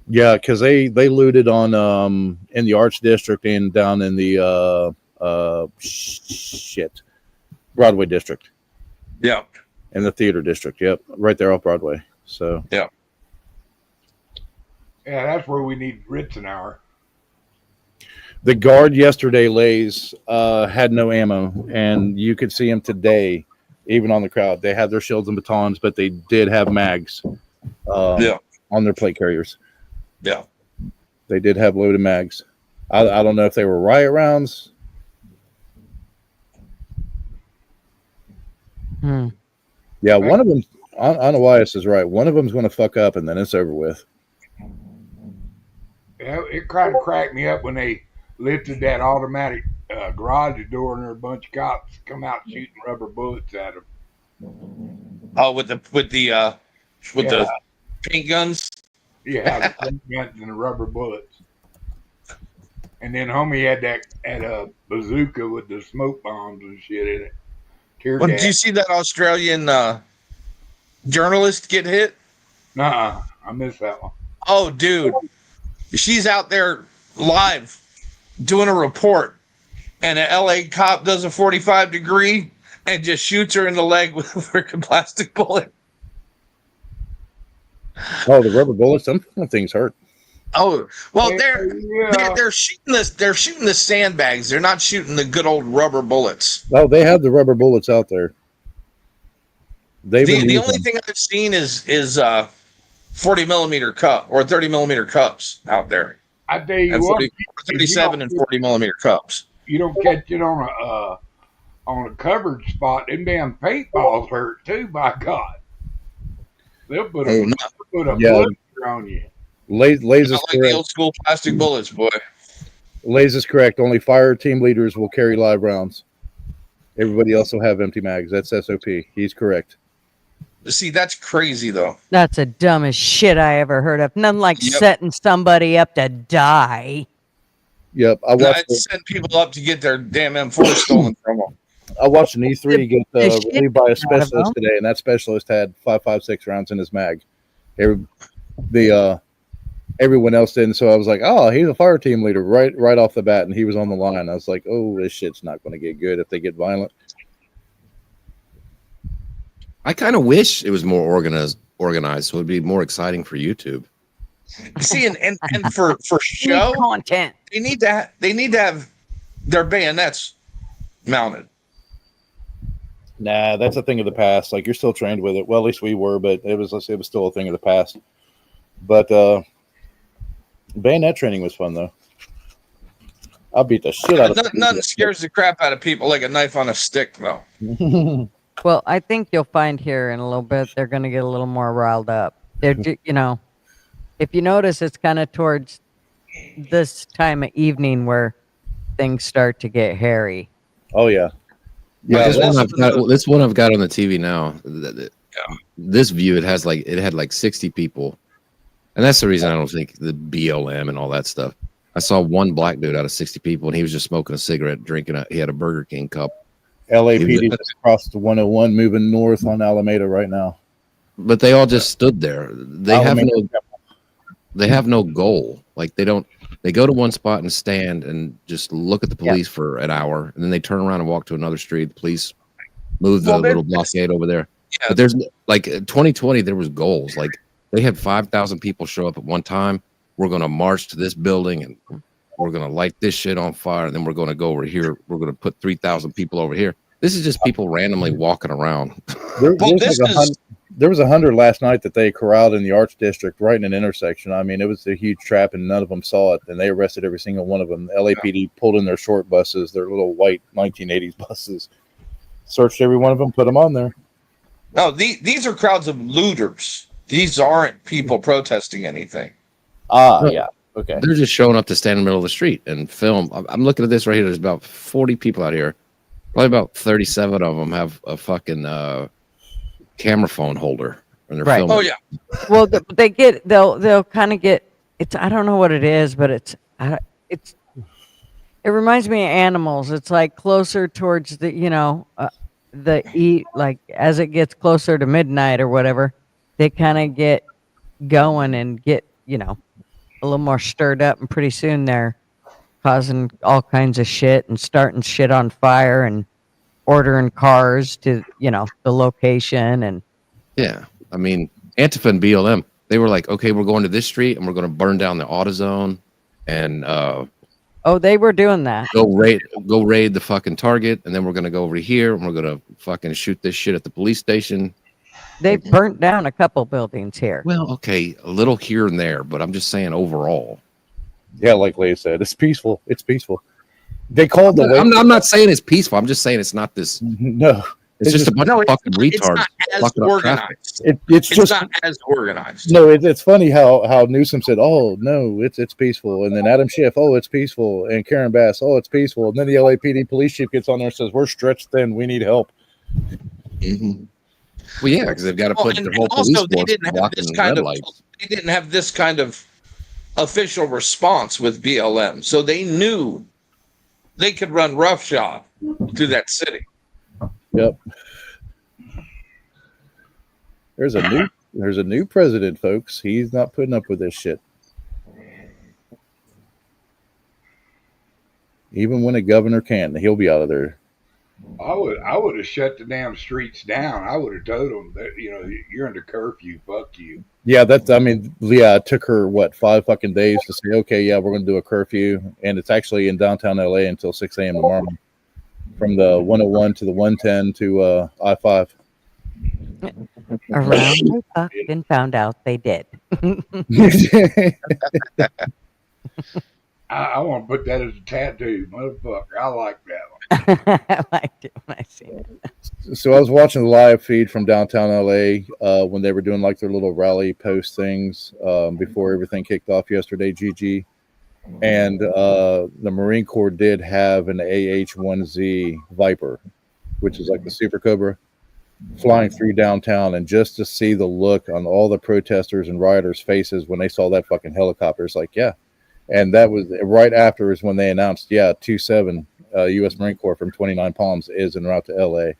Speaker 4: Yeah, because they looted on in the Arts District and down in the Broadway District.
Speaker 5: Yeah.
Speaker 4: And the Theater District. Yep. Right there off Broadway. So
Speaker 5: yeah.
Speaker 6: Yeah, that's where we need Ritzenauer.
Speaker 4: The Guard yesterday, Lays, had no ammo, and you could see them today, even on the crowd. They had their shields and batons, but they did have mags. on their plate carriers.
Speaker 5: Yeah.
Speaker 4: They did have loaded mags. I don't know if they were riot rounds. Yeah, one of them. Elias is right. One of them's going to fuck up, and then it's over with.
Speaker 6: Yeah, it kind of cracked me up when they lifted that automatic garage door, and there were a bunch of cops come out shooting rubber bullets at them.
Speaker 5: Oh, with the paint guns.
Speaker 6: Yeah, the paint guns and the rubber bullets. And then homie had a bazooka with the smoke bombs and shit in it.
Speaker 5: Well, did you see that Australian journalist get hit?
Speaker 6: Nuh-uh, I missed that one.
Speaker 5: Oh, dude. She's out there live doing a report, and an LA cop does a 45-degree and just shoots her in the leg with a freaking plastic bullet.
Speaker 4: Oh, the rubber bullets, some things hurt.
Speaker 5: Oh, well, they're shooting this. They're shooting the sandbags. They're not shooting the good old rubber bullets.
Speaker 4: Oh, they have the rubber bullets out there.
Speaker 5: The only thing I've seen is 40mm cup or 30mm cups out there.
Speaker 6: I tell you
Speaker 5: and
Speaker 6: what,
Speaker 5: 37 and 40mm cups.
Speaker 6: You don't catch it on a covered spot. Them damn paintballs hurt too. By God, they'll put a bullet on you.
Speaker 4: Lays is
Speaker 5: like
Speaker 4: correct.
Speaker 5: The old school plastic bullets, boy.
Speaker 4: Lays is correct. Only fire team leaders will carry live rounds. Everybody else will have empty mags. That's SOP. He's correct.
Speaker 5: See, that's crazy, though.
Speaker 3: That's the dumbest shit I ever heard of. Nothing like setting somebody up to die.
Speaker 4: Yep.
Speaker 5: I'd send people up to get their damn M4 stolen from them.
Speaker 4: I watched an E3 get relieved by a specialist today, and that specialist had 5.56 rounds in his mag. Everyone else didn't, so I was like, "Oh, he's a fire team leader right off the bat," and he was on the line. I was like, "Oh, this shit's not going to get good if they get violent."
Speaker 7: I kind of wish it was more organized, so it'd be more exciting for YouTube.
Speaker 5: See, and for show
Speaker 3: content,
Speaker 5: they need to have their bayonets mounted.
Speaker 4: Nah, that's a thing of the past. Like, you're still trained with it. Well, at least we were, but it was still a thing of the past. But bayonet training was fun, though. I'll beat the shit out of
Speaker 5: Nothing scares the crap out of people like a knife on a stick, though.
Speaker 3: Well, I think you'll find here in a little bit they're going to get a little more riled up. They're, if you notice, it's kind of towards this time of evening where things start to get hairy.
Speaker 4: Oh yeah.
Speaker 7: Yeah, this one I've got on the TV now. This view, it had like 60 people, and that's the reason I don't think the BLM and all that stuff. I saw one black dude out of 60 people, and he was just smoking a cigarette, he had a Burger King cup.
Speaker 4: LAPD just crossed the 101, moving north on Alameda right now.
Speaker 7: But they all just stood there. They have no goal. Like they go to one spot and stand and just look at the police for an hour, and then they turn around and walk to another street. The police move the little blockade over there. Yeah. But there's like 2020, there was goals. Like they had 5,000 people show up at one time. We're going to march to this building and we're going to light this shit on fire. And then we're going to go over here. We're going to put 3,000 people over here. This is just people randomly walking around.
Speaker 4: There was 100 last night that they corralled in the Arts District right in an intersection. I mean, it was a huge trap and none of them saw it. And they arrested every single one of them. The LAPD pulled in their short buses, their little white 1980s buses, searched every one of them, put them on there.
Speaker 5: No, these are crowds of looters. These aren't people protesting anything.
Speaker 4: Yeah. Okay.
Speaker 7: They're just showing up to stand in the middle of the street and film. I'm looking at this right here. There's about 40 people out here. Probably about 37 of them have a fucking camera phone holder. And they're filming.
Speaker 5: Oh yeah.
Speaker 3: Well, they'll kind of get it's. I don't know what it is, but it reminds me of animals. It's like closer towards like as it gets closer to midnight or whatever, they kind of get going and get a little more stirred up, and pretty soon they're causing all kinds of shit and starting shit on fire and ordering cars to the location. And
Speaker 7: yeah, I mean, Antifa and BLM, they were like, okay, we're going to this street and we're going to burn down the AutoZone and
Speaker 3: they were doing that.
Speaker 7: Go raid the fucking Target, and then we're going to go over here and we're going to fucking shoot this shit at the police station.
Speaker 3: They've burnt down a couple buildings here.
Speaker 7: Well, okay, a little here and there, but I'm just saying overall.
Speaker 4: Yeah, like Leigh said, it's peaceful. It's peaceful. They called
Speaker 7: I'm not saying it's peaceful. I'm just saying it's not this.
Speaker 4: No.
Speaker 7: It's just a bunch of fucking retards.
Speaker 5: It's not as
Speaker 7: fucking up traffic.
Speaker 5: organized.
Speaker 4: It's just
Speaker 5: not as organized.
Speaker 4: No, it's funny how Newsom said, "Oh no, it's peaceful," and then Adam Schiff, "Oh, it's peaceful," and Karen Bass, "Oh, it's peaceful," and then the LAPD police chief gets on there and says, "We're stretched thin. We need help."
Speaker 7: Mm-hmm. Well, yeah, because they've got to put their whole police force blocking red lights.
Speaker 5: They didn't have this kind of official response with BLM, so they knew they could run roughshod through that city.
Speaker 4: Yep. There's a new president, folks. He's not putting up with this shit. Even when a governor can't, he'll be out of there.
Speaker 6: I would have shut the damn streets down. I would have told them that, you're under curfew. Fuck you.
Speaker 4: Yeah, it took her 5 fucking days to say, okay, yeah, we're going to do a curfew, and it's actually in downtown LA until 6 a.m. tomorrow, from the 101 to the 110 to I-5.
Speaker 3: Around the fucking found out they did.
Speaker 6: I want to put that as a tattoo, motherfucker. I like that one.
Speaker 3: I liked it when I seen it.
Speaker 4: So I was watching the live feed from downtown LA when they were doing like their little rally post things before everything kicked off yesterday, GG. And the Marine Corps did have an AH-1Z Viper, which is like the Super Cobra, flying through downtown, and just to see the look on all the protesters and rioters' faces when they saw that fucking helicopter, it's like, yeah. And that was right after is when they announced, 27 U.S. Marine Corps from 29 Palms is en route to LA.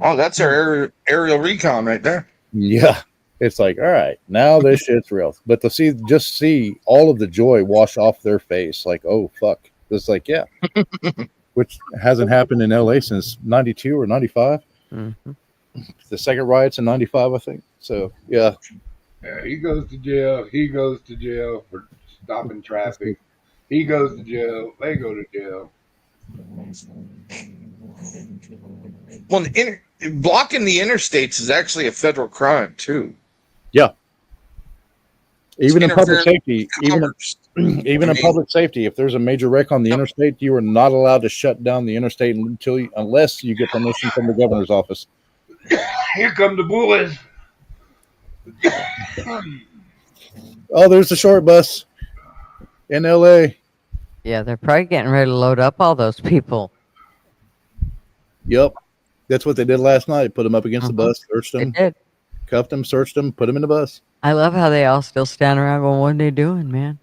Speaker 5: Oh, that's our aerial recon right there.
Speaker 4: Yeah. It's like, all right, now this shit's real. But to see all of the joy wash off their face, like, oh, fuck. It's like, yeah. Which hasn't happened in LA since 92 or 95.
Speaker 3: Mm-hmm.
Speaker 4: The second riots in 95, I think. So, yeah.
Speaker 6: He goes to jail. He goes to jail for stopping traffic. He goes to jail. They go to jail.
Speaker 5: Well, blocking the interstates is actually a federal crime, too.
Speaker 4: Yeah. Even in public safety, even in public safety, if there's a major wreck on the interstate, you are not allowed to shut down the interstate unless you get permission from the governor's office.
Speaker 6: Here come the bullies.
Speaker 4: Oh, there's the short bus in LA.
Speaker 3: Yeah, they're probably getting ready to load up all those people.
Speaker 4: Yep. That's what they did last night. Put them up against the bus, searched them, cuffed them, searched them, put them in the bus.
Speaker 3: I love how they all still stand around going, what are they doing, man?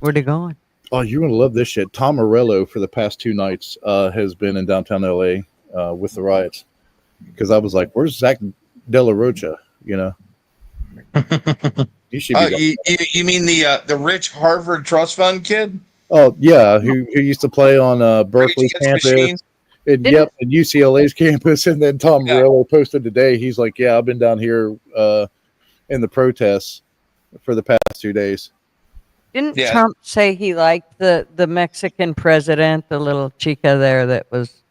Speaker 3: Where they going?
Speaker 4: Oh, you're going to love this shit. Tom Morello for the past 2 nights has been in downtown LA with the riots. Because I was like, where's Zach De La Rocha? He should be
Speaker 5: you mean the rich Harvard Trust Fund kid?
Speaker 4: Oh, yeah, who used to play on Berkeley's campus. And UCLA's campus. And then Tom Morello posted today, he's like, yeah, I've been down here in the protests for the past 2 days.
Speaker 3: Didn't Trump say he liked the Mexican president, the little chica there that was...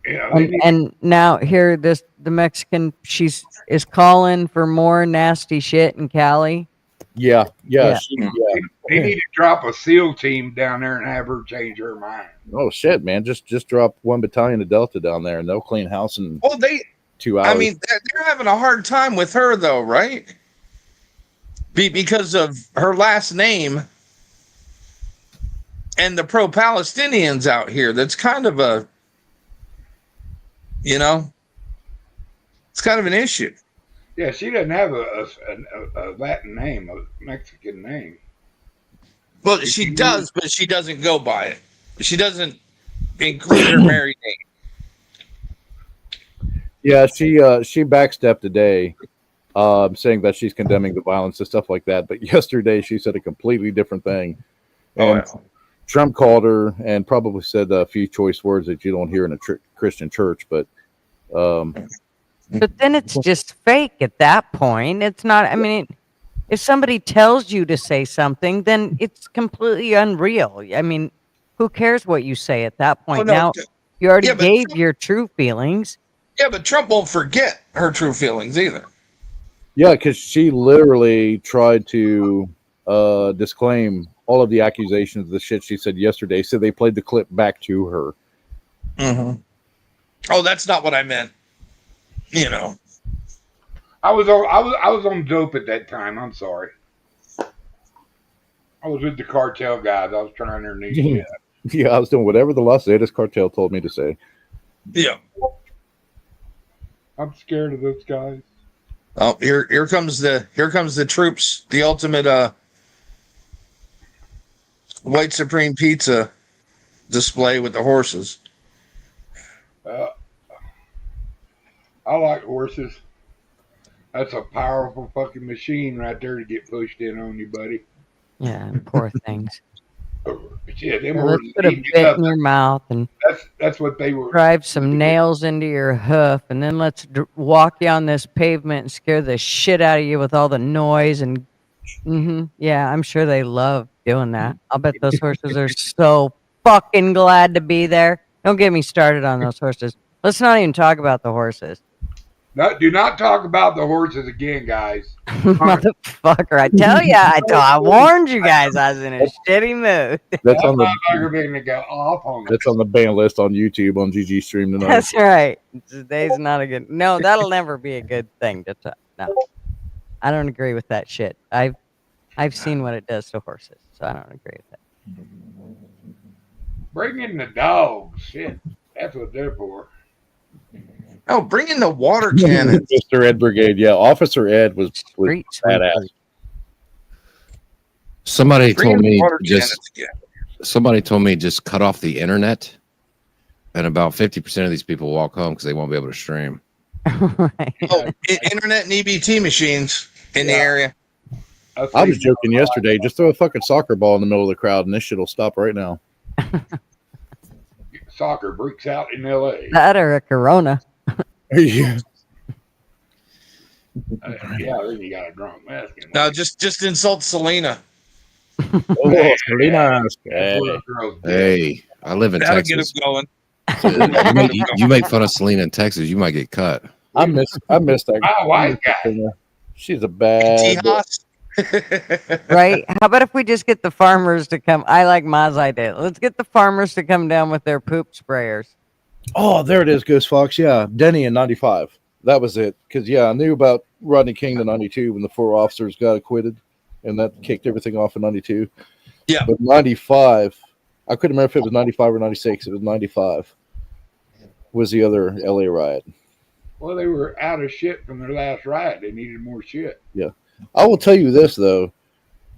Speaker 3: Yeah, and now here the Mexican, is calling for more nasty shit in Cali.
Speaker 4: Yeah.
Speaker 6: They need to drop a SEAL team down there and have her change her mind.
Speaker 4: Oh shit, man! Just drop 1 battalion of Delta down there, and they'll clean house in 2 hours.
Speaker 5: I mean, they're having a hard time with her though, right? Because of her last name and the pro-Palestinians out here. That's kind of a, it's kind of an issue.
Speaker 6: Yeah, she doesn't have a Latin name, a Mexican name.
Speaker 5: Well, she does, but she doesn't go by it. She doesn't include her married name.
Speaker 4: Yeah, she backstepped today, saying that she's condemning the violence and stuff like that. But yesterday she said a completely different thing. And Trump called her and probably said a few choice words that you don't hear in a Christian church. But
Speaker 3: then it's just fake at that point. It's not. I mean, if somebody tells you to say something, then it's completely unreal. I mean, who cares what you say at that point? Now you already gave your true feelings.
Speaker 5: Yeah, but Trump won't forget her true feelings either.
Speaker 4: Yeah, because she literally tried to disclaim all of the accusations, the shit she said yesterday. So they played the clip back to her.
Speaker 5: Mm-hmm. Oh, that's not what I meant. You know,
Speaker 6: I was on dope at that time. I'm sorry. I was with the cartel guys. I was trying their new shit.
Speaker 4: Yeah, I was doing whatever the Las Vegas cartel told me to say.
Speaker 5: yeah.
Speaker 6: I'm scared of those guys.
Speaker 5: Oh, here comes the troops. The ultimate white supreme pizza display with the horses.
Speaker 6: I like horses. That's a powerful fucking machine right there to get pushed in on you, buddy.
Speaker 3: Yeah, poor things.
Speaker 6: Shit, them
Speaker 3: Well, let's
Speaker 6: horses
Speaker 3: put a
Speaker 6: eat you
Speaker 3: bit
Speaker 6: up.
Speaker 3: in your mouth and
Speaker 6: That's what they were.
Speaker 3: drive some nails into your hoof, and then let's walk you on this pavement and scare the shit out of you with all the noise. And yeah, I'm sure they love doing that. I'll bet those horses are so fucking glad to be there. Don't get me started on those horses. Let's not even talk about the horses.
Speaker 6: No, do not talk about the horses again, guys.
Speaker 3: Motherfucker, I tell you, I warned you guys I was in a shitty mood.
Speaker 4: That's on the
Speaker 6: Going to go off on
Speaker 4: that's on the ban list on YouTube on GG Stream tonight.
Speaker 3: That's right. Today's not a good. No, that'll never be a good thing to talk. No, I don't agree with that shit. I've seen what it does to horses, so I don't agree with that.
Speaker 6: Bring in the dogs. Shit, that's what they're for.
Speaker 5: Oh, bring in the water cannon.
Speaker 4: Mr. Ed Brigade, yeah, Officer Ed was
Speaker 3: Street
Speaker 4: badass.
Speaker 3: sweepers.
Speaker 7: Somebody
Speaker 5: Bring
Speaker 7: told
Speaker 5: in the
Speaker 7: me
Speaker 5: water
Speaker 7: just cut off the internet, and about 50% of these people walk home because they won't be able to stream.
Speaker 3: Right.
Speaker 5: Oh, internet and EBT machines in the area.
Speaker 4: I was joking yesterday. Just throw a fucking soccer ball in the middle of the crowd, and this shit will stop right now.
Speaker 6: Soccer breaks out in L.A.
Speaker 3: That or a Corona.
Speaker 4: Yeah.
Speaker 6: Yeah, then you got a drunk mask.
Speaker 5: No, just insult Selena.
Speaker 4: Oh, Selena.
Speaker 7: Hey, I live in
Speaker 5: That'll get
Speaker 7: Texas.
Speaker 5: him going.
Speaker 7: You make fun of Selena in Texas, you might get cut.
Speaker 4: I miss that.
Speaker 6: My wife guy.
Speaker 4: She's a bad.
Speaker 3: Right? How about if we just get the farmers to come? I like Ma's idea. Let's get the farmers to come down with their poop sprayers.
Speaker 4: Oh, there it is, Ghost Fox. Yeah, Denny in '95. That was it. Because I knew about Rodney King in '92 when the 4 officers got acquitted, and that kicked everything off in '92.
Speaker 5: Yeah,
Speaker 4: but '95, I couldn't remember if it was '95 or '96. It was '95. Was the other LA riot?
Speaker 6: Well, they were out of shit from their last riot. They needed more shit.
Speaker 4: Yeah, I will tell you this though.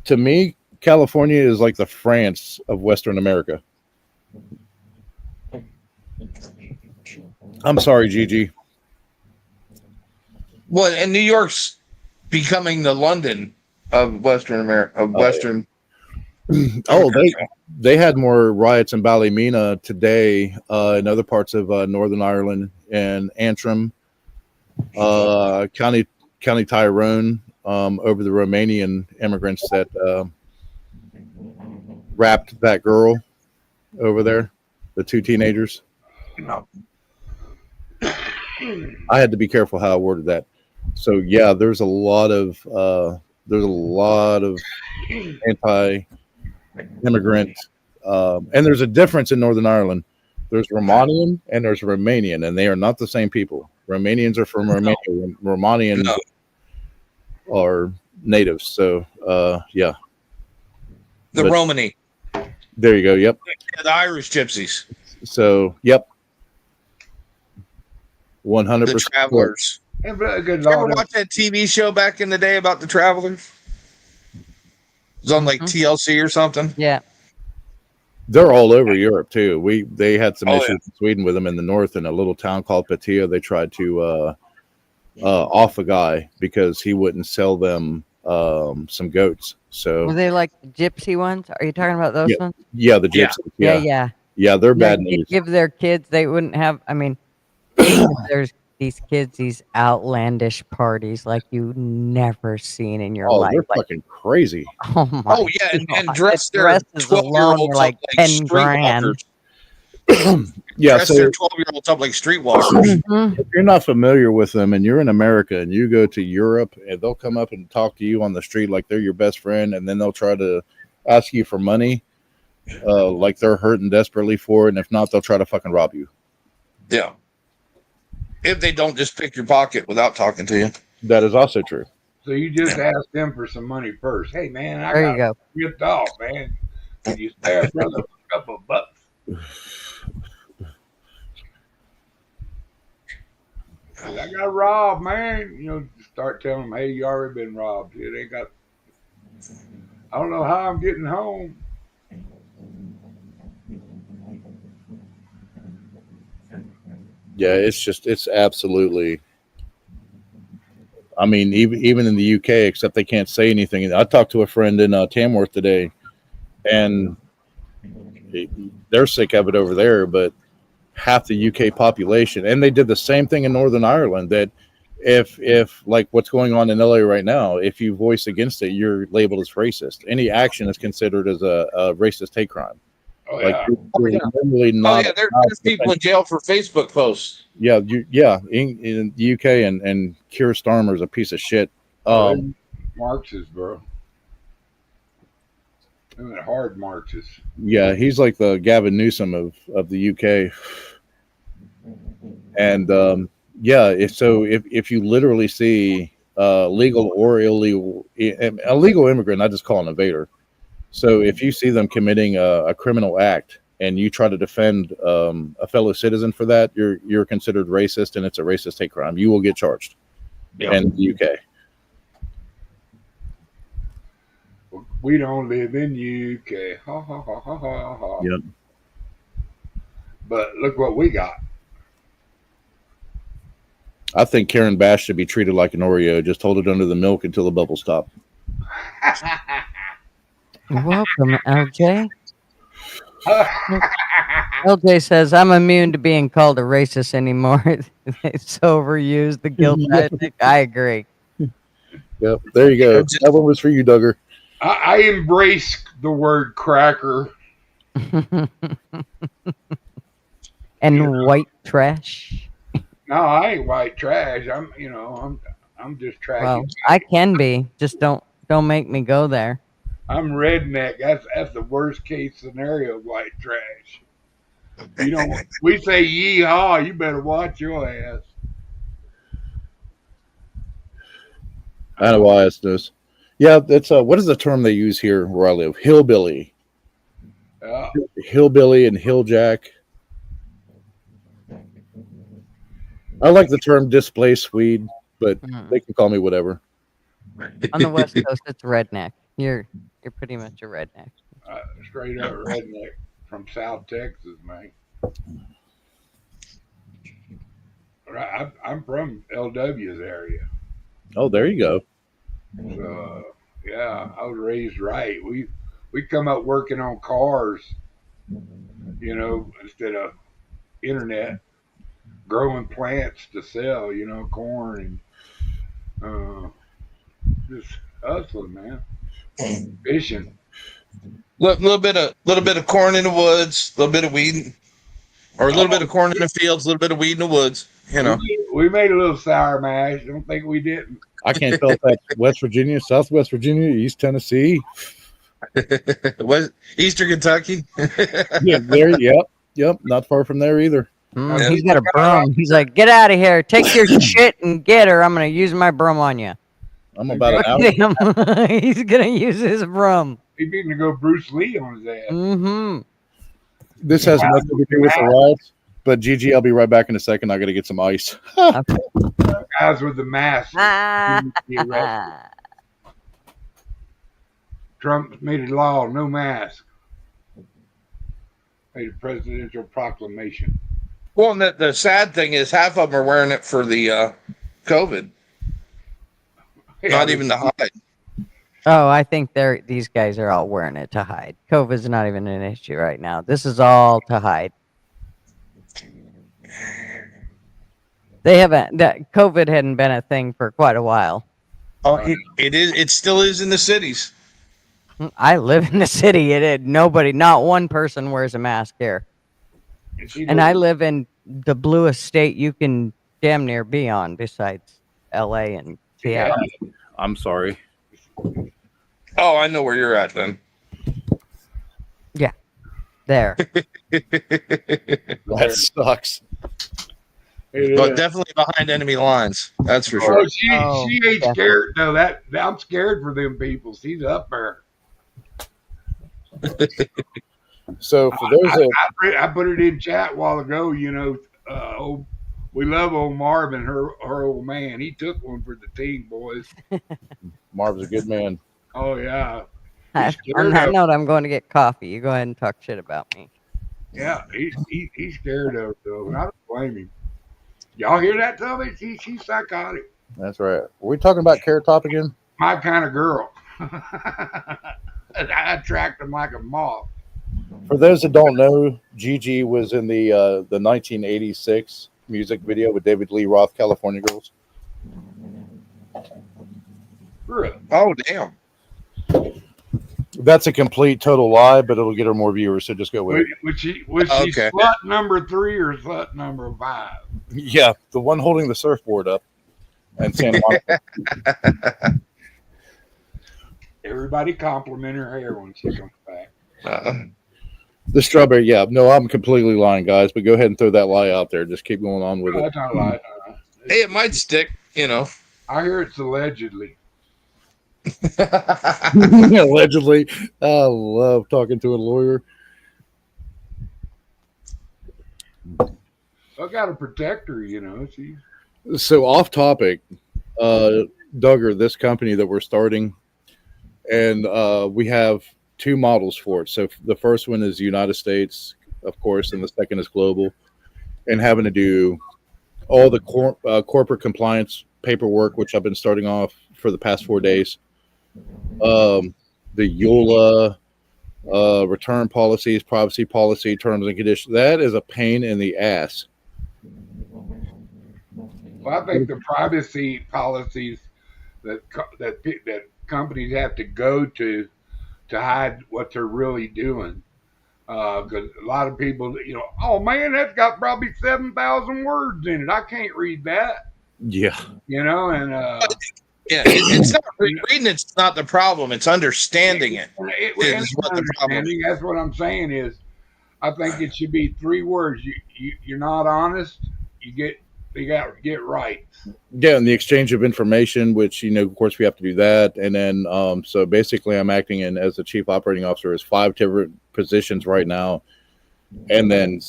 Speaker 4: To me, California is like the France of Western America. I'm sorry, Gigi.
Speaker 5: Well, and New York's becoming the London of Western America. Of Western.
Speaker 4: Oh, they had more riots in Ballymena today, in other parts of Northern Ireland and Antrim, County Tyrone, over the Romanian immigrants that rapped that girl over there, the 2 teenagers.
Speaker 5: No.
Speaker 4: I had to be careful how I worded that. So yeah, there's a lot of anti-immigrant, and there's a difference in Northern Ireland. There's Romanian and there's Romanian, and they are not the same people. Romanians are from Romania. Romanians are natives. So yeah,
Speaker 5: the Romani.
Speaker 4: There you go. Yep.
Speaker 5: Yeah, the Irish gypsies.
Speaker 4: So yep. 100%.
Speaker 5: The travelers.
Speaker 6: You
Speaker 5: ever watch that TV show back in the day about the travelers? It was on like TLC or something.
Speaker 3: Yeah.
Speaker 4: They're all over Europe too. They had some issues in Sweden with them in the north, in a little town called Patia. They tried to off a guy because he wouldn't sell them some goats. So
Speaker 3: were they like the gypsy ones? Are you talking about those ones?
Speaker 4: Yeah, the gypsies. Yeah, they're bad news.
Speaker 3: Give their kids, they wouldn't have. I mean, there's these kids, these outlandish parties like you never seen in your life.
Speaker 4: They're fucking crazy.
Speaker 3: Oh my!
Speaker 5: Oh yeah, and dress their 12-year-olds
Speaker 3: like
Speaker 5: up like
Speaker 3: 10 grand.
Speaker 4: Yeah,
Speaker 5: Dress
Speaker 4: so
Speaker 5: their 12-year-olds up like streetwalkers.
Speaker 4: if you're not familiar with them and you're in America and you go to Europe and they'll come up and talk to you on the street like they're your best friend, and then they'll try to ask you for money, like they're hurting desperately for it, and if not, they'll try to fucking rob you.
Speaker 5: Yeah. If they don't just pick your pocket without talking to you.
Speaker 4: That is also true.
Speaker 6: So you just ask them for some money first. Hey man, I
Speaker 3: There you
Speaker 6: got
Speaker 3: go.
Speaker 6: ripped off, man. Could you spare a brother a couple of bucks? I got robbed, man. You know, start telling them, hey, you already been robbed. It ain't got. I don't know how I'm getting home.
Speaker 4: Yeah, it's absolutely. I mean, even in the UK, except they can't say anything. I talked to a friend in Tamworth today, and they're sick of it over there, but half the UK population, and they did the same thing in Northern Ireland, that if like what's going on in LA right now, if you voice against it, you're labeled as racist. Any action is considered as a racist hate crime.
Speaker 6: Oh,
Speaker 4: Like
Speaker 6: yeah.
Speaker 4: you're literally not.
Speaker 5: There's people in jail for Facebook posts.
Speaker 4: Yeah, in the UK, and Keir Starmer's a piece of shit.
Speaker 6: Marxists, bro. They're hard Marxists.
Speaker 4: Yeah, he's like the Gavin Newsom of the UK. And if you literally see legal or illegal, a legal immigrant, I just call an invader. So if you see them committing a criminal act and you try to defend a fellow citizen for that, you're considered racist, and it's a racist hate crime. You will get charged in the UK.
Speaker 6: We don't live in UK. Ha ha ha ha ha ha.
Speaker 4: Yep.
Speaker 6: But look what we got.
Speaker 4: I think Karen Bash should be treated like an Oreo. Just hold it under the milk until the bubbles stop.
Speaker 3: Welcome, LJ. LJ says, I'm immune to being called a racist anymore. It's overused, the guilt ethic. I agree.
Speaker 4: Yep, there you go. That one was for you, Duggar.
Speaker 6: I embrace the word cracker.
Speaker 3: And white trash.
Speaker 6: No, I ain't white trash. I'm just trashy.
Speaker 3: Well, I can be. Just don't make me go there.
Speaker 6: I'm redneck. That's the worst case scenario of white trash. You know, we say yeehaw, you better watch your ass.
Speaker 4: I know why it's this. Yeah, it's what is the term they use here where I live? Hillbilly. Hillbilly and hilljack. I like the term displaced Swede, but they can call me whatever.
Speaker 3: On the West Coast, it's redneck. You're pretty much a redneck.
Speaker 6: Straight up redneck from South Texas, man. I'm from LW's area.
Speaker 4: Oh, there you go.
Speaker 6: So yeah, I was raised right. We come up working on cars, you know, instead of internet, growing plants to sell, you know, corn and just hustling, man. Fishing.
Speaker 5: Little bit of corn in the woods, a little bit of weed, or a little bit of corn in the fields, a little bit of weed in the woods. You know,
Speaker 6: we made a little sour mash. Don't think we didn't.
Speaker 4: I can't tell if that's West Virginia, Southwest Virginia, East Tennessee.
Speaker 5: Eastern Kentucky.
Speaker 4: Yeah, there. Yep. Not far from there either.
Speaker 3: He's got a broom. He's like, get out of here. Take your shit and get her. I'm going to use my broom on you.
Speaker 4: I'm about an hour.
Speaker 3: He's going to use his broom.
Speaker 6: He's going to go Bruce Lee on his ass.
Speaker 3: Mm-hmm.
Speaker 4: This has nothing to do with the riots, but Gigi, I'll be right back in a second. I got to get some ice.
Speaker 6: Guys with the mask. Trump made a law, no mask. Made a presidential proclamation.
Speaker 5: Well, and the sad thing is half of them are wearing it for the COVID. Not even to hide.
Speaker 3: Oh, I think these guys are all wearing it to hide. COVID's not even an issue right now. This is all to hide. COVID hadn't been a thing for quite a while.
Speaker 5: Oh, it is. It still is in the cities.
Speaker 3: I live in the city. Not one person wears a mask here. And I live in the bluest state you can damn near be on, besides L.A. and Seattle.
Speaker 6: Yeah.
Speaker 4: I'm sorry.
Speaker 5: Oh, I know where you're at then.
Speaker 3: Yeah, there.
Speaker 4: That sucks.
Speaker 5: But definitely behind enemy lines. That's for sure.
Speaker 6: Oh, she ain't
Speaker 3: definitely.
Speaker 6: scared. No, I'm scared for them people. She's up there.
Speaker 4: So for those that
Speaker 6: I put it in chat a while ago. You know, we love old Marvin, her old man. He took one for the team, boys.
Speaker 4: Marv's a good man.
Speaker 6: Oh yeah.
Speaker 3: On that note, I'm going to get coffee. You go ahead and talk shit about me.
Speaker 6: Yeah, he's scared of it though, and I don't blame him. Y'all hear that, Tommy? She's psychotic.
Speaker 4: That's right. Are we talking about Carrot Top again?
Speaker 6: My kind of girl. I attract them like a moth.
Speaker 4: For those that don't know, Gigi was in the 1986 music video with David Lee Roth, California Girls.
Speaker 6: Really?
Speaker 5: Oh, damn.
Speaker 4: That's a complete total lie, but it'll get her more viewers, so just go with it.
Speaker 6: Was she
Speaker 5: Okay.
Speaker 6: slut number 3 or slut number 5?
Speaker 4: Yeah, the one holding the surfboard up and Santa Monica.
Speaker 6: Everybody compliment her hair when she comes back.
Speaker 4: The strawberry, yeah. No, I'm completely lying, guys, but go ahead and throw that lie out there. Just keep going on with it.
Speaker 6: That's not like
Speaker 5: Hey, it might stick, you know.
Speaker 6: I hear it's allegedly.
Speaker 4: Allegedly. I love talking to a lawyer.
Speaker 6: I got to protect her, you know.
Speaker 4: So off topic, Duggar, this company that we're starting, and we have 2 models for it. So the first one is United States, of course, and the second is global, and having to do all the corporate compliance paperwork, which I've been starting off for the past 4 days. The EULA, return policies, privacy policy, terms and conditions. That is a pain in the ass.
Speaker 6: Well, I think the privacy policies that companies have to go to hide what they're really doing. Because a lot of people, you know, oh man, that's got probably 7,000 words in it. I can't read that.
Speaker 4: Yeah.
Speaker 6: You know, and
Speaker 5: Yeah, it's not reading. It's not the problem. It's understanding it. Is what the problem is.
Speaker 6: That's what I'm saying is, I think it should be 3 words. You're not honest. They got to get right.
Speaker 4: Yeah, and the exchange of information, which, you know, of course, we have to do that. And then, so basically, I'm acting in as the chief operating officer as 5 different positions right now. And then,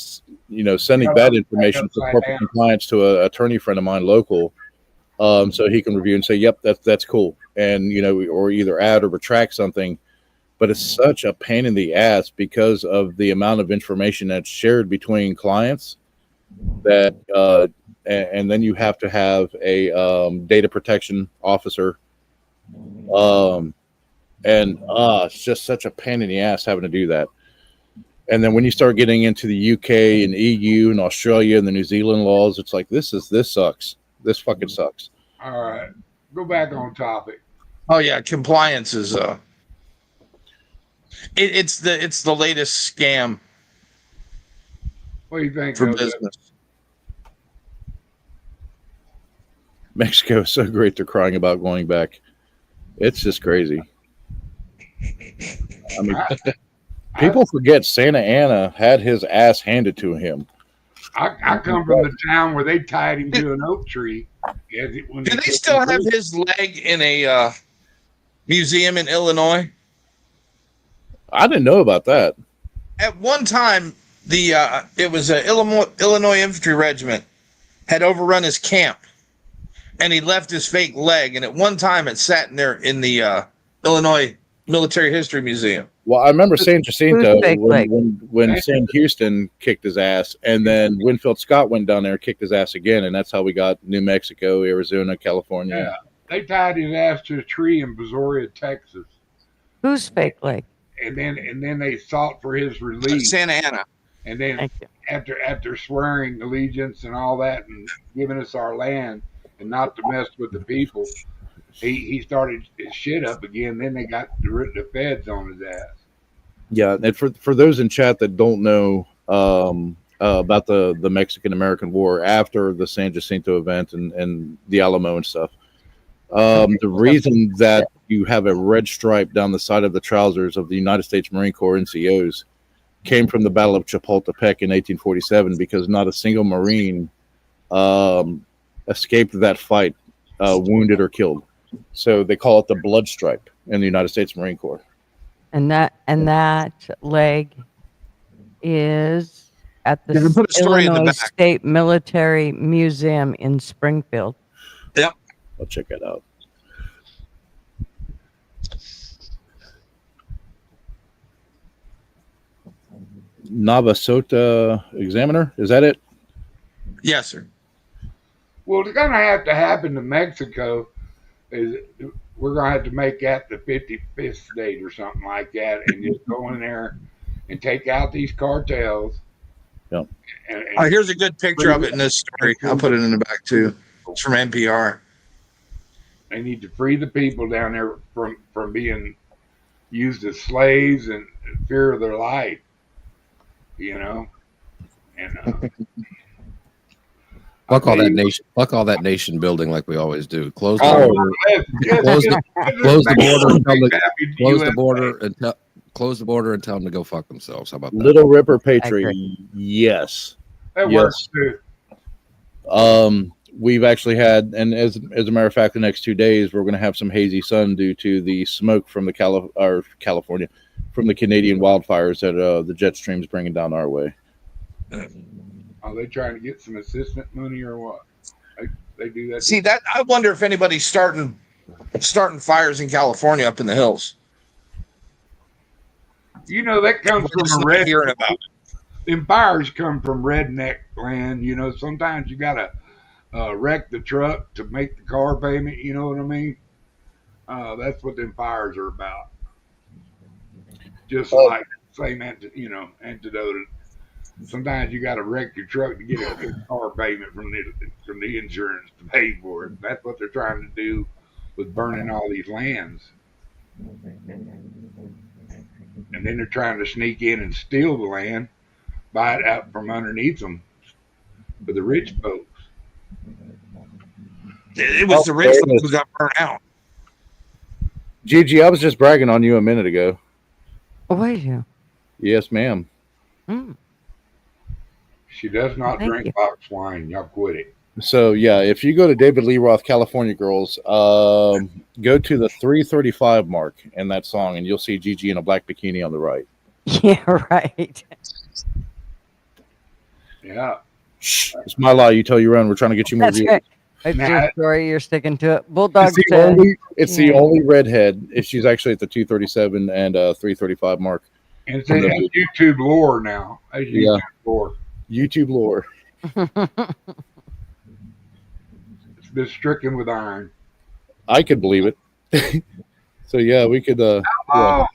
Speaker 4: you know, sending that information for corporate compliance to an attorney friend of mine local, so he can review and say, yep, that's cool. And, you know, or either add or retract something. But it's such a pain in the ass because of the amount of information that's shared between clients that, and then you have to have a data protection officer. It's just such a pain in the ass having to do that. And then when you start getting into the UK and EU and Australia and the New Zealand laws, it's like, this sucks. This fucking sucks.
Speaker 6: All right. Go back on topic.
Speaker 5: Oh yeah, compliance is it's the latest scam
Speaker 6: What do you think
Speaker 5: for
Speaker 6: of that?
Speaker 5: business.
Speaker 4: Mexico is so great they're crying about going back. It's just crazy. I mean, people forget Santa Ana had his ass handed to him.
Speaker 6: I come from the town where they tied him to an oak tree.
Speaker 5: Do they still have his leg in a museum in Illinois?
Speaker 4: I didn't know about that.
Speaker 5: At one time, it was an Illinois Infantry Regiment had overrun his camp, and he left his fake leg. And at one time, it sat in there in the Illinois Military History Museum.
Speaker 4: Well, I remember San Jacinto when Sam Houston kicked his ass, and then Winfield Scott went down there and kicked his ass again, and that's how we got New Mexico, Arizona, California.
Speaker 6: Yeah, they tied his ass to a tree in Brazoria, Texas.
Speaker 3: Who's fake leg?
Speaker 6: And then they sought for his release.
Speaker 5: Santa Ana.
Speaker 6: And then after swearing allegiance and all that and giving us our land and not to mess with the people, he started his shit up again. Then they got the feds on his ass.
Speaker 4: Yeah, and for those in chat that don't know, about the Mexican American War after the San Jacinto event and the Alamo and stuff. The reason that you have a red stripe down the side of the trousers of the United States Marine Corps NCOs came from the Battle of Chapultepec in 1847, because not a single Marine escaped that fight, wounded or killed. So they call it the blood stripe in the United States Marine Corps.
Speaker 3: And that leg is at the
Speaker 5: put a story in the
Speaker 3: Illinois
Speaker 5: back.
Speaker 3: State Military Museum in Springfield.
Speaker 5: Yep.
Speaker 4: I'll check that out. Navasota Examiner, is that it?
Speaker 5: Yes, sir.
Speaker 6: Well, it's going to have to happen to Mexico. Is we're going to have to make that the 55th state or something like that, and just go in there and take out these cartels.
Speaker 4: Yep.
Speaker 5: Here's a good picture of it in this story. I'll put it in the back too. It's from NPR.
Speaker 6: They need to free the people down there from being used as slaves and fear of their life. You know, and
Speaker 7: fuck all that nation. Fuck all that nation building like we always do. Close the
Speaker 6: Oh,
Speaker 7: border. Close the border and tell them to go fuck themselves. How about that?
Speaker 4: Little Ripper Patriot, yes.
Speaker 6: that
Speaker 4: Yes.
Speaker 6: works too.
Speaker 4: We've actually had, and as a matter of fact, the next 2 days we're going to have some hazy sun due to the smoke from the California, from the Canadian wildfires that the jet stream's bringing down our way.
Speaker 6: Are they trying to get some assistant money or what? They do that.
Speaker 5: See that? I wonder if anybody's starting fires in California up in the hills.
Speaker 6: You know, that comes
Speaker 5: We're just
Speaker 6: from a
Speaker 5: not
Speaker 6: red.
Speaker 5: hearing about it.
Speaker 6: Them fires come from redneck land. You know, sometimes you gotta wreck the truck to make the car payment. You know what I mean? That's what them fires are about. Just like same antidote. Sometimes you got to wreck your truck to get a car payment from the insurance to pay for it. That's what they're trying to do with burning all these lands. And then they're trying to sneak in and steal the land, buy it out from underneath them for the rich folks.
Speaker 5: It was the rich folks who got burned out.
Speaker 4: Gigi, I was just bragging on you a minute ago.
Speaker 3: Oh, were you?
Speaker 4: Yes, ma'am.
Speaker 3: Mm.
Speaker 6: She does not
Speaker 3: Thank
Speaker 6: drink
Speaker 3: you.
Speaker 6: box wine. Y'all quit it.
Speaker 4: So yeah, if you go to David Lee Roth, California Girls, go to the 335 mark in that song, and you'll see Gigi in a black bikini on the right.
Speaker 3: Yeah, right.
Speaker 6: Yeah.
Speaker 4: Shh, it's my lie. You tell your own. We're trying to get you more
Speaker 3: That's
Speaker 4: views.
Speaker 3: right. It's
Speaker 6: Nah.
Speaker 3: your story. You're sticking to it. Bulldog
Speaker 4: It's the
Speaker 3: said,
Speaker 4: only, it's the
Speaker 3: Yeah.
Speaker 4: only redhead. If she's actually at the 237 and 335 mark.
Speaker 6: And it's that's YouTube lore now. That's YouTube lore.
Speaker 4: YouTube lore.
Speaker 6: It's been stricken with iron.
Speaker 4: I could believe it. So yeah, we could
Speaker 6: Oh,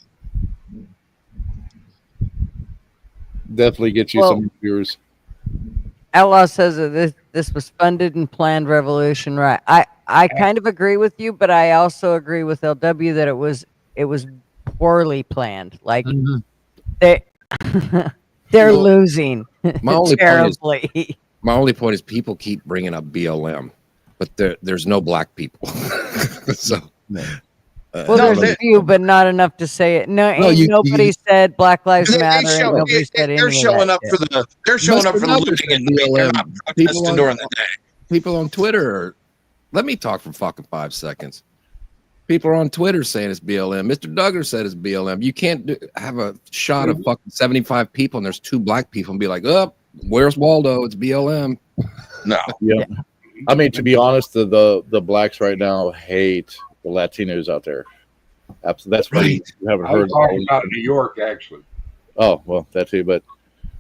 Speaker 4: definitely get you
Speaker 3: Well-
Speaker 4: some viewers.
Speaker 3: Outlaw says that this was funded and planned revolution, right? I kind of agree with you, but I also agree with LW that it was poorly planned. Like they they're
Speaker 7: Well,
Speaker 3: losing
Speaker 7: my only
Speaker 3: terribly.
Speaker 7: My only point is people keep bringing up BLM, but there's no black people. So,
Speaker 3: Well, there's a few, but not enough to say it. Nobody said Black Lives Matter. And nobody said
Speaker 5: They're
Speaker 3: any
Speaker 5: showing
Speaker 3: of
Speaker 5: up
Speaker 3: that
Speaker 5: for the. They're showing up for the looting and they're not protesting during the day.
Speaker 7: people on Twitter let me talk for fucking 5 seconds. People are on Twitter saying it's BLM. Mr. Duggar said it's BLM. You can't have a shot of fucking 75 people and there's 2 black people and be like, oh, where's Waldo? It's BLM.
Speaker 5: No.
Speaker 4: Yeah. I mean, to be honest, the blacks right now hate the Latinos out there. Absolutely. That's why you haven't
Speaker 6: I was
Speaker 4: heard.
Speaker 6: talking about New York, actually.
Speaker 4: Oh, well, that too. But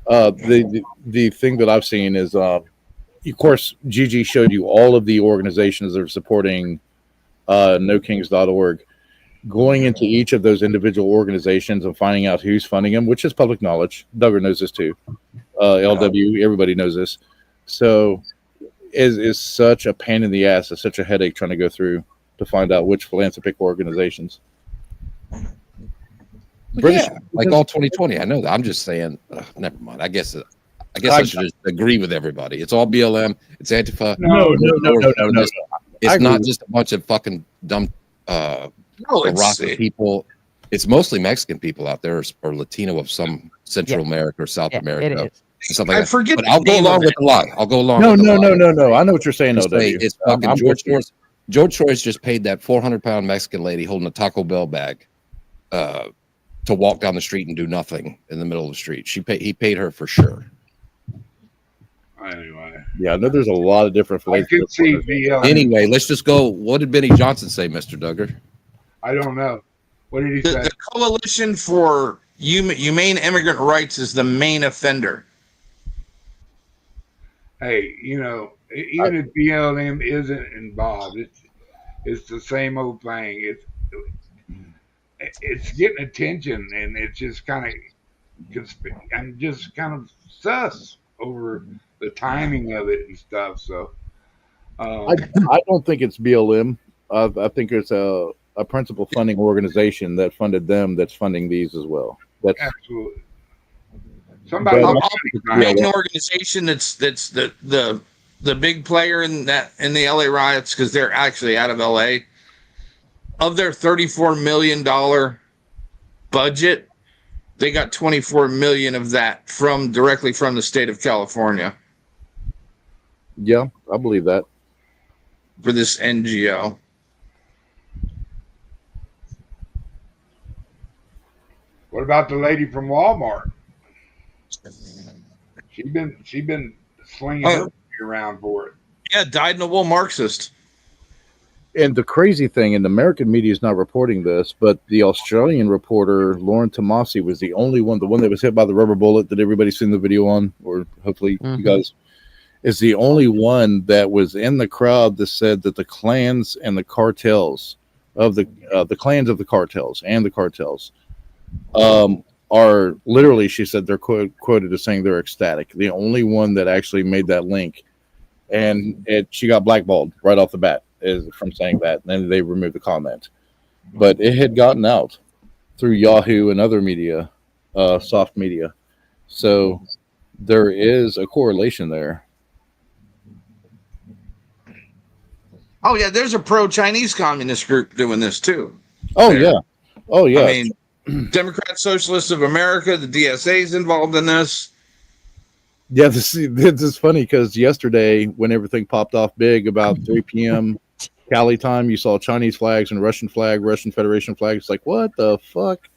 Speaker 4: the thing that I've seen is, of course, Gigi showed you all of the organizations that are supporting NoKings.org. Going into each of those individual organizations and finding out who's funding them, which is public knowledge. Duggar knows this too. LW, everybody knows this. So is such a pain in the ass. It's such a headache trying to go through to find out which philanthropic organizations.
Speaker 7: British, like all 2020. I know that. I'm just saying, never mind. I guess I guess I should just agree with everybody. It's all BLM. It's Antifa.
Speaker 4: No.
Speaker 7: It's not just a bunch of fucking dumb Rasta people. It's mostly Mexican people out there, or Latino of some Central America or South America.
Speaker 3: It is.
Speaker 7: Something like
Speaker 5: I forget.
Speaker 7: But I'll go along with the lie. I'll go along.
Speaker 4: No.
Speaker 7: with the lie.
Speaker 4: No. I know what you're saying.
Speaker 7: Just say
Speaker 4: OW.
Speaker 7: it's fucking George Soros. George Soros just paid that 400-pound Mexican lady holding a Taco Bell bag to walk down the street and do nothing in the middle of the street. He paid her for sure.
Speaker 6: Anyway.
Speaker 4: Yeah, I know there's a lot of different
Speaker 6: I
Speaker 4: flavors.
Speaker 6: could see BLM.
Speaker 7: Anyway, let's just go. What did Benny Johnson say, Mr. Duggar?
Speaker 6: I don't know. What did he say?
Speaker 5: The Coalition for Humane Immigrant Rights is the main offender.
Speaker 6: Hey, even if BLM isn't involved, it's the same old thing. It's getting attention, and it's just kind of I'm just kind of sus over the timing of it and stuff. So
Speaker 4: I don't think it's BLM. I think it's a principal funding organization that funded them that's funding these as well. That's
Speaker 6: absolutely. Somebody
Speaker 5: main organization that's the big player in the LA riots, because they're actually out of LA. Of their $34 million budget, they got $24 million of that directly from the state of California.
Speaker 4: Yeah, I believe that.
Speaker 5: For this NGO.
Speaker 6: What about the lady from Walmart? She been slinging her money around for it.
Speaker 5: Yeah, dyed-in-the-wool Marxist.
Speaker 4: And the crazy thing, and the American media is not reporting this, but the Australian reporter, Lauren Tomasi, was the only one, the one that was hit by the rubber bullet that everybody's seen the video on, or hopefully you guys, is the only one that was in the crowd that said that the clans and the cartels of the clans of the cartels and the cartels are literally, she said, they're quoted as saying they're ecstatic. The only one that actually made that link, and she got blackballed right off the bat from saying that, and then they removed the comment. But it had gotten out through Yahoo and other media, soft media. So there is a correlation there.
Speaker 5: Oh yeah, there's a pro-Chinese communist group doing this too.
Speaker 4: Oh yeah. I
Speaker 5: mean, Democrat Socialists of America, the DSA is involved in this.
Speaker 4: Yeah, this is funny because yesterday, when everything popped off big about 3 p.m. Cali time, you saw Chinese flags and Russian flag, Russian Federation flag. It's like, what the fuck?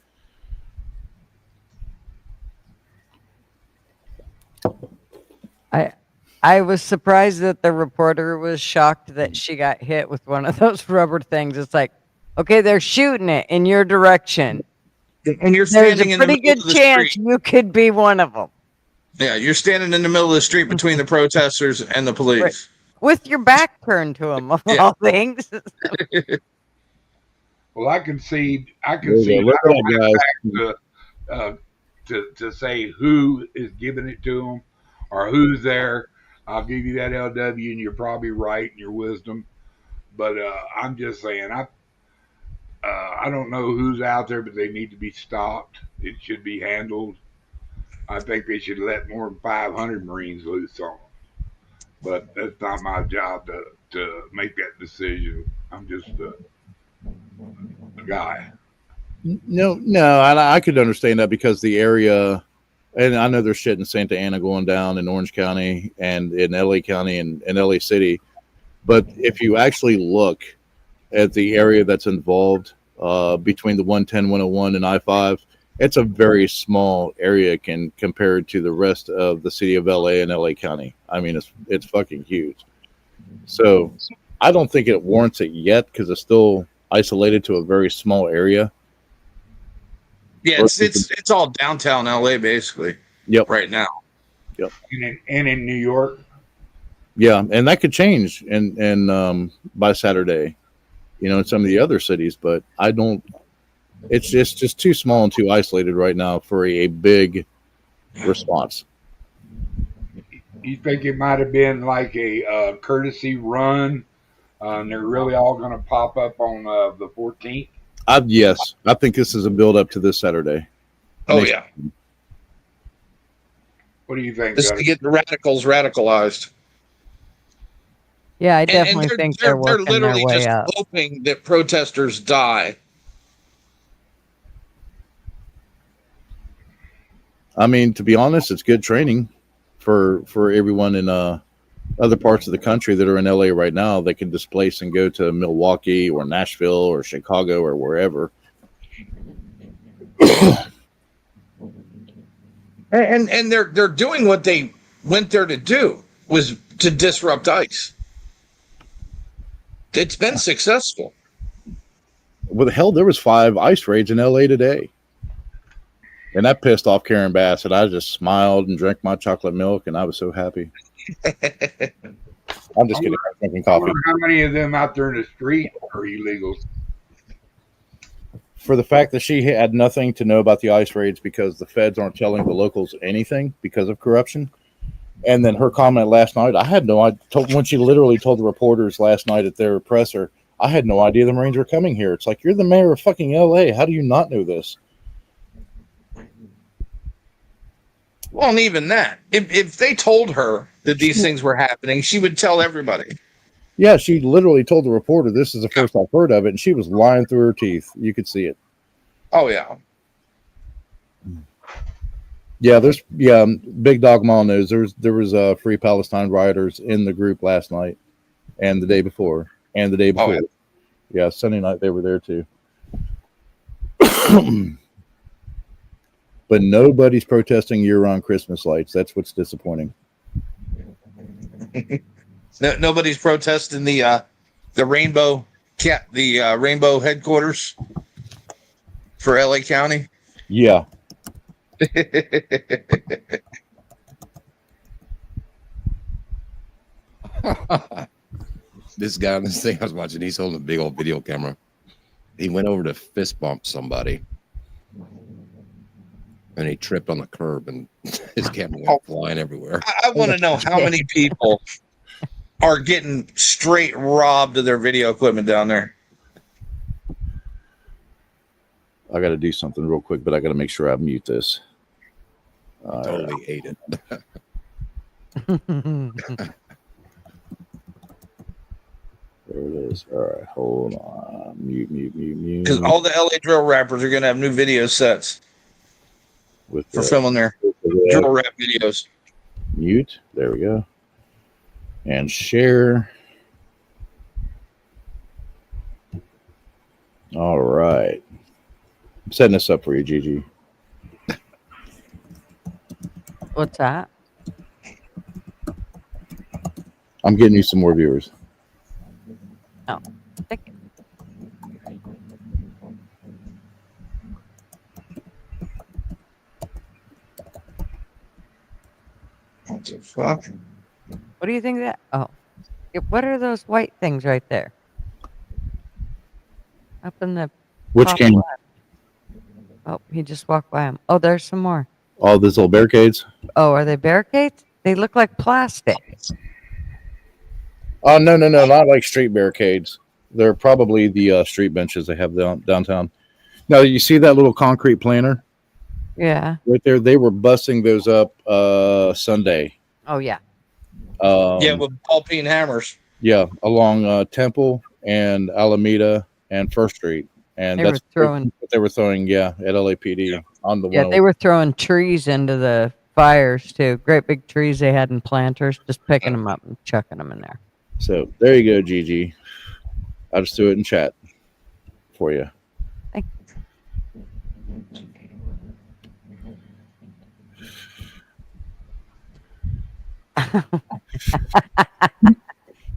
Speaker 3: I was surprised that the reporter was shocked that she got hit with one of those rubber things. It's like, okay, they're shooting it in your direction,
Speaker 5: and you're
Speaker 3: there's
Speaker 5: standing
Speaker 3: a
Speaker 5: in the
Speaker 3: pretty
Speaker 5: middle
Speaker 3: good
Speaker 5: of the
Speaker 3: chance
Speaker 5: street.
Speaker 3: you could be one of them.
Speaker 5: Yeah, you're standing in the middle of the street between the protesters and the police.
Speaker 3: Right. With your back turned to them, of all things.
Speaker 6: Well, I can see.
Speaker 4: Look at that,
Speaker 6: to say who is giving it to them or who's there. I'll give you that, LW, and you're probably right in your wisdom. But I'm just saying, I don't know who's out there, but they need to be stopped. It should be handled. I think they should let more than 500 Marines loose on them. But that's not my job to make that decision. I'm just a guy.
Speaker 4: No, I could understand that because the area, and I know there's shit in Santa Ana going down in Orange County and in LA County and LA City. But if you actually look at the area that's involved between the 110, 101, and I-5, it's a very small area compared to the rest of the city of LA and LA County. I mean, it's fucking huge. So I don't think it warrants it yet because it's still isolated to a very small area.
Speaker 5: Yeah, it's all downtown LA basically.
Speaker 4: Yep.
Speaker 5: Right now.
Speaker 4: Yep.
Speaker 6: And in New York.
Speaker 4: Yeah, and that could change and by Saturday, in some of the other cities, but I don't. It's just too small and too isolated right now for a big response.
Speaker 6: You think it might have been like a courtesy run? And they're really all going to pop up on the 14th?
Speaker 4: Yes, I think this is a build up to this Saturday.
Speaker 5: Oh, yeah.
Speaker 6: What do you think?
Speaker 5: Just to get the radicals radicalized.
Speaker 3: Yeah, I
Speaker 5: And
Speaker 3: definitely think they're working their
Speaker 5: literally
Speaker 3: way
Speaker 5: just
Speaker 3: up.
Speaker 5: hoping that protesters die.
Speaker 4: I mean, to be honest, it's good training for everyone in other parts of the country that are in LA right now. They can displace and go to Milwaukee or Nashville or Chicago or wherever.
Speaker 5: And they're doing what they went there to do, was to disrupt ICE. It's been successful.
Speaker 4: Well, the hell, there was 5 ICE raids in LA today. And that pissed off Karen Bass, and I just smiled and drank my chocolate milk, and I was so happy. I'm just kidding. I'm drinking
Speaker 6: I
Speaker 4: coffee.
Speaker 6: wonder how many of them out there in the street are illegals.
Speaker 4: For the fact that she had nothing to know about the ICE raids because the feds aren't telling the locals anything because of corruption. And then her comment last night, I had no idea. When she literally told the reporters last night at their presser, I had no idea the Marines were coming here. It's like, you're the mayor of fucking LA. How do you not know this?
Speaker 5: Well, and even that, if they told her that these things were happening, she would tell everybody.
Speaker 4: Yeah, she literally told the reporter, this is the first I've heard of it, and she was lying through her teeth. You could see it.
Speaker 5: Oh, yeah.
Speaker 4: Yeah, Big Dog Mall knows there was Free Palestine rioters in the group last night and the day before and the day before.
Speaker 5: Oh,
Speaker 4: yeah, Sunday night they were there too. But nobody's protesting year-round Christmas lights. That's what's disappointing.
Speaker 5: Nobody's protesting the rainbow rainbow headquarters for LA County.
Speaker 4: Yeah.
Speaker 7: This guy on this thing I was watching, he's holding a big old video camera. He went over to fist bump somebody, and he tripped on the curb, and his camera went flying everywhere.
Speaker 5: I want to know how many people are getting straight robbed of their video equipment down there.
Speaker 4: I got to do something real quick, but I got to make sure I mute this.
Speaker 7: Totally hate it.
Speaker 4: There it is. All right, hold on. Mute.
Speaker 5: Because all the LA drill rappers are going to have new video sets for filming their drill rap videos.
Speaker 4: Mute. There we go. And share. All right. I'm setting this up for you, Gigi.
Speaker 3: What's that?
Speaker 4: I'm getting you some more viewers.
Speaker 3: Oh, thank you.
Speaker 5: What the fuck?
Speaker 3: What do you think that? Oh, what are those white things right there? Up in the
Speaker 4: Which
Speaker 3: top
Speaker 4: game?
Speaker 3: left. Oh, he just walked by him. Oh, there's some more.
Speaker 4: All these little barricades?
Speaker 3: Oh, are they barricades? They look like plastic.
Speaker 4: Oh, no, not like street barricades. They're probably the street benches they have downtown. Now, you see that little concrete planter?
Speaker 3: Yeah.
Speaker 4: Right there, they were busting those up Sunday.
Speaker 3: Oh, yeah.
Speaker 5: Yeah, with ball peen hammers.
Speaker 4: Yeah, along Temple and Alameda and First Street. And
Speaker 3: They
Speaker 4: that's
Speaker 3: were throwing-
Speaker 4: what they were throwing, at LAPD on the
Speaker 3: Yeah, they were throwing trees into the fires, too. Great big trees they had in planters, just picking them up and chucking them in there.
Speaker 4: So there you go, Gigi. I'll just do it in chat for you.
Speaker 3: Thank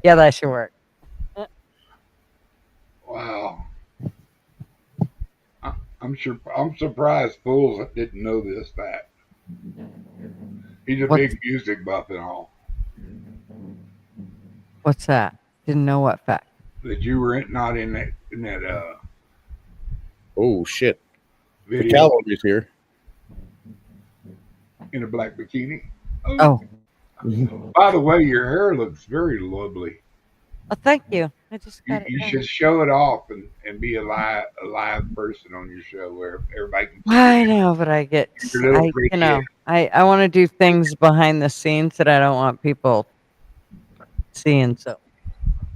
Speaker 3: Yeah, that should work.
Speaker 6: Wow. I'm surprised fools didn't know this fact. He's a big music buff and all.
Speaker 3: What's that? Didn't know what fact.
Speaker 6: That you were not in that
Speaker 4: Oh, shit. The
Speaker 6: video
Speaker 4: cavalry's here.
Speaker 6: in a black bikini.
Speaker 3: Oh,
Speaker 6: By the way, your hair looks very lovely.
Speaker 3: Oh, thank you. I just
Speaker 6: You,
Speaker 3: got it
Speaker 6: you
Speaker 3: done.
Speaker 6: should show it off and be a live person on your show where everybody can see
Speaker 3: I know, but I get,
Speaker 6: your little
Speaker 3: I,
Speaker 6: pretty
Speaker 3: you know, I want to do things behind the scenes that I don't want people seeing. So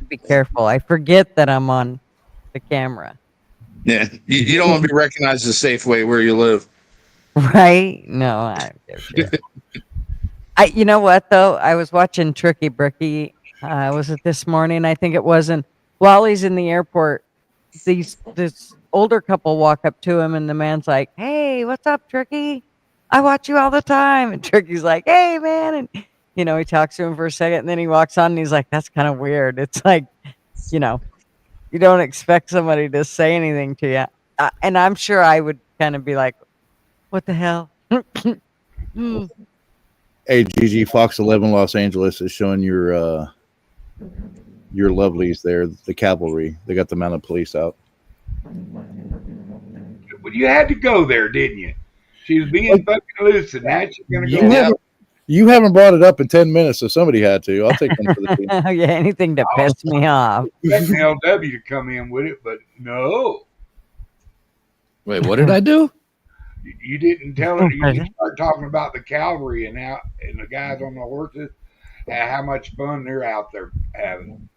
Speaker 3: be careful. I forget that I'm on the camera.
Speaker 5: Yeah, you don't want to be recognized as Safeway where you live.
Speaker 3: Right? No, I don't give a shit. You know what though? I was watching Tricky Bricky. Was it this morning? I think it wasn't. While he's in the airport, this older couple walk up to him, and the man's like, "Hey, what's up, Tricky? I watch you all the time." And Tricky's like, "Hey, man," and he talks to him for a second, and then he walks on, and he's like, "That's kind of weird." It's like, you know, you don't expect somebody to say anything to you, and I'm sure I would kind of be like, "What the hell?" Hmm.
Speaker 4: Hey, GG Fox 11 Los Angeles is showing your lovelies there, the cavalry. They got the mounted police out.
Speaker 6: But you had to go there, didn't you? She was being fucking loose, and now she's gonna go.
Speaker 4: You haven't brought it up in 10 minutes, so somebody had to. I'll take one for the team.
Speaker 3: Yeah, anything to piss me off.
Speaker 6: Expecting LW to come in with it, but no.
Speaker 7: Wait, what did I do?
Speaker 6: You didn't tell her. You didn't start talking about the cavalry and the guys on the horses and how much fun they're out there having.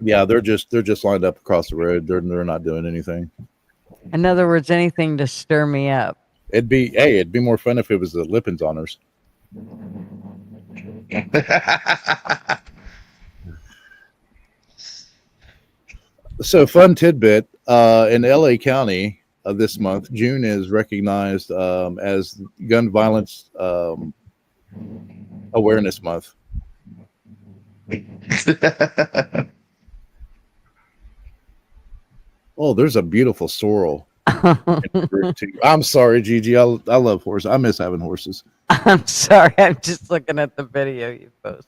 Speaker 4: Yeah, they're just lined up across the road. They're not doing anything.
Speaker 3: In other words, anything to stir me up.
Speaker 4: It'd be more fun if it was the Lippens honors. So, fun tidbit, in LA County this month, June is recognized as Gun Violence Awareness Month. Oh, there's a beautiful sorrel. I'm sorry, Gigi. I love horses. I miss having horses.
Speaker 3: I'm sorry. I'm just looking at the video you posted.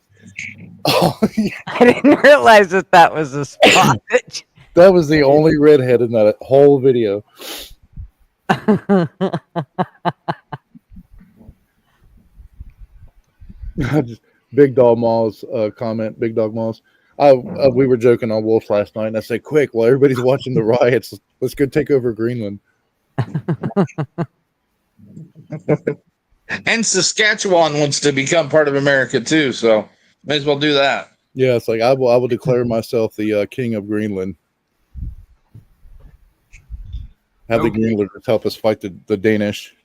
Speaker 4: Oh, yeah.
Speaker 3: I didn't realize that was a spot.
Speaker 4: That was the only redhead in that whole video. Big Dog Malls comment. Big Dog Malls. We were joking on Wolf last night, and I said, "Quick, while everybody's watching the riots, let's go take over Greenland."
Speaker 5: And Saskatchewan wants to become part of America too, so may as well do that.
Speaker 4: Yeah, it's like I will declare myself the king of Greenland. Have the Greenlanders help us fight the Danish.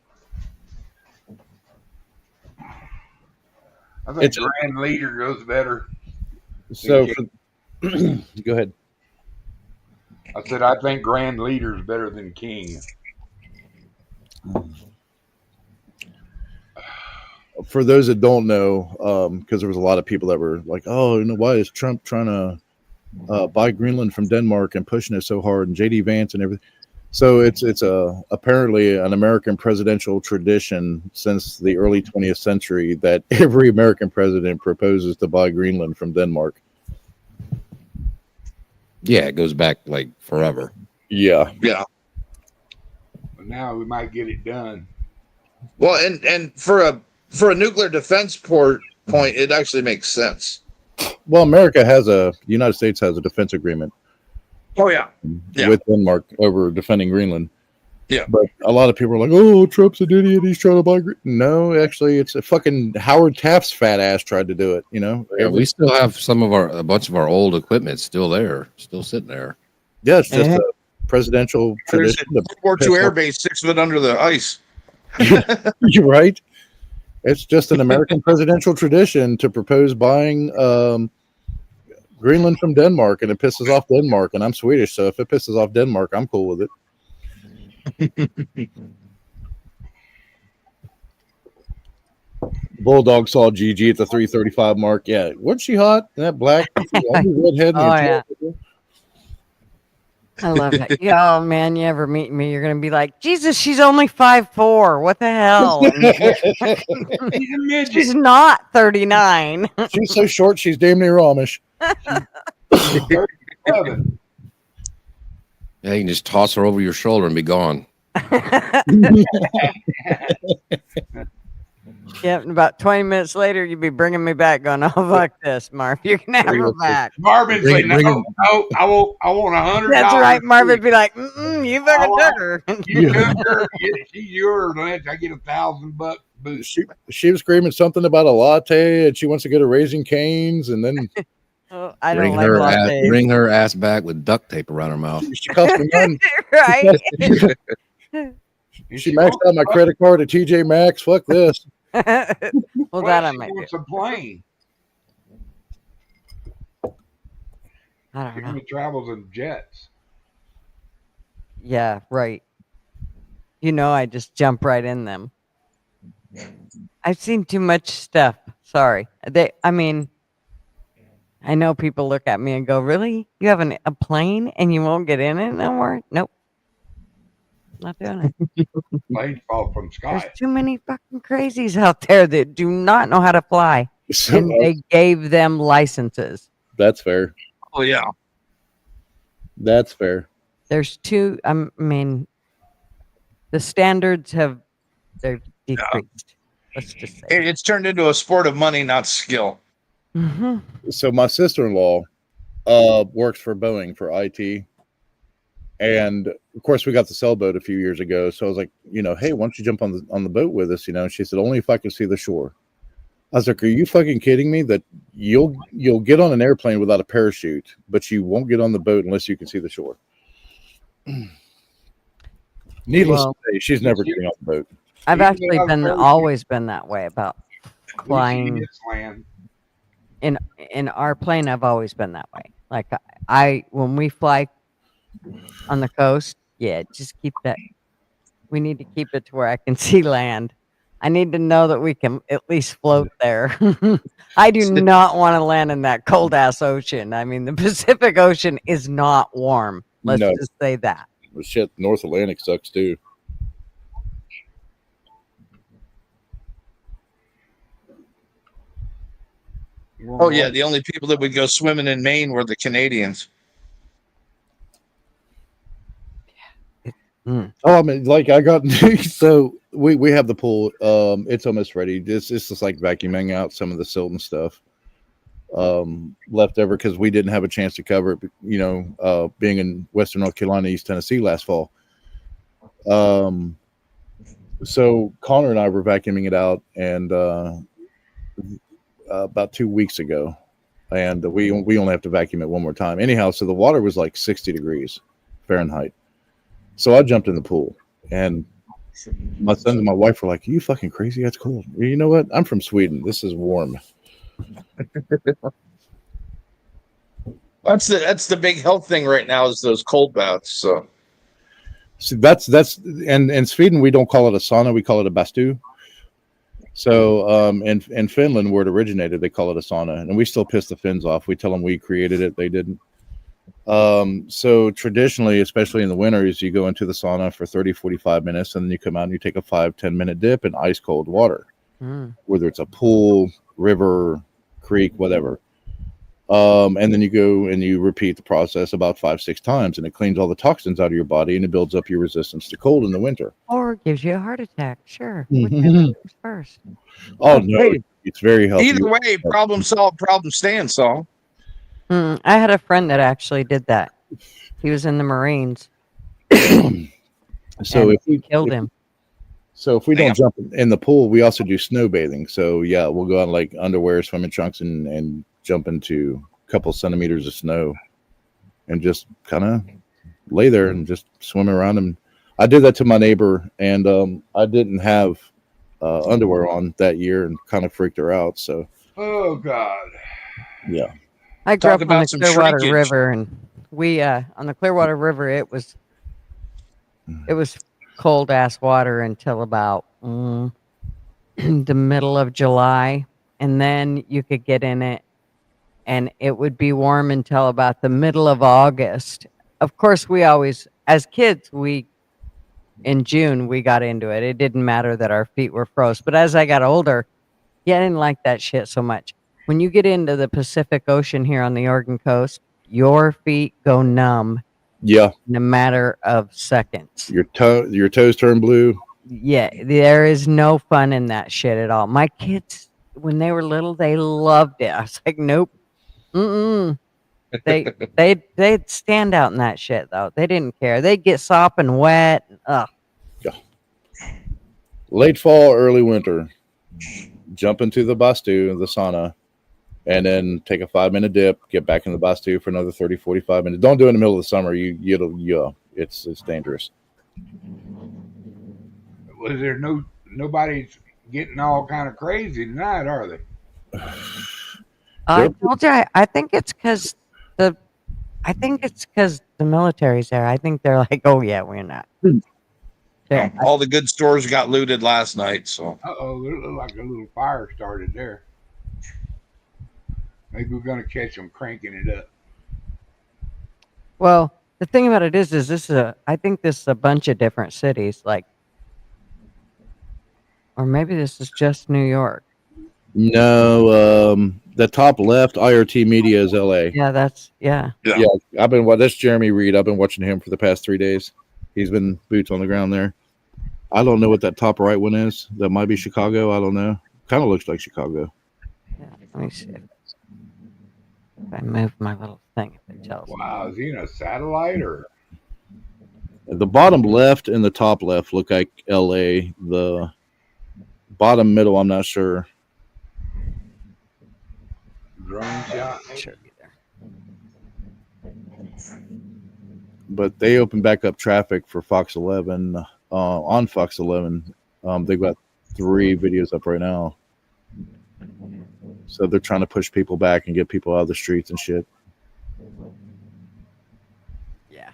Speaker 6: I think Grand Leader goes better.
Speaker 4: So, go ahead.
Speaker 6: I said I think Grand Leader is better than King.
Speaker 4: For those that don't know, because there was a lot of people that were like, "Oh, why is Trump trying to buy Greenland from Denmark and pushing it so hard?" And JD Vance and everything. So it's apparently an American presidential tradition since the early 20th century that every American president proposes to buy Greenland from Denmark.
Speaker 7: Yeah, it goes back like forever.
Speaker 4: Yeah.
Speaker 5: Yeah.
Speaker 6: But now we might get it done.
Speaker 5: Well, and for a nuclear defense point, it actually makes sense.
Speaker 4: Well, the United States has a defense agreement.
Speaker 5: Oh yeah.
Speaker 4: With Denmark over defending Greenland.
Speaker 5: Yeah.
Speaker 4: But a lot of people are like, "Oh, Trump's an idiot. He's trying to buy Greenland." No, actually, it's a fucking Howard Taft's fat ass tried to do it.
Speaker 7: Yeah, we still have a bunch of our old equipment still there, still sitting there.
Speaker 4: Yeah, it's just a presidential tradition.
Speaker 5: World War II air base 6 foot under the ice.
Speaker 4: You're right. It's just an American presidential tradition to propose buying Greenland from Denmark, and it pisses off Denmark. And I'm Swedish, so if it pisses off Denmark, I'm cool with it. Bulldog saw GG at the 3:35 mark. Yeah, wasn't she hot? That black redhead.
Speaker 3: Oh yeah. I love that. Oh man, you ever meet me, you're gonna be like, Jesus, she's only 5'4". What the hell? She's not 39.
Speaker 4: She's so short, she's damn near Amish.
Speaker 7: Yeah, you can just toss her over your shoulder and be gone.
Speaker 3: Yep, and about 20 minutes later, you'd be bringing me back going, oh, fuck this, Marv. You can have her back.
Speaker 6: Marvin
Speaker 7: Bring
Speaker 6: said,
Speaker 7: it- bring
Speaker 6: no, no, I want $100.
Speaker 3: That's right. Marv would be like, you fucking took her.
Speaker 6: You took her. She's yours. I get $1,000 boost.
Speaker 4: She was screaming something about a latte, and she wants to go to Raising Cane's, and then
Speaker 3: Oh, I
Speaker 7: bring
Speaker 3: don't like
Speaker 7: her ass,
Speaker 3: lattes.
Speaker 7: bring her ass back with duct tape around her mouth.
Speaker 4: she cost me money.
Speaker 3: Right?
Speaker 4: She maxed out my credit card at TJ Maxx. Fuck this.
Speaker 3: Well, that I
Speaker 6: She
Speaker 3: might do.
Speaker 6: wants a plane.
Speaker 3: I don't
Speaker 6: She
Speaker 3: know.
Speaker 6: only travels in jets.
Speaker 3: Yeah, right. You know, I just jump right in them. I've seen too much stuff. Sorry. I mean, I know people look at me and go, really? You have a plane and you won't get in it no more? Nope. Not doing it.
Speaker 6: Planes fall from
Speaker 3: There's
Speaker 6: sky.
Speaker 3: too many fucking crazies out there that do not know how to fly.
Speaker 4: So,
Speaker 3: And they gave them licenses.
Speaker 4: that's fair.
Speaker 5: Oh yeah.
Speaker 4: That's fair.
Speaker 3: There's two, I mean, the standards they're decreased. Let's just say.
Speaker 5: It's turned into a sport of money, not skill.
Speaker 3: Mm-hmm.
Speaker 4: So my sister-in-law works for Boeing for IT. And of course we got the sailboat a few years ago. So I was like, hey, why don't you jump on the boat with us? And she said, only if I can see the shore. I was like, are you fucking kidding me that you'll get on an airplane without a parachute, but you won't get on the boat unless you can see the shore? Needless to say, she's never getting on the boat.
Speaker 3: I've
Speaker 6: You
Speaker 3: actually
Speaker 6: can get on
Speaker 3: always been that way about flying.
Speaker 6: Lucy land.
Speaker 3: In our plane, I've always been that way. Like when we fly on the coast, just keep that. We need to keep it to where I can see land. I need to know that we can at least float there. I do not want to land in that cold ass ocean. I mean, the Pacific Ocean is not warm. Let's
Speaker 4: No.
Speaker 3: just say that.
Speaker 4: Well, shit, North Atlantic sucks too.
Speaker 5: Oh yeah, the only people that would go swimming in Maine were the Canadians.
Speaker 4: Oh, I mean, like I got so we have the pool. It's almost ready. It's just like vacuuming out some of the silt and stuff left over because we didn't have a chance to cover it. Being in Western North Carolina, East Tennessee last fall. So Connor and I were vacuuming it out, and about 2 weeks ago, and we only have to vacuum it one more time. Anyhow, so the water was like 60 degrees Fahrenheit. So I jumped in the pool, and my son and my wife were like, "Are you fucking crazy? That's cold." You know what? I'm from Sweden. This is warm.
Speaker 5: That's the big health thing right now is those cold baths. So
Speaker 4: that's and in Sweden we don't call it a sauna, we call it a bastu. So in Finland, where it originated, they call it a sauna, and we still piss the Finns off. We tell them we created it, they didn't. So traditionally, especially in the winters, you go into the sauna for 30-45 minutes, and then you come out and you take a 5-10 minute dip in ice cold water, whether it's a pool, river, creek, whatever. And then you go and you repeat the process about 5-6 times, and it cleans all the toxins out of your body, and it builds up your resistance to cold in the winter.
Speaker 3: Or gives you a heart attack. Sure.
Speaker 4: Mhm.
Speaker 3: Which comes first?
Speaker 4: Oh no, it's very healthy.
Speaker 5: either way, problem solved, problem stand solved.
Speaker 3: I had a friend that actually did that. He was in the Marines.
Speaker 4: So if we
Speaker 3: killed him.
Speaker 4: So if we don't jump in the pool, we also do snow bathing. So yeah, we'll go on like underwear, swimming trunks, and jump into a couple centimeters of snow, and just kind of lay there and just swim around. And I did that to my neighbor, and I didn't have underwear on that year, and kind of freaked her out. So
Speaker 6: Oh God.
Speaker 4: yeah,
Speaker 3: I grew
Speaker 5: Talk
Speaker 3: up on
Speaker 5: about
Speaker 3: the
Speaker 5: some
Speaker 3: Clearwater
Speaker 5: shrinkage.
Speaker 3: River, and we on the Clearwater River it was cold ass water until about the middle of July, and then you could get in it, and it would be warm until about the middle of August. Of course, we always, as kids, in June we got into it. It didn't matter that our feet were froze, but as I got older, I didn't like that shit so much. When you get into the Pacific Ocean here on the Oregon coast, your feet go numb
Speaker 4: yeah.
Speaker 3: in a matter of seconds.
Speaker 4: Your toes turn blue.
Speaker 3: Yeah, there is no fun in that shit at all. My kids, when they were little, they loved it. I was like, nope. Mm-mm. They'd stand out in that shit though. They didn't care. They'd get sopping wet. Ugh.
Speaker 4: Yeah. Late fall, early winter. Jump into the Bastu, the sauna, and then take a 5-minute dip, get back in the Bastu for another 30, 45 minutes. Don't do it in the middle of the summer. It's dangerous.
Speaker 6: Was there nobody's getting all kind of crazy tonight, are they?
Speaker 3: I told you. I think it's because the military's there. I think they're like, oh yeah, we're not. Yeah.
Speaker 5: All the good stores got looted last night. So
Speaker 6: Uh-oh, it looked like a little fire started there. Maybe we're going to catch them cranking it up.
Speaker 3: Well, the thing about it is I think this is a bunch of different cities, like, or maybe this is just New York.
Speaker 4: No, the top left IRT Media is LA.
Speaker 3: Yeah, yeah.
Speaker 4: That's Jeremy Reed. I've been watching him for the past 3 days. He's been boots on the ground there. I don't know what that top right one is. That might be Chicago. I don't know. Kind of looks like Chicago.
Speaker 3: Yeah, let me see. If I move my little thing, if it tells me.
Speaker 6: Wow, is he in a satellite or?
Speaker 4: The bottom left and the top left look like LA. The bottom middle, I'm not sure.
Speaker 6: Drone shot?
Speaker 3: Sure.
Speaker 4: But they opened back up traffic for Fox 11 on Fox 11. They've got 3 videos up right now. So they're trying to push people back and get people out of the streets and shit.
Speaker 3: Yeah.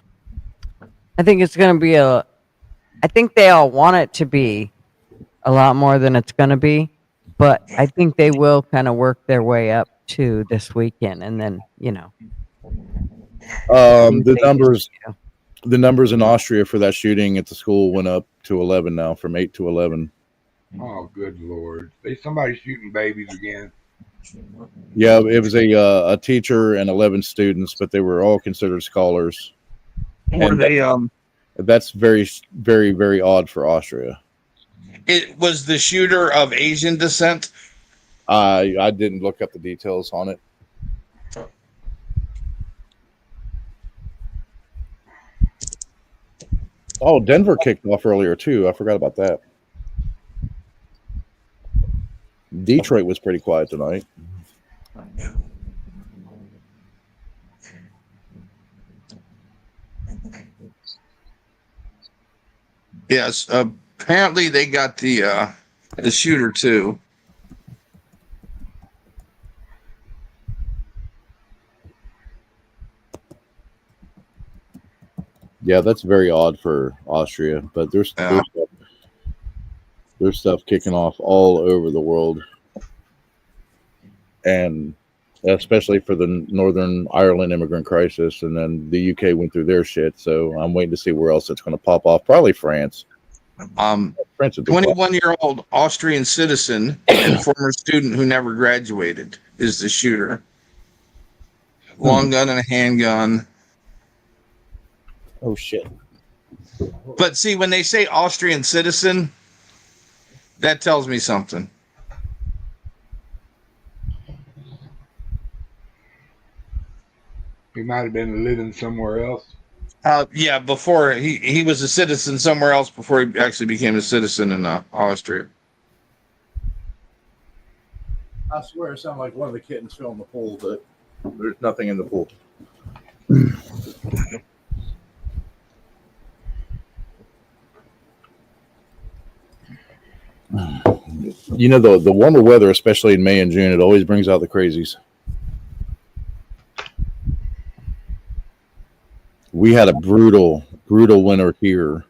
Speaker 3: I think it's going to be I think they all want it to be a lot more than it's going to be. But I think they will kind of work their way up to this weekend. And then,
Speaker 4: the numbers in Austria for that shooting at the school went up to 11 now, from 8 to 11.
Speaker 6: Oh, good Lord. Somebody's shooting babies again.
Speaker 4: Yeah, it was a teacher and 11 students, but they were all considered scholars.
Speaker 5: were they
Speaker 4: That's very, very, very odd for Austria.
Speaker 5: It was the shooter of Asian descent.
Speaker 4: I didn't look up the details on it. Oh, Denver kicked off earlier too. I forgot about that. Detroit was pretty quiet tonight.
Speaker 5: Yes, apparently they got the shooter too.
Speaker 4: Yeah, that's very odd for Austria, but there's stuff kicking off all over the world, and especially for the Northern Ireland immigrant crisis, and then the UK went through their shit. So I'm waiting to see where else it's going to pop off. Probably France. France would be
Speaker 5: 21-year-old Austrian citizen and former student who never graduated is the shooter. Long gun and a handgun.
Speaker 4: Oh shit!
Speaker 5: But see, when they say Austrian citizen, that tells me something.
Speaker 6: He might have been living somewhere else.
Speaker 5: Yeah, before he was a citizen somewhere else before he actually became a citizen in Austria.
Speaker 4: I swear, it sounded like one of the kittens fell in the pool, but there's nothing in the pool. You know, the warmer weather, especially in May and June, it always brings out the crazies. We had a brutal winter here.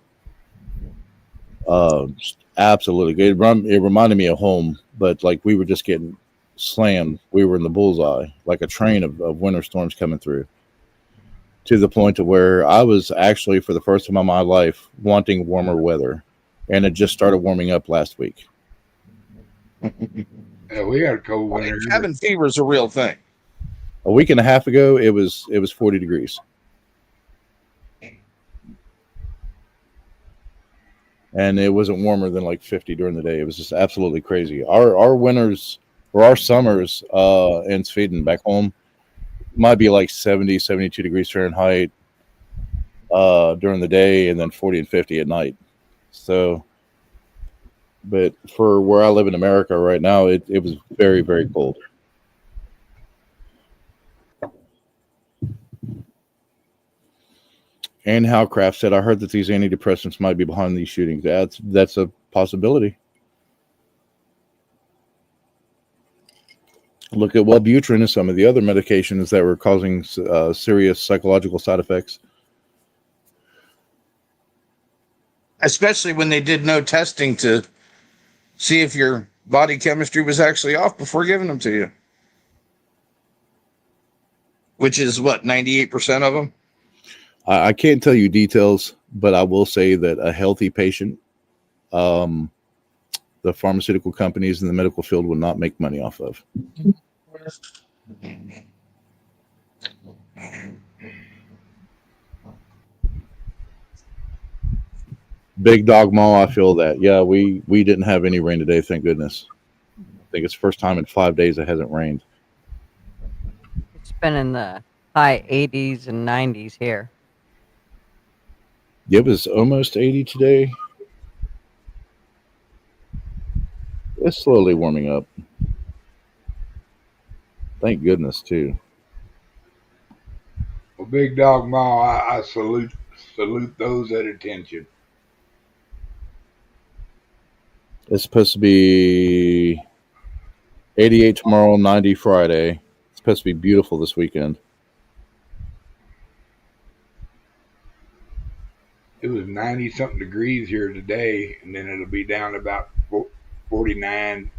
Speaker 4: Absolutely. It reminded me of home, but like we were just getting slammed. We were in the bullseye, like a train of winter storms coming through, to the point to where I was actually, for the first time in my life, wanting warmer weather. And it just started warming up last week.
Speaker 6: Yeah, we had a cold winter.
Speaker 5: Cabin fever is a real thing.
Speaker 4: A week and a half ago, it was 40 degrees. and it wasn't warmer than like 50 during the day. It was just absolutely crazy. Our winters or our summers in Sweden back home might be like 70, 72 degrees Fahrenheit during the day, and then 40 and 50 at night. So, but for where I live in America right now, it was very, very cold. And Howcraft said, I heard that these antidepressants might be behind these shootings. That's a possibility. Look at Wellbutrin and some of the other medications that were causing serious psychological side effects.
Speaker 5: Especially when they did no testing to see if your body chemistry was actually off before giving them to you. Which is what, 98% of them?
Speaker 4: I can't tell you details, but I will say that a healthy patient, the pharmaceutical companies in the medical field will not make money off of. Big Dog Mall, I feel that. Yeah, we didn't have any rain today, thank goodness. I think it's the first time in 5 days it hasn't rained.
Speaker 3: It's been in the high 80s and 90s here.
Speaker 4: It was almost 80 today. It's slowly warming up. Thank goodness, too.
Speaker 6: Well, Big Dog Mall, I salute those at attention.
Speaker 4: It's supposed to be 88 tomorrow, 90 Friday. It's supposed to be beautiful this weekend.
Speaker 6: It was 90-something degrees here today, and then it'll be down to about 49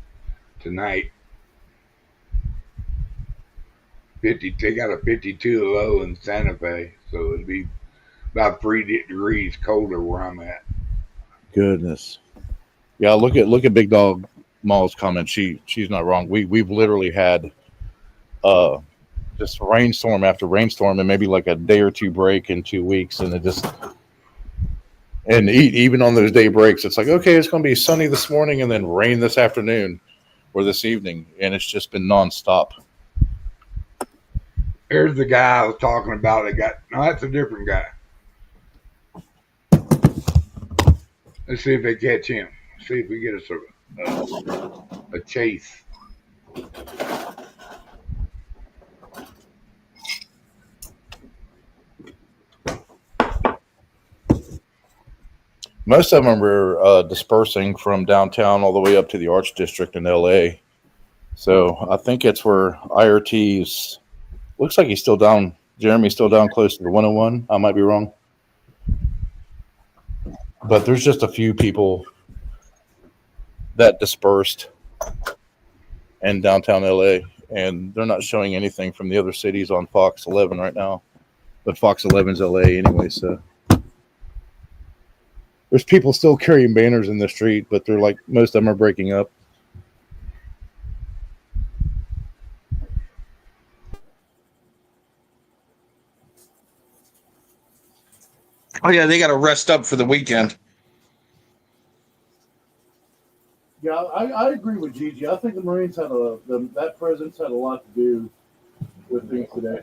Speaker 6: tonight. 50. They got a 52 low in Santa Fe, so it'll be about 3 degrees colder where I'm at.
Speaker 4: Goodness. Yeah, look at Big Dog Mall's comment. She's not wrong. We've literally had just rainstorm after rainstorm, and maybe like a day or two break in 2 weeks, and it just. And even on those day breaks, it's like, okay, it's going to be sunny this morning and then rain this afternoon or this evening. And it's just been nonstop.
Speaker 6: Here's the guy I was talking about. No, that's a different guy. Let's see if they catch him. See if we get a chase.
Speaker 4: Most of them were dispersing from downtown all the way up to the Arts District in LA. So I think it's where IRT's looks like he's still down. Jeremy's still down close to the 101. I might be wrong. But there's just a few people that dispersed in downtown LA, and they're not showing anything from the other cities on Fox 11 right now. But Fox 11's LA anyway, so. There's people still carrying banners in the street, but they're like, most of them are breaking up.
Speaker 5: Oh, yeah, they got to rest up for the weekend.
Speaker 4: Yeah, I agree with Gigi. I think the Marines had that presence had a lot to do with things today.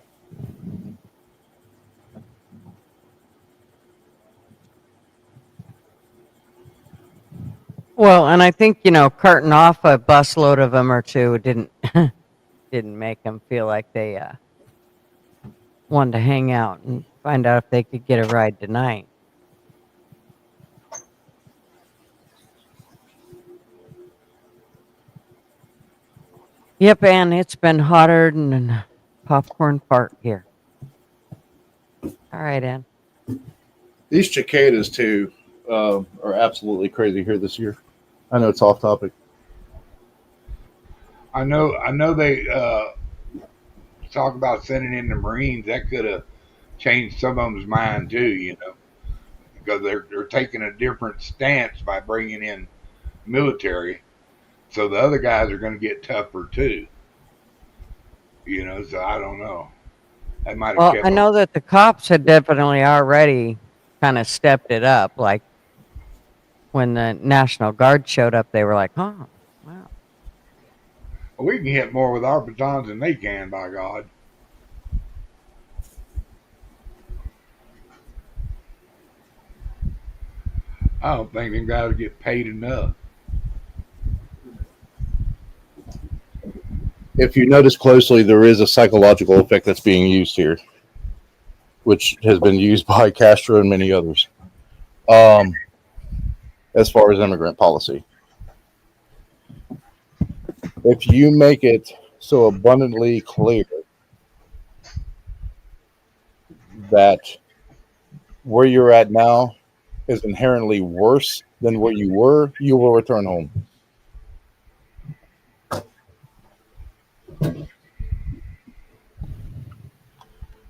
Speaker 3: Well, and I think, carting off a busload of them or two didn't make them feel like they wanted to hang out and find out if they could get a ride tonight. Yep, and it's been hotter than a popcorn fart here. All right, Ann.
Speaker 4: These cicadas, too, are absolutely crazy here this year. I know it's off topic.
Speaker 6: I know they talk about sending in the Marines. That could have changed some of them's mind too, because they're taking a different stance by bringing in military. So the other guys are going to get tougher too. So I don't know. That might have.
Speaker 3: Well, I know that the cops had definitely already kind of stepped it up. Like when the National Guard showed up, they were like, "Oh, wow."
Speaker 6: We can hit more with our batons than they can, by God. I don't think them guys get paid enough.
Speaker 4: If you notice closely, there is a psychological effect that's being used here, which has been used by Castro and many others, as far as immigrant policy. If you make it so abundantly clear that where you're at now is inherently worse than where you were, you will return home.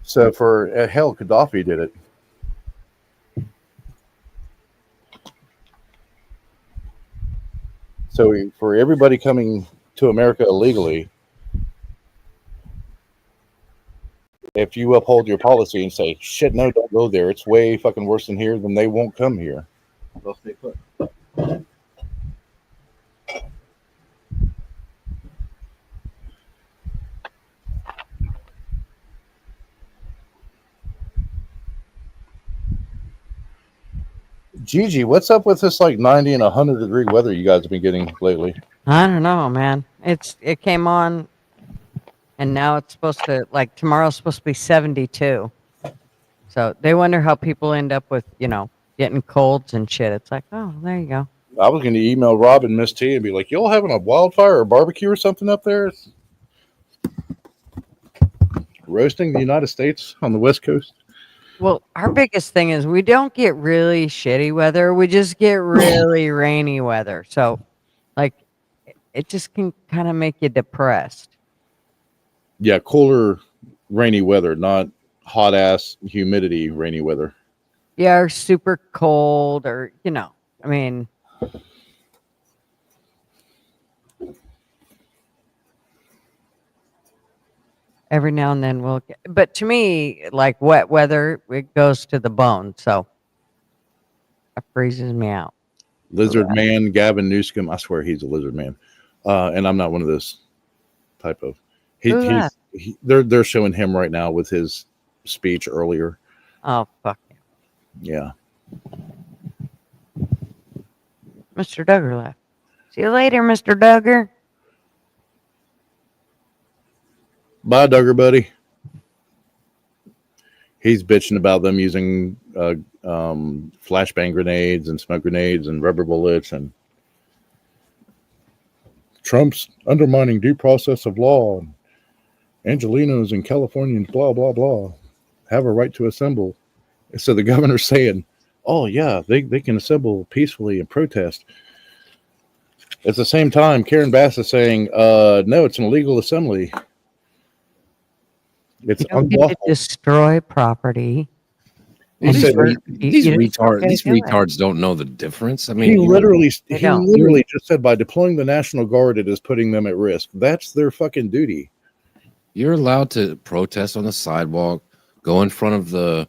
Speaker 4: So for hell, Gaddafi did it. So for everybody coming to America illegally, if you uphold your policy and say, shit, no, don't go there, it's way fucking worse than here, then they won't come here. They'll stay put. Gigi, what's up with this like 90 and 100-degree weather you guys have been getting lately?
Speaker 3: I don't know, man. It came on, and now it's supposed to, like, tomorrow's supposed to be 72. So they wonder how people end up with, getting colds and shit. It's like, oh, there you go.
Speaker 4: I was going to email Rob and Miss T and be like, y'all having a wildfire or barbecue or something up there? It's roasting the United States on the West Coast.
Speaker 3: Well, our biggest thing is we don't get really shitty weather. We just get really rainy weather. So, like, it just can kind of make you depressed.
Speaker 4: Yeah, cooler, rainy weather, not hot-ass humidity rainy weather.
Speaker 3: Yeah, or super cold, or, I mean... Every now and then we'll get... But to me, like, wet weather, it goes to the bone, so it freezes me out.
Speaker 4: Lizard Man, Gavin Newscomb. I swear he's a lizard man. And I'm not one of those type of... They're showing him right now with his speech earlier.
Speaker 3: Oh, fuck
Speaker 4: yeah.
Speaker 3: Mr. Duggar left. See you later, Mr. Duggar.
Speaker 4: Bye, Duggar, buddy. He's bitching about them using flashbang grenades and smoke grenades and rubber bullets, and Trump's undermining due process of law. And Angelenos and Californians, blah, blah, blah, have a right to assemble. So the governor's saying, oh, yeah, they can assemble peacefully and protest. At the same time, Karen Bass is saying, no, it's an illegal assembly. It's unlawful.
Speaker 3: To destroy property.
Speaker 7: These retards don't know the difference. I mean,
Speaker 4: he literally just said by deploying the National Guard, it is putting them at risk. That's their fucking duty.
Speaker 7: You're allowed to protest on the sidewalk, go in front of the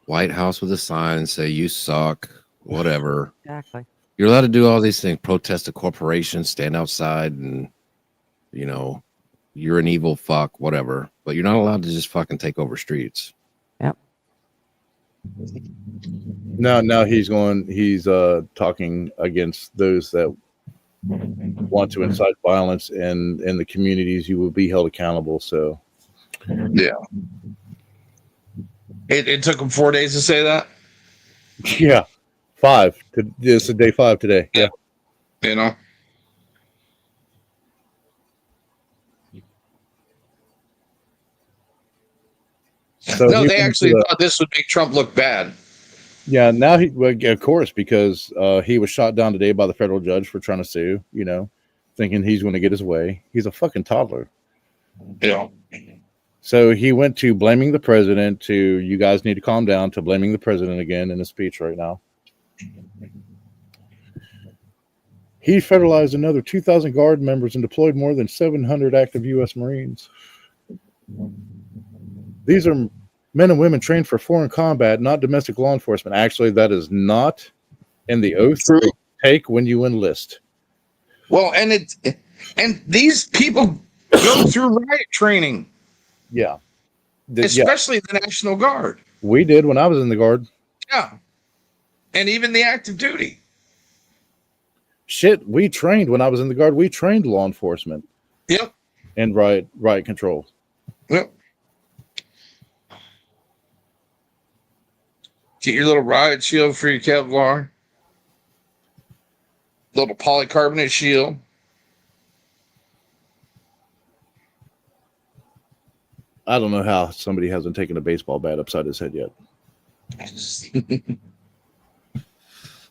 Speaker 7: White House with a sign and say, you suck, whatever.
Speaker 3: Exactly.
Speaker 7: You're allowed to do all these things, protest a corporation, stand outside and, you're an evil fuck, whatever. But you're not allowed to just fucking take over streets.
Speaker 3: Yep.
Speaker 4: Now he's talking against those that want to incite violence in the communities. You will be held accountable. So,
Speaker 5: yeah. It took him 4 days to say that?
Speaker 4: Yeah. 5. This is day 5 today. Yeah.
Speaker 5: So they actually thought this would make Trump look bad.
Speaker 4: Yeah, now of course, because he was shot down today by the federal judge for trying to sue, thinking he's going to get his way. He's a fucking toddler.
Speaker 5: Yeah.
Speaker 4: So he went to blaming the president to, you guys need to calm down, to blaming the president again in a speech right now. He federalized another 2,000 Guard members and deployed more than 700 active U.S. Marines. These are men and women trained for foreign combat, not domestic law enforcement. Actually, that is not in the oath.
Speaker 5: True.
Speaker 4: take when you enlist.
Speaker 5: Well, and these people go through riot training,
Speaker 4: Yeah.
Speaker 5: especially the National Guard.
Speaker 4: We did when I was in the Guard.
Speaker 5: Yeah. And even the active duty.
Speaker 4: Shit, we trained when I was in the Guard. We trained law enforcement.
Speaker 5: Yep.
Speaker 4: And riot control.
Speaker 5: Yep. Get your little riot shield for your Kevlar. Little polycarbonate shield.
Speaker 4: I don't know how somebody hasn't taken a baseball bat upside his head yet.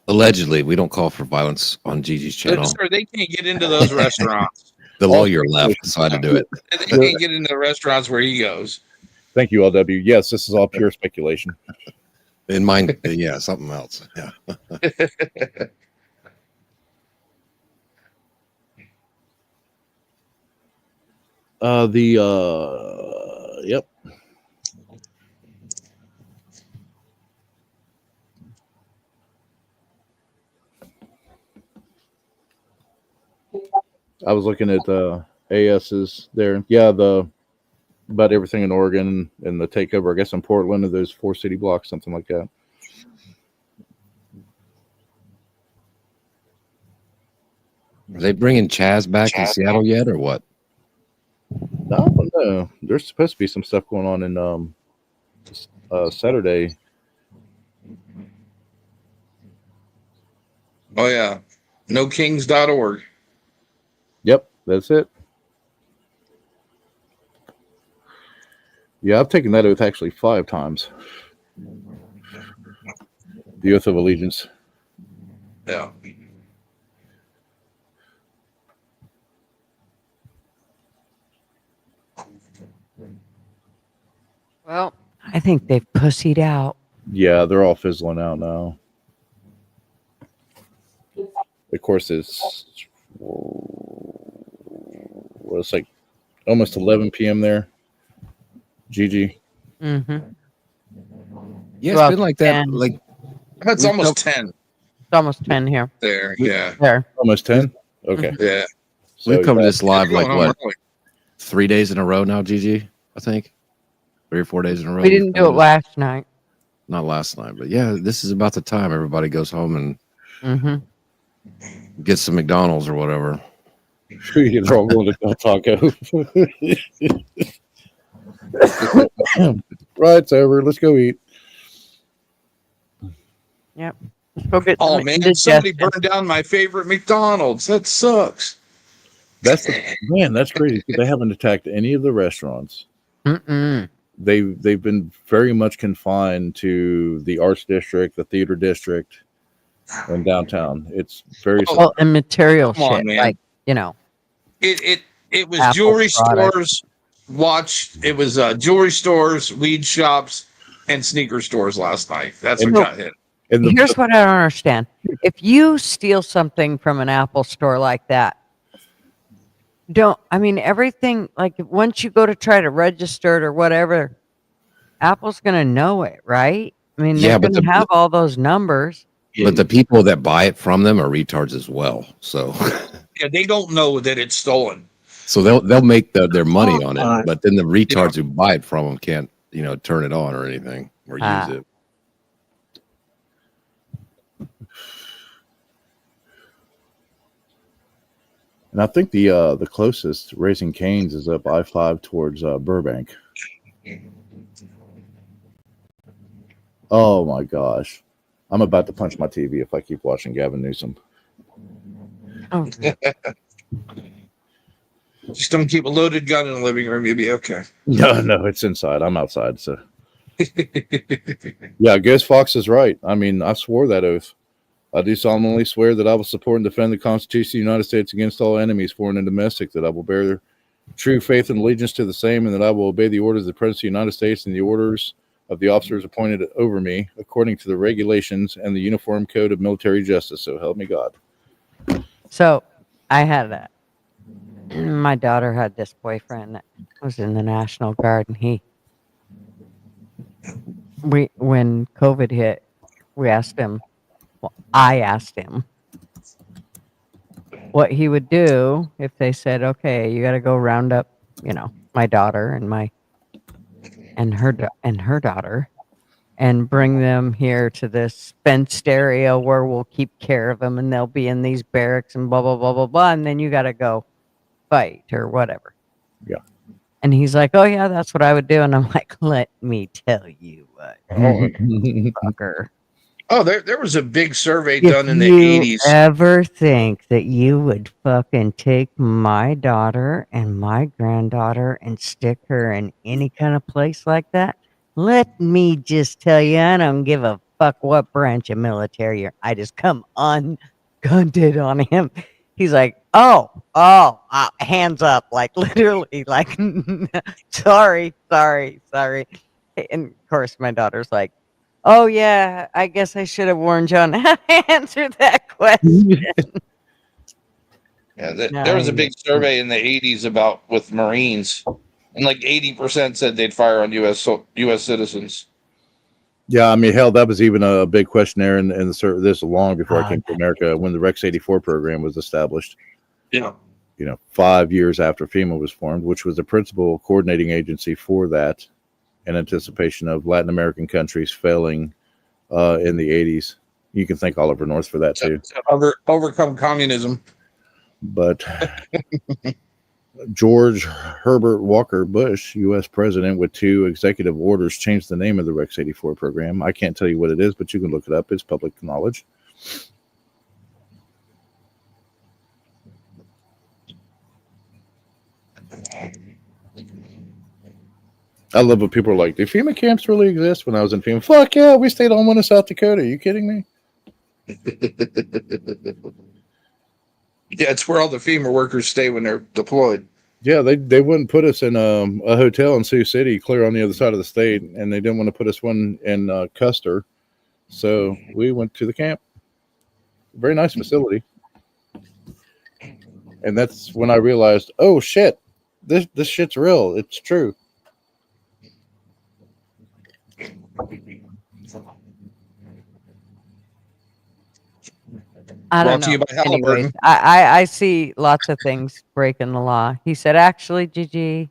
Speaker 7: Allegedly, we don't call for violence on Gigi's channel.
Speaker 5: Sir, they can't get into those restaurants.
Speaker 7: The lawyer left, so I had to do it.
Speaker 5: They can't get into the restaurants where he goes.
Speaker 4: Thank you, LW. Yes, this is all pure speculation.
Speaker 7: In mine, yeah, something else. Yeah.
Speaker 4: Yep. I was looking at AS's there. Yeah, about everything in Oregon and the takeover, I guess, in Portland of those 4 city blocks, something like that.
Speaker 7: Are they bringing Chaz back in Seattle yet, or what?
Speaker 4: No. There's supposed to be some stuff going on in Saturday.
Speaker 5: Oh, yeah. NoKings.org.
Speaker 4: Yep, that's it. Yeah, I've taken that oath actually 5 times. The oath of allegiance.
Speaker 5: Yeah.
Speaker 3: Well, I think they've pussied out.
Speaker 4: Yeah, they're all fizzling out now. Of course, it's like almost 11 p.m. there. GG.
Speaker 3: Mm-hmm.
Speaker 7: Yeah,
Speaker 3: Well,
Speaker 7: it's been like that.
Speaker 3: 10.
Speaker 7: Like
Speaker 5: That's almost 10
Speaker 3: It's almost 10 here.
Speaker 5: there. Yeah.
Speaker 3: There.
Speaker 4: Almost 10? Okay.
Speaker 5: Yeah.
Speaker 7: we've
Speaker 4: So,
Speaker 7: covered this live
Speaker 5: Going
Speaker 7: like
Speaker 5: on
Speaker 7: what,
Speaker 5: early.
Speaker 7: 3 days in a row now, Gigi? I think 3 or 4 days in a row.
Speaker 3: We didn't do it last night.
Speaker 7: Not last night, but yeah, this is about the time everybody goes home and
Speaker 3: Mm-hmm.
Speaker 7: gets some McDonald's or whatever.
Speaker 4: They're all going to Del Taco. Right, it's over. Let's go eat.
Speaker 3: Yep. Let's go get
Speaker 5: Oh,
Speaker 3: some
Speaker 5: man.
Speaker 3: indigestion.
Speaker 5: Somebody burned down my favorite McDonald's. That sucks.
Speaker 4: That's crazy. They haven't attacked any of the restaurants.
Speaker 3: Mm-mm.
Speaker 4: They've been very much confined to the arts district, the theater district, and downtown. It's very
Speaker 3: Well, and material
Speaker 5: Come on,
Speaker 3: shit,
Speaker 5: man.
Speaker 3: like, you know.
Speaker 5: It was
Speaker 3: Apple
Speaker 5: jewelry
Speaker 3: products.
Speaker 5: stores. It was jewelry stores, weed shops, and sneaker stores last night. That's what
Speaker 4: And-
Speaker 5: got hit.
Speaker 4: and
Speaker 3: Here's what I don't understand. If you steal something from an Apple store like that, everything, like once you go to try to register it or whatever, Apple's going to know it, right? I mean,
Speaker 7: Yeah,
Speaker 3: they're
Speaker 7: but
Speaker 3: going to have all those numbers.
Speaker 7: But the people that buy it from them are retards as well. So
Speaker 5: Yeah, they don't know that it's stolen.
Speaker 7: so they'll make their money on it, but then the retards who buy it from them can't, turn it on or anything or use it.
Speaker 4: And I think the closest Raising Cane's is up I-5 towards Burbank. Oh my gosh. I'm about to punch my TV if I keep watching Gavin Newsom.
Speaker 3: Oh,
Speaker 5: Just don't keep a loaded gun in the living room. You'll be okay.
Speaker 4: No, it's inside. I'm outside. So yeah, Ghost Fox is right. I mean, I swore that oath. I do solemnly swear that I will support and defend the Constitution of the United States against all enemies, foreign and domestic, that I will bear true faith and allegiance to the same, and that I will obey the orders of the President of the United States and the orders of the officers appointed over me, according to the regulations and the Uniform Code of Military Justice. So help me God.
Speaker 3: so I had my daughter had this boyfriend that was in the National Guard, and when COVID hit, I asked him, what he would do if they said, okay, you got to go round up, my daughter and her daughter and bring them here to this fenced area where we'll keep care of them and they'll be in these barracks and blah, blah, blah, blah, blah. And then you got to go fight or whatever.
Speaker 4: Yeah.
Speaker 3: And he's like, oh, yeah, that's what I would do. And I'm like, let me tell you what, fucker.
Speaker 5: Oh, there was a big survey
Speaker 3: If
Speaker 5: done in the
Speaker 3: you
Speaker 5: 80s.
Speaker 3: ever think that you would fucking take my daughter and my granddaughter and stick her in any kind of place like that, let me just tell you, I don't give a fuck what branch of military you're. I just come ungunted on him. He's like, hands up, like literally, like, sorry. And of course, my daughter's like, oh, yeah, I guess I should have warned John how to answer that question.
Speaker 5: Yeah, there was a big survey in the 80s about with Marines, and like 80% said they'd fire on U.S. citizens.
Speaker 4: Yeah, I mean, hell, that was even a big questionnaire in the this long before I came to America when the Rex 84 program was established.
Speaker 5: Yeah.
Speaker 4: 5 years after FEMA was formed, which was the principal coordinating agency for that in anticipation of Latin American countries failing in the 80s. You can thank Oliver North for that, too.
Speaker 5: To overcome communism.
Speaker 4: But George Herbert Walker Bush, U.S. president, with 2 executive orders, changed the name of the Rex 84 program. I can't tell you what it is, but you can look it up. It's public knowledge. I love when people are like, do FEMA camps really exist? When I was in FEMA, fuck yeah, we stayed on one in South Dakota. Are you kidding me?
Speaker 5: Yeah, it's where all the FEMA workers stay when they're deployed.
Speaker 4: Yeah, they wouldn't put us in a hotel in Sioux City, clear on the other side of the state, and they didn't want to put us one in Custer. So we went to the camp. Very nice facility. And that's when I realized, oh shit, this shit's real. It's true.
Speaker 3: I don't
Speaker 5: Brought to you
Speaker 3: know.
Speaker 5: by Halliburton.
Speaker 3: Anyways, I see lots of things breaking the law. He said, actually, Gigi,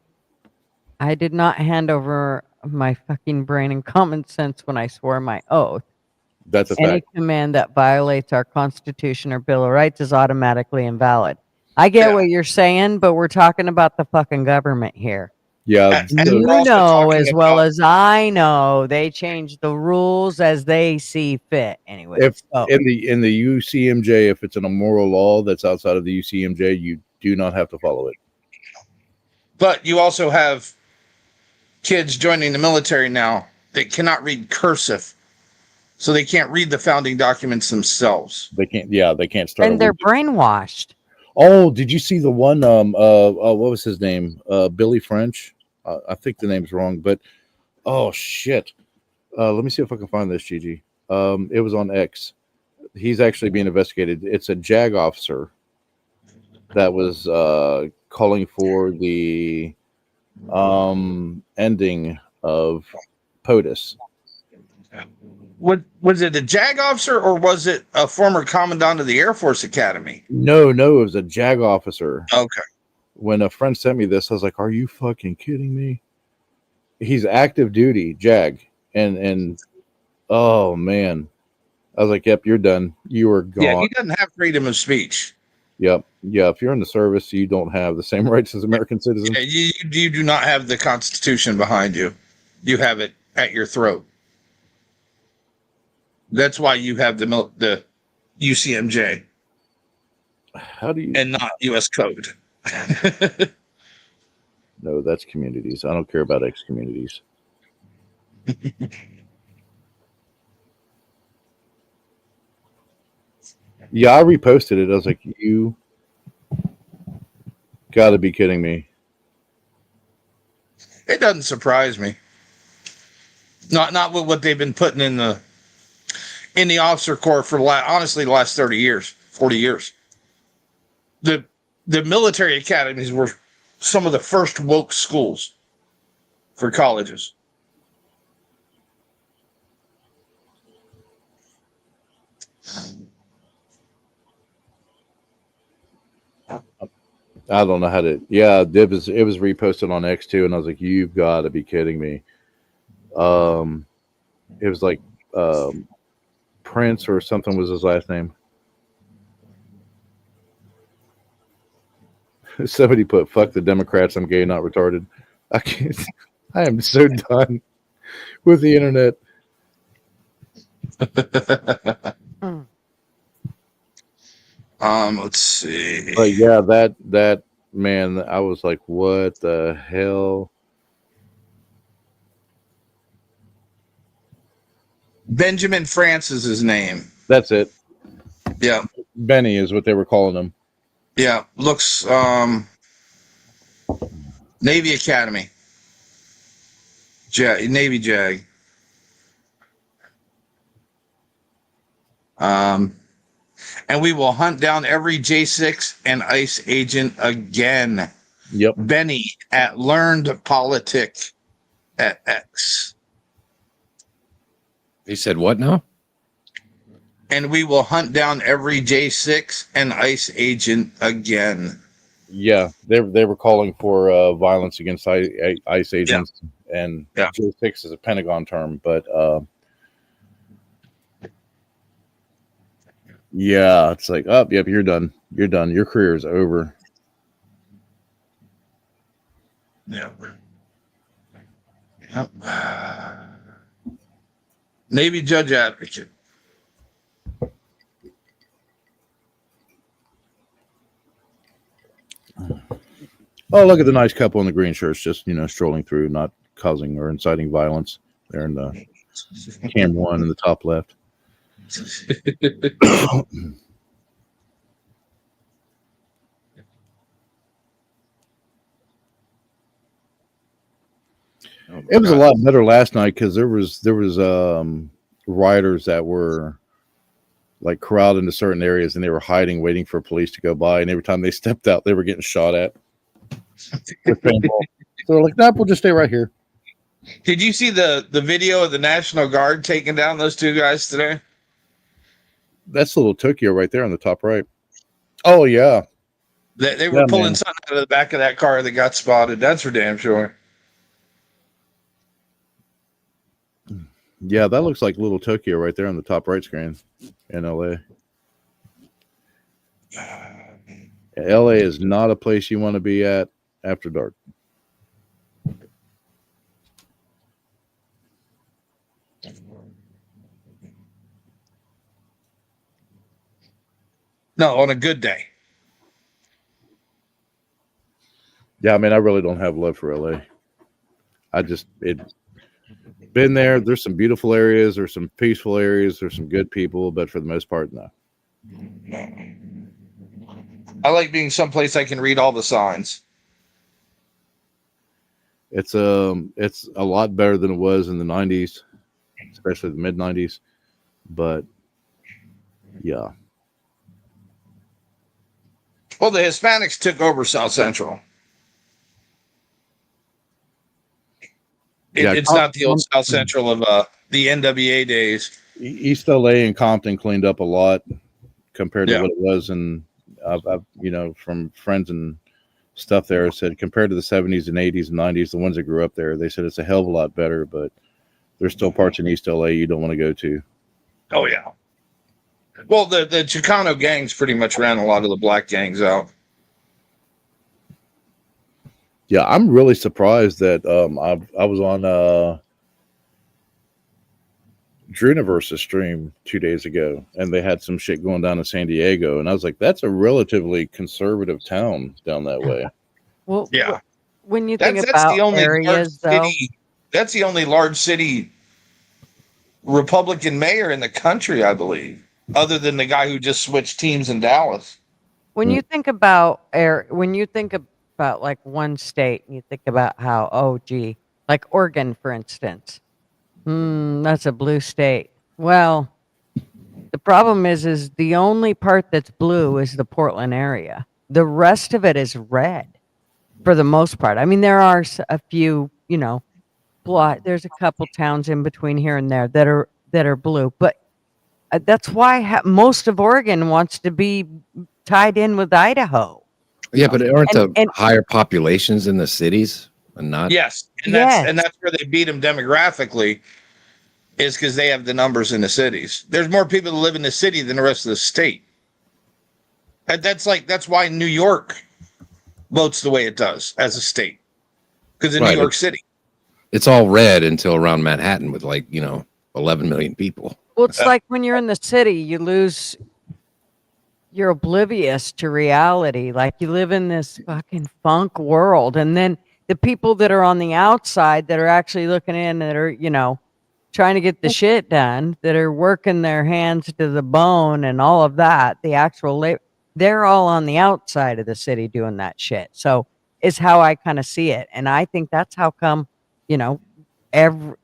Speaker 3: I did not hand over my fucking brain and common sense when I swore my oath.
Speaker 4: That's a
Speaker 3: Any
Speaker 4: fact.
Speaker 3: command that violates our Constitution or Bill of Rights is automatically invalid. I get what you're saying, but we're talking about the fucking government here.
Speaker 4: Yeah.
Speaker 5: And
Speaker 3: You
Speaker 5: we're also
Speaker 3: know
Speaker 5: talking
Speaker 3: as well
Speaker 5: about-
Speaker 3: as I know, they change the rules as they see fit. Anyway,
Speaker 4: If in the UCMJ, if it's an immoral law that's outside of the UCMJ, you do not have to follow it.
Speaker 5: But you also have kids joining the military now that cannot read cursive, so they can't read the founding documents themselves.
Speaker 4: They can't. Yeah, they can't start.
Speaker 3: and they're brainwashed.
Speaker 4: Oh, did you see the one? What was his name? Billy French. I think the name's wrong, but oh shit. Let me see if I can find this, Gigi. It was on X. He's actually being investigated. It's a JAG officer that was calling for the ending of POTUS.
Speaker 5: Was it a JAG officer or was it a former commandant of the Air Force Academy?
Speaker 4: No, it was a JAG officer.
Speaker 5: Okay.
Speaker 4: When a friend sent me this, I was like, "Are you fucking kidding me?" He's active duty JAG, and oh man, I was like, "Yep, you're done. You are gone."
Speaker 5: Yeah, he doesn't have freedom of speech.
Speaker 4: Yep. Yeah, if you're in the service, you don't have the same rights as American citizens.
Speaker 5: Yeah, you do not have the Constitution behind you. You have it at your throat. That's why you have the UCMJ.
Speaker 4: How do you?
Speaker 5: And not U.S. Code.
Speaker 4: No, that's communities. I don't care about X communities. Yeah, I reposted it. I was like, "You got to be kidding me!"
Speaker 5: It doesn't surprise me. Not with what they've been putting in the officer corps for honestly the last 30 years, 40 years. The military academies were some of the first woke schools for colleges.
Speaker 4: I don't know how to. Yeah, it was reposted on X too, and I was like, "You've got to be kidding me." Um, it was like um, Prince or something was his last name. Somebody put "fuck the Democrats." I'm gay, not retarded. I can't. I am so done with the internet.
Speaker 3: Mm.
Speaker 5: Let's see.
Speaker 4: But yeah, that man, I was like, "What the hell?"
Speaker 5: Benjamin Francis is his name.
Speaker 4: That's it.
Speaker 5: Yeah,
Speaker 4: Benny is what they were calling him.
Speaker 5: yeah. Looks Navy Academy. Navy JAG. And we will hunt down every J6 and ICE agent again.
Speaker 4: Yep.
Speaker 5: Benny at Learned Politic at X.
Speaker 7: He said what now?
Speaker 5: And we will hunt down every J6 and ICE agent again.
Speaker 4: Yeah, they were calling for violence against ICE agents, and
Speaker 5: Yeah.
Speaker 4: J6 is a Pentagon term, but yeah, it's like, oh, yep, you're done. You're done. Your career is over.
Speaker 5: Yeah. Yep. Navy Judge Advocate.
Speaker 4: Oh, look at the nice couple in the green shirts, just strolling through, not causing or inciting violence. They're in the cam one in the top left. It was a lot better last night because there was rioters that were like corralled into certain areas and they were hiding, waiting for police to go by, and every time they stepped out, they were getting shot at. So they're like, "Nope, we'll just stay right here."
Speaker 5: Did you see the video of the National Guard taking down those two guys today?
Speaker 4: That's a little Tokyo right there on the top right. Oh yeah,
Speaker 5: They were pulling something out of the back of that car that got spotted. That's for damn sure.
Speaker 4: yeah, that looks like little Tokyo right there on the top right screen in LA. LA is not a place you want to be at after dark.
Speaker 5: No, on a good day.
Speaker 4: Yeah, I mean, I really don't have love for LA. Been there. There's some beautiful areas, there's some peaceful areas, there's some good people, but for the most part, no.
Speaker 5: I like being someplace I can read all the signs.
Speaker 4: It's a lot better than it was in the 90s, especially the mid 90s. But yeah.
Speaker 5: Well, the Hispanics took over South Central. It's not the old South Central of the NWA days.
Speaker 4: East LA and Compton cleaned up a lot compared to what it was, and I've from friends and stuff there said compared to the 70s and 80s and 90s, the ones that grew up there, they said it's a hell of a lot better, but there's still parts in East LA you don't want to go to.
Speaker 5: Oh yeah. Well, the Chicano gangs pretty much ran a lot of the black gangs out.
Speaker 4: Yeah, I'm really surprised that I was on Dreuniverse's stream 2 days ago, and they had some shit going down in San Diego, and I was like, that's a relatively conservative town down that way.
Speaker 3: Well,
Speaker 5: Yeah.
Speaker 3: when you think about
Speaker 5: the only
Speaker 3: areas, though,
Speaker 5: that's the only large city Republican mayor in the country, I believe, other than the guy who just switched teams in Dallas.
Speaker 3: when you think about like one state, and you think about how, oh, gee, like Oregon, for instance, that's a blue state. Well, the problem is the only part that's blue is the Portland area. The rest of it is red, for the most part. I mean, there are a few, there's a couple towns in between here and there that are blue, but that's why most of Oregon wants to be tied in with Idaho.
Speaker 7: Yeah, but aren't the
Speaker 3: And-
Speaker 7: higher populations in the cities and not?
Speaker 5: Yes, and
Speaker 3: Yes.
Speaker 5: that's where they beat them demographically, is because they have the numbers in the cities. There's more people that live in the city than the rest of the state. And that's why New York votes the way it does as a state, because in
Speaker 7: Right.
Speaker 5: New York City.
Speaker 7: It's all red until around Manhattan with 11 million people.
Speaker 3: Well, it's like when you're in the city, you're oblivious to reality. Like you live in this fucking funk world. And then the people that are on the outside that are actually looking in, that are, trying to get the shit done, that are working their hands to the bone and all of that, the actual labor, they're all on the outside of the city doing that shit. So is how I kind of see it. And I think that's how come,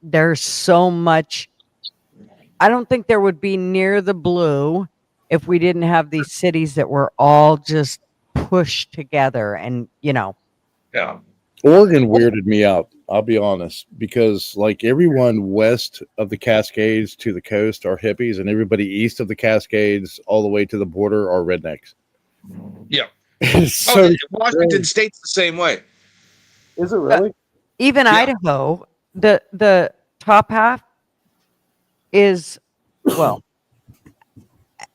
Speaker 3: there's so much. I don't think there would be near the blue if we didn't have these cities that were all just pushed together and,
Speaker 5: Yeah.
Speaker 4: Oregon weirded me out. I'll be honest, because like everyone west of the Cascades to the coast are hippies, and everybody east of the Cascades all the way to the border are rednecks.
Speaker 5: Yeah.
Speaker 4: So
Speaker 5: Washington State's the same way.
Speaker 4: is it really?
Speaker 3: even
Speaker 5: Yeah.
Speaker 3: Idaho, the top half is, well,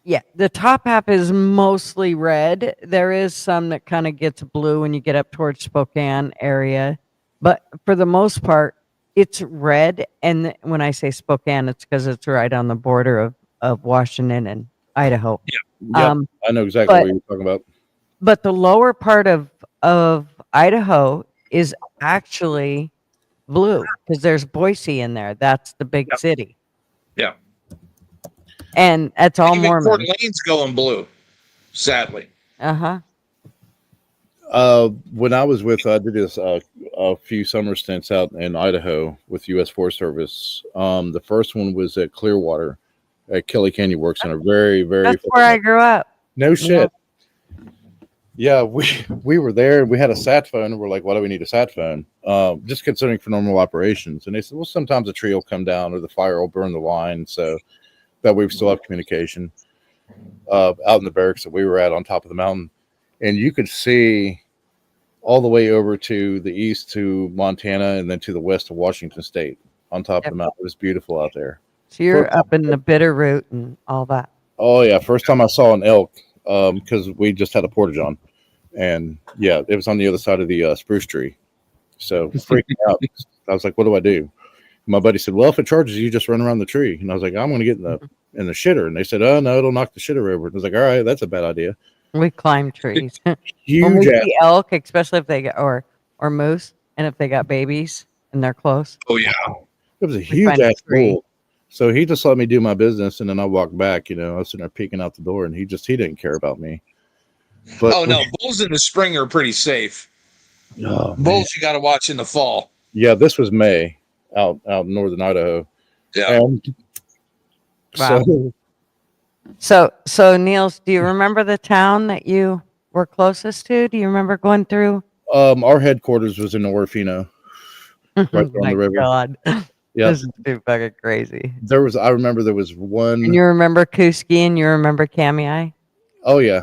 Speaker 3: yeah, the top half is mostly red. There is some that kind of gets blue when you get up towards Spokane area, but for the most part, it's red. And when I say Spokane, it's because it's right on the border of Washington and Idaho.
Speaker 4: Yeah, I know exactly what you're talking about.
Speaker 3: But the lower part of Idaho is actually blue because there's Boise in there. That's the big city.
Speaker 5: Yeah.
Speaker 3: And that's all
Speaker 5: Even
Speaker 3: Mormon.
Speaker 5: Coeur d'Alene's going blue, sadly.
Speaker 3: Uh-huh.
Speaker 4: When I was with, I did this a few summer stints out in Idaho with U.S. Forest Service. The first one was at Clearwater at Kelly Canyon Work Center. Very, very.
Speaker 3: That's where I grew up.
Speaker 4: No shit. Yeah, we were there and we had a sat phone and we're like, why do we need a sat phone? Just considering for normal operations. And they said, well, sometimes a tree will come down or the fire will burn the line, so that we still have communication. Out in the barracks that we were at on top of the mountain, and you could see all the way over to the east to Montana and then to the west of Washington State on top of the mountain. It was beautiful out there.
Speaker 3: So you're up in the Bitterroot and all that.
Speaker 4: Oh yeah, first time I saw an elk, because we just had a portage on, and yeah, it was on the other side of the spruce tree. So freaking out, I was like, "What do I do?" My buddy said, "Well, if it charges you, just run around the tree." And I was like, "I'm going to get in the shitter." And they said, "Oh no, it'll knock the shitter over." And I was like, "All right, that's a bad idea."
Speaker 3: We climb trees. When
Speaker 4: Huge
Speaker 3: we
Speaker 4: ass.
Speaker 3: see elk, especially if they get or moose, and if they got babies and they're close.
Speaker 5: Oh, yeah.
Speaker 4: It was a
Speaker 3: We
Speaker 4: huge
Speaker 3: find a
Speaker 4: ass
Speaker 3: tree.
Speaker 4: bull. So he just let me do my business, and then I walked back. I was sitting there peeking out the door, and he didn't care about me. But
Speaker 5: Oh, no. Bulls in the spring are pretty safe.
Speaker 4: oh, man.
Speaker 5: Bulls you got to watch in the fall.
Speaker 4: Yeah, this was May out in northern Idaho.
Speaker 5: Yeah.
Speaker 4: And
Speaker 3: Wow. So Niels, do you remember the town that you were closest to? Do you remember going through?
Speaker 4: our headquarters was in Orofino, right there on
Speaker 3: My
Speaker 4: the river.
Speaker 3: God.
Speaker 4: Yeah,
Speaker 3: This is too fucking crazy.
Speaker 4: I remember there was one.
Speaker 3: And you remember Kuski and you remember Kamei?
Speaker 4: Oh yeah.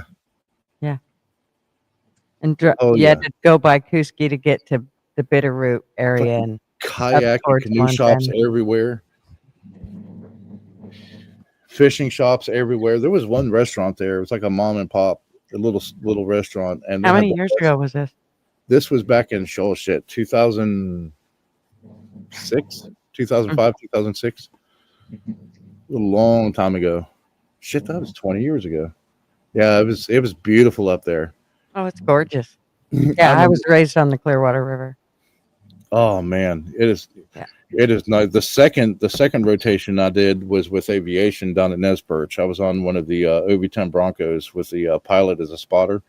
Speaker 3: And
Speaker 4: Oh,
Speaker 3: you
Speaker 4: yeah.
Speaker 3: had to go by Kuski to get to the Bitterroot area. And
Speaker 4: Kayak and
Speaker 3: towards
Speaker 4: canoe shops
Speaker 3: Montana.
Speaker 4: everywhere. Fishing shops everywhere. There was one restaurant there. It was like a mom and pop, a little restaurant. And
Speaker 3: how many years ago was this?
Speaker 4: This was back in 2006, 2005, 2006. A long time ago. Shit, that was 20 years ago. Yeah, it was beautiful up there.
Speaker 3: Oh, it's gorgeous. Yeah, I was raised on the Clearwater River.
Speaker 4: Oh man, it is.
Speaker 3: Yeah.
Speaker 4: It is nice. The second rotation I did was with aviation down at Nez Perch. I was on one of the OV-10 Broncos with the pilot as a spotter.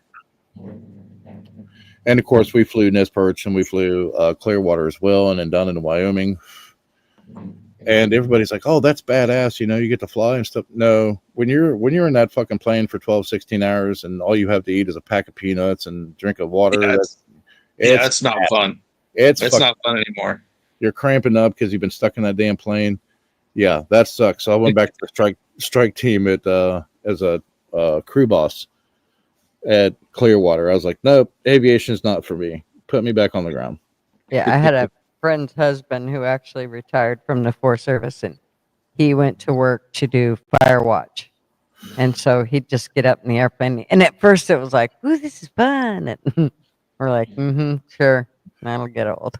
Speaker 4: And of course, we flew Nez Perch and we flew Clearwater as well, and then down into Wyoming. And everybody's like, "Oh, that's badass! You get to fly and stuff." No, when you're in that fucking plane for 12, 16 hours, and all you have to eat is a pack of peanuts and drink of water,
Speaker 5: It's not fun.
Speaker 4: It's
Speaker 5: not fun anymore.
Speaker 4: You're cramping up because you've been stuck in that damn plane. Yeah, that sucks. So I went back to the strike team as a crew boss. at Clearwater. I was like, nope, aviation's not for me. Put me back on the ground.
Speaker 3: Yeah, I had a friend's husband who actually retired from the Forest Service, and he went to work to do fire watch. And so he'd just get up in the airplane. And at first it was like, ooh, this is fun. And we're like, sure, that'll get old.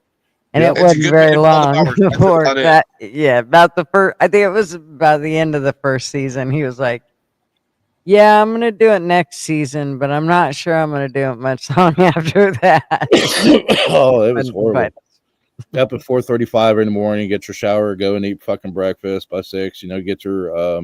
Speaker 3: And
Speaker 4: Yeah.
Speaker 3: it
Speaker 5: It's a
Speaker 3: wasn't
Speaker 5: good
Speaker 3: very
Speaker 5: 12
Speaker 3: long
Speaker 5: hours. That's
Speaker 3: before
Speaker 5: about it.
Speaker 3: that. Yeah, about the first, I think it was about the end of the first season. He was like, yeah, I'm going to do it next season, but I'm not sure I'm going to do it much long after that.
Speaker 4: Oh, it was horrible.
Speaker 3: But
Speaker 4: Up at 4:35 in the morning, get your shower, go and eat fucking breakfast by 6. You know, get your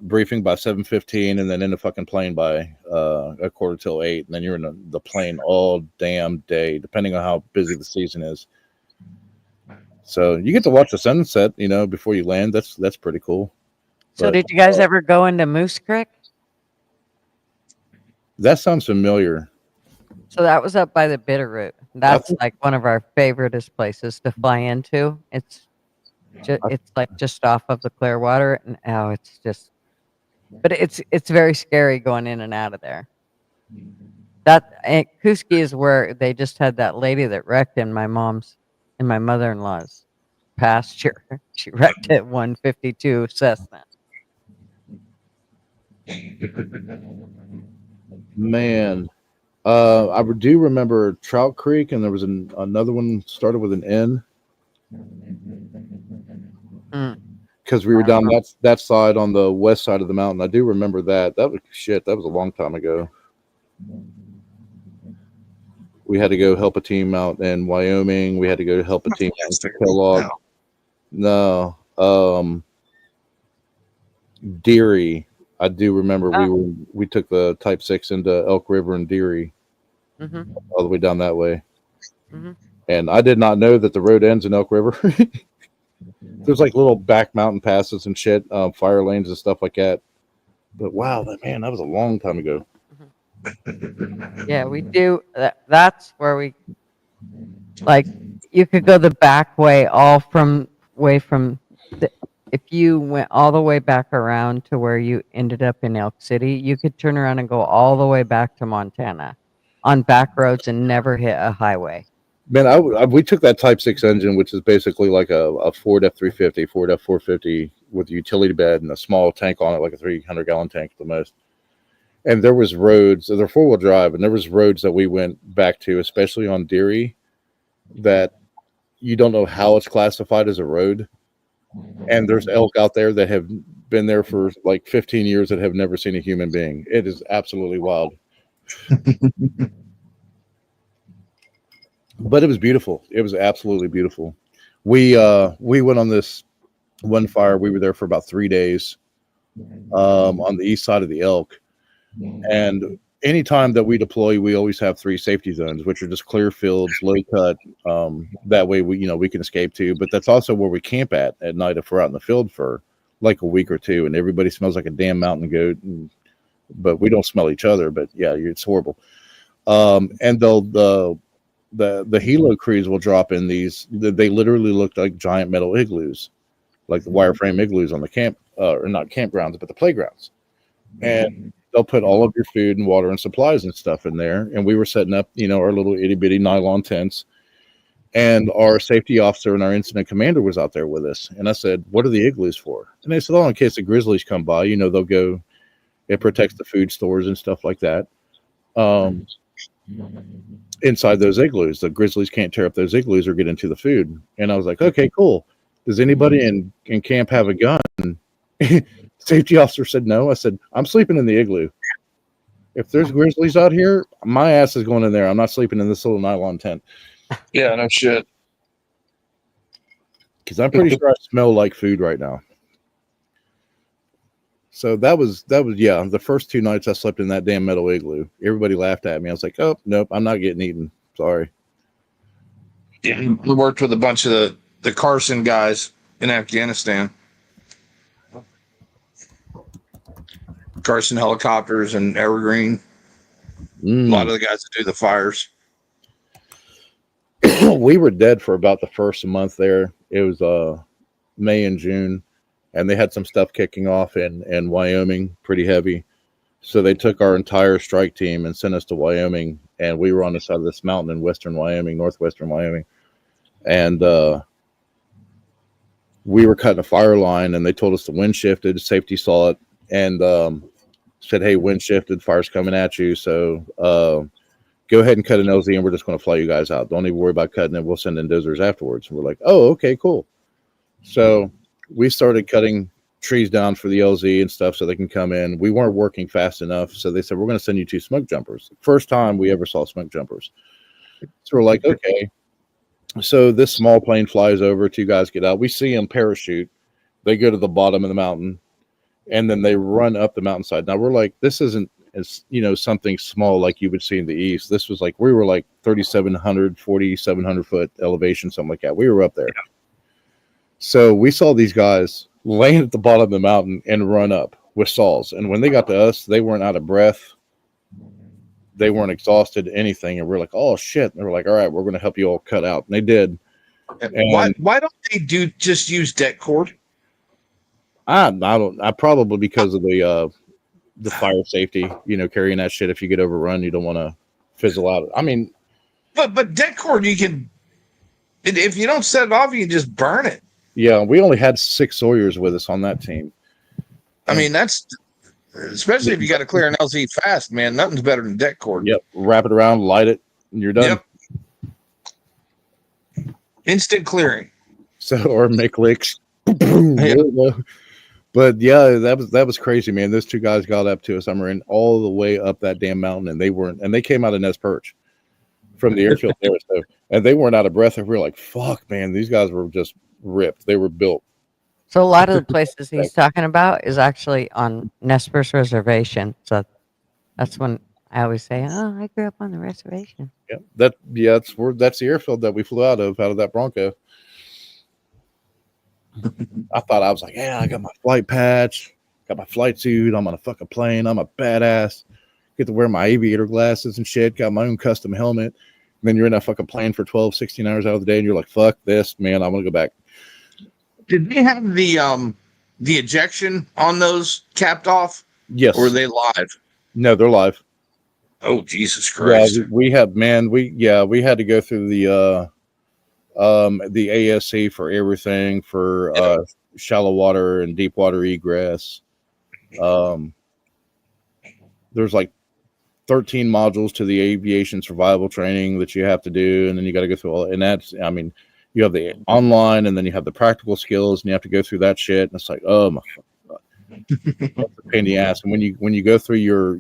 Speaker 4: briefing by 7:15, and then in the fucking plane by a quarter till 8, and then you're in the plane all damn day, depending on how busy the season is. So you get to watch the sunset, you know, before you land. That's pretty cool.
Speaker 3: so
Speaker 4: But,
Speaker 3: did you guys ever go into Moose Creek?
Speaker 4: that sounds familiar.
Speaker 3: So that was up by the Bitterroot. That's like one of our favoriteest places to fly into. It's like just off of the Clearwater, and it's just, but it's very scary going in and out of there. That and Kuski is where they just had that lady that wrecked in my mother-in-law's pasture. She wrecked at 152 Cessna.
Speaker 4: Man, I do remember Trout Creek, and there was another one started with an N. Because we were down that side on the west side of the mountain. I do remember that. That was a long time ago. We had to go help a team out in Wyoming. We had to go help a team out in Kellogg. No, Deary. I do remember we took the Type 6 into Elk River and Deary, all the way down that way. And I did not know that the road ends in Elk River. There's like little back mountain passes and shit, fire lanes and stuff like that. But wow, that was a long time ago.
Speaker 3: Yeah, we do. That's where we, like, you could go the back way, if you went all the way back around to where you ended up in Elk City, you could turn around and go all the way back to Montana on back roads and never hit a highway.
Speaker 4: Man, we took that Type 6 engine, which is basically like a Ford F350, Ford F450 with a utility bed and a small tank on it, like a 300-gallon tank at the most. And there was roads, they're four-wheel drive, and there was roads that we went back to, especially on Deary, that you don't know how it's classified as a road. And there's elk out there that have been there for like 15 years that have never seen a human being. It is absolutely wild. But it was beautiful. It was absolutely beautiful. We went on this one fire. We were there for about 3 days on the east side of the Elk. And anytime that we deploy, we always have 3 safety zones, which are just clear fields, low cut. That way we can escape to. But that's also where we camp at night if we're out in the field for like a week or two, and everybody smells like a damn mountain goat. But we don't smell each other. But yeah, it's horrible. And the helo crews will drop in these. They literally look like giant metal igloos, like the wireframe igloos on the camp, or not campgrounds, but the playgrounds. And they'll put all of your food and water and supplies and stuff in there. And we were setting up, our little itty bitty nylon tents. And our safety officer and our incident commander was out there with us. And I said, "What are the igloos for?" And they said, "Oh, in case the grizzlies come by, they'll go. It protects the food stores and stuff like that." Inside those igloos, the grizzlies can't tear up those igloos or get into the food. And I was like, "Okay, cool. Does anybody in camp have a gun?" Safety officer said no. I said, "I'm sleeping in the igloo. If there's grizzlies out here, my ass is going in there. I'm not sleeping in this little nylon tent."
Speaker 5: Yeah, no shit.
Speaker 4: Because I'm pretty sure I smell like food right now. So that was the first 2 nights I slept in that damn metal igloo. Everybody laughed at me. I was like, "Oh, nope, I'm not getting eaten. Sorry."
Speaker 5: Yeah, we worked with a bunch of the Carson guys in Afghanistan. Carson Helicopters and Evergreen. A lot of the guys that do the fires.
Speaker 4: We were dead for about the first month there. It was May and June, and they had some stuff kicking off in Wyoming pretty heavy. So they took our entire strike team and sent us to Wyoming, and we were on the side of this mountain in western Wyoming, northwestern Wyoming, and we were cutting a fire line, and they told us the wind shifted. Safety saw it and said, "Hey, wind shifted, fire's coming at you. So go ahead and cut an LZ, and we're just going to fly you guys out. Don't even worry about cutting it. We'll send in dozers afterwards." And we're like, "Oh, okay, cool." So we started cutting trees down for the LZ and stuff so they can come in. We weren't working fast enough, so they said, "We're going to send you 2 smoke jumpers." First time we ever saw smoke jumpers. So we're like, okay. So this small plane flies over, 2 guys get out. We see them parachute. They go to the bottom of the mountain, and then they run up the mountainside. Now we're like, this isn't as, something small like you would see in the east. This was like, we were like 3,700, 4,700 foot elevation, something like that. We were up there. Yeah. So we saw these guys laying at the bottom of the mountain and run up with saws. And when they got to us, they weren't out of breath. They weren't exhausted, anything. And we're like, oh shit. And they were like, all right, we're going to help you all cut out. And they did. And
Speaker 5: why don't they just use deck cord?
Speaker 4: I probably because of the fire safety, carrying that shit. If you get overrun, you don't want to fizzle out. I mean,
Speaker 5: but deck cord, you can, if you don't set it off, you can just burn it.
Speaker 4: Yeah, we only had 6 Sawyers with us on that team.
Speaker 5: I mean, that's especially if you got to clear an LZ fast, man. Nothing's better than deck cord.
Speaker 4: Yep, wrap it around, light it, and you're done.
Speaker 5: Yep. Instant clearing.
Speaker 4: So, or make licks. Yeah. But yeah, that was crazy, man. Those 2 guys got up to us. I ran all the way up that damn mountain, and they came out of Nez Perch from the airfield there. So, and they weren't out of breath. And we were like, fuck, man, these guys were just ripped. They were built.
Speaker 3: So a lot of the places he's talking about is actually on Nez Perce Reservation. So that's when I always say, "Oh, I grew up on the reservation."
Speaker 4: Yeah, that's the airfield that we flew out of that Bronco. I thought, I was like, yeah, I got my flight patch, got my flight suit. I'm on a fucking plane. I'm a badass. Get to wear my aviator glasses and shit. Got my own custom helmet. And then you're in that fucking plane for 12, 16 hours out of the day, and you're like, fuck this, man. I want to go back.
Speaker 5: Did they have the ejection on those capped off?
Speaker 4: Yes.
Speaker 5: Or were they live?
Speaker 4: No, they're live.
Speaker 5: Oh, Jesus Christ.
Speaker 4: Yeah, we had to go through the ASC for everything, for shallow water and deep water egress. There's like 13 modules to the aviation survival training that you have to do, and then you got to go through all. And that's, I mean, you have the online, and then you have the practical skills, and you have to go through that shit. And it's like, oh my God. That's a pain in the ass. And when you go through your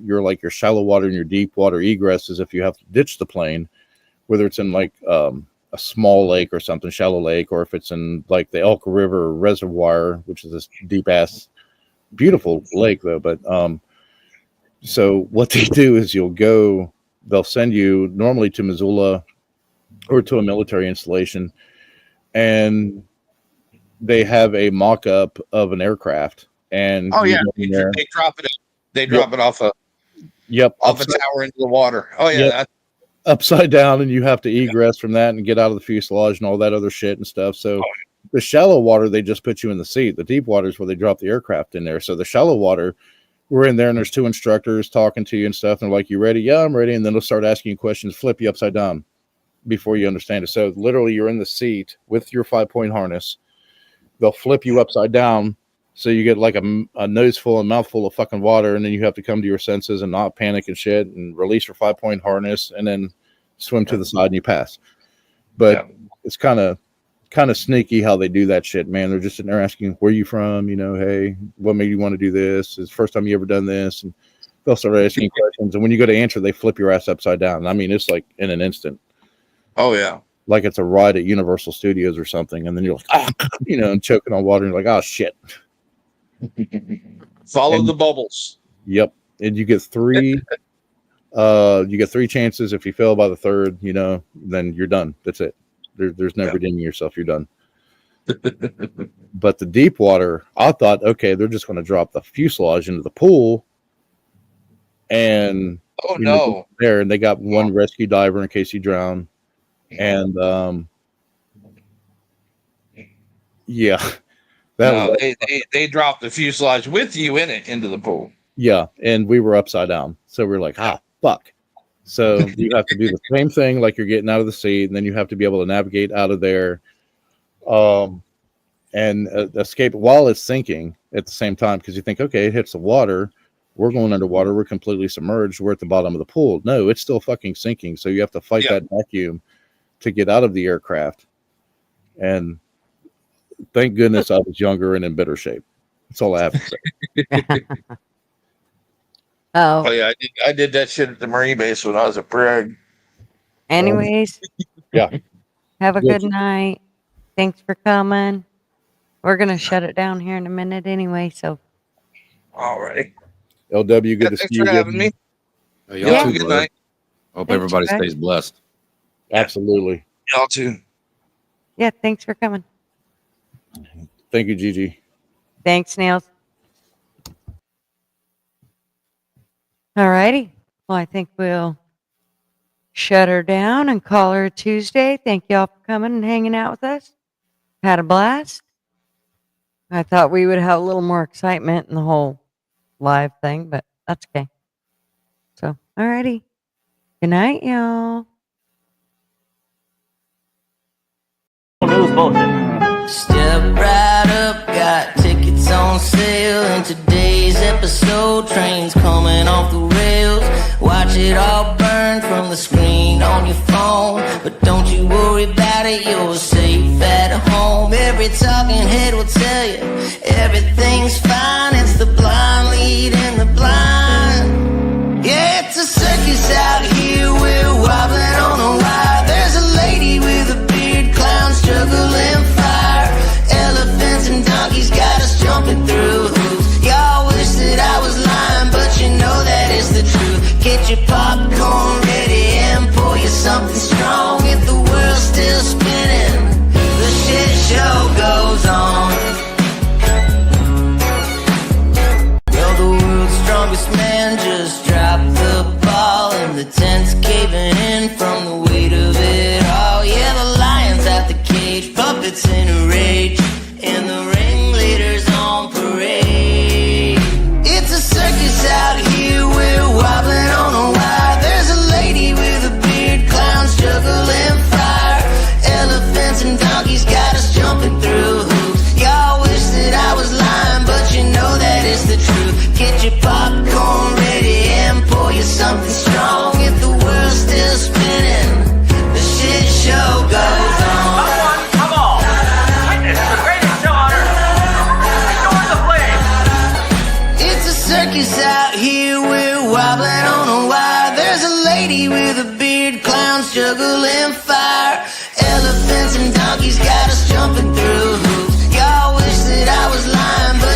Speaker 4: shallow water and your deep water egresses, if you have to ditch the plane, whether it's in like a small lake or something, shallow lake, or if it's in like the Elk River Reservoir, which is this deep ass, beautiful lake though. But so what they do is they'll send you normally to Missoula or to a military installation, and they have a mock-up of an aircraft. And
Speaker 5: they drop it. They drop it off a tower into the water. Oh yeah,
Speaker 4: yep. Upside down, and you have to egress from that and get out of the fuselage and all that other shit and stuff. So the shallow water, they just put you in the seat. The deep water is where they drop the aircraft in there. So the shallow water, we're in there, and there's 2 instructors talking to you and stuff. And they're like, "You ready?" "Yeah, I'm ready." And then they'll start asking you questions, flip you upside down before you understand it. So literally, you're in the seat with your 5-point harness. They'll flip you upside down. So you get like a nose full and mouth full of fucking water, and then you have to come to your senses and not panic and shit, and release your 5-point harness, and then swim to the side and you pass. But it's kind of sneaky how they do that shit, man. They're just sitting there asking, "Where you from? Hey, what made you want to do this? Is the first time you ever done this?" And they'll start asking questions, and when you go to answer, they flip your ass upside down. I mean, it's like in an instant.
Speaker 5: Oh yeah,
Speaker 4: like it's a ride at Universal Studios or something, and then you're like, and choking on water, and you're like, oh shit.
Speaker 5: Follow the bubbles.
Speaker 4: Yep. And you get 3 chances. If you fail by the 3rd, then you're done. That's it. There's no redeeming yourself. You're done. But the deep water, I thought, okay, they're just going to drop the fuselage into the pool, and there, and they got 1 rescue diver in case you drown, and
Speaker 5: they dropped the fuselage with you in it into the pool.
Speaker 4: Yeah, and we were upside down, so we're like, fuck. So you have to do the same thing like you're getting out of the seat, and then you have to be able to navigate out of there, and escape while it's sinking at the same time. Because you think, okay, it hits the water, we're going underwater, we're completely submerged, we're at the bottom of the pool. No, it's still fucking sinking. So you have to fight that vacuum to get out of the aircraft. And thank goodness I was younger and in better shape. That's all I have to say.
Speaker 5: Oh yeah, I did that shit at the Marine base when I was a brig.
Speaker 3: Anyways,
Speaker 4: yeah.
Speaker 3: Have a good night. Thanks for coming. We're gonna shut it down here in a minute anyway. So,
Speaker 5: alrighty.
Speaker 4: LW, good to see you.
Speaker 5: Thanks for having me.
Speaker 7: Y'all too,
Speaker 5: good night.
Speaker 7: Hope
Speaker 3: Thanks,
Speaker 7: everybody
Speaker 3: guys.
Speaker 7: stays blessed.
Speaker 4: Absolutely.
Speaker 5: Y'all too.
Speaker 3: yeah, thanks for coming.
Speaker 4: Thank you, Gigi.
Speaker 3: Thanks, Nails. All righty. Well, I think we'll shut her down and call her a Tuesday. Thank y'all for coming and hanging out with us. Had a blast. I thought we would have a little more excitement in the whole live thing, but that's okay. So, all righty. Good night, y'all.
Speaker 1: News bulletin.
Speaker 2: Step right up, got tickets on sale. In today's episode, trains coming off the rails. Watch it all burn from the screen on your phone. But don't you worry about it, you're safe at home. Every talking head will tell you everything's fine. It's the blind leading the blind. Yeah, it's a circus out here, we're wobbling on a wire. There's a lady with a beard, clowns juggling fire. Elephants and donkeys got us jumping through hoops. Y'all wish that I was lying, but you know that is the truth. Get your popcorn ready and pour you something strong. If the world's still spinning, the shit show goes on. Well, the world's strongest man just dropped the ball, and the tent's caving in from the weight of it all. Yeah, the lion's out the cage, puppets in a rage, and the ringleader's on parade. It's a circus out here, we're wobbling on a wire. There's a lady with a beard, clowns juggling fire. Elephants and donkeys got us jumping through hoops. Y'all wish that I was lying, but you know that it's the truth. Get your popcorn ready and pour you something strong. If the world's still spinning, the shit show goes on.
Speaker 1: Come on. Witness the greatest show on earth. Ignore the flames.
Speaker 2: It's a circus out here, we're wobbling on a wire. There's a lady with a beard, clowns juggling fire. Elephants and donkeys got us jumping through hoops. Y'all wish that I was lying, but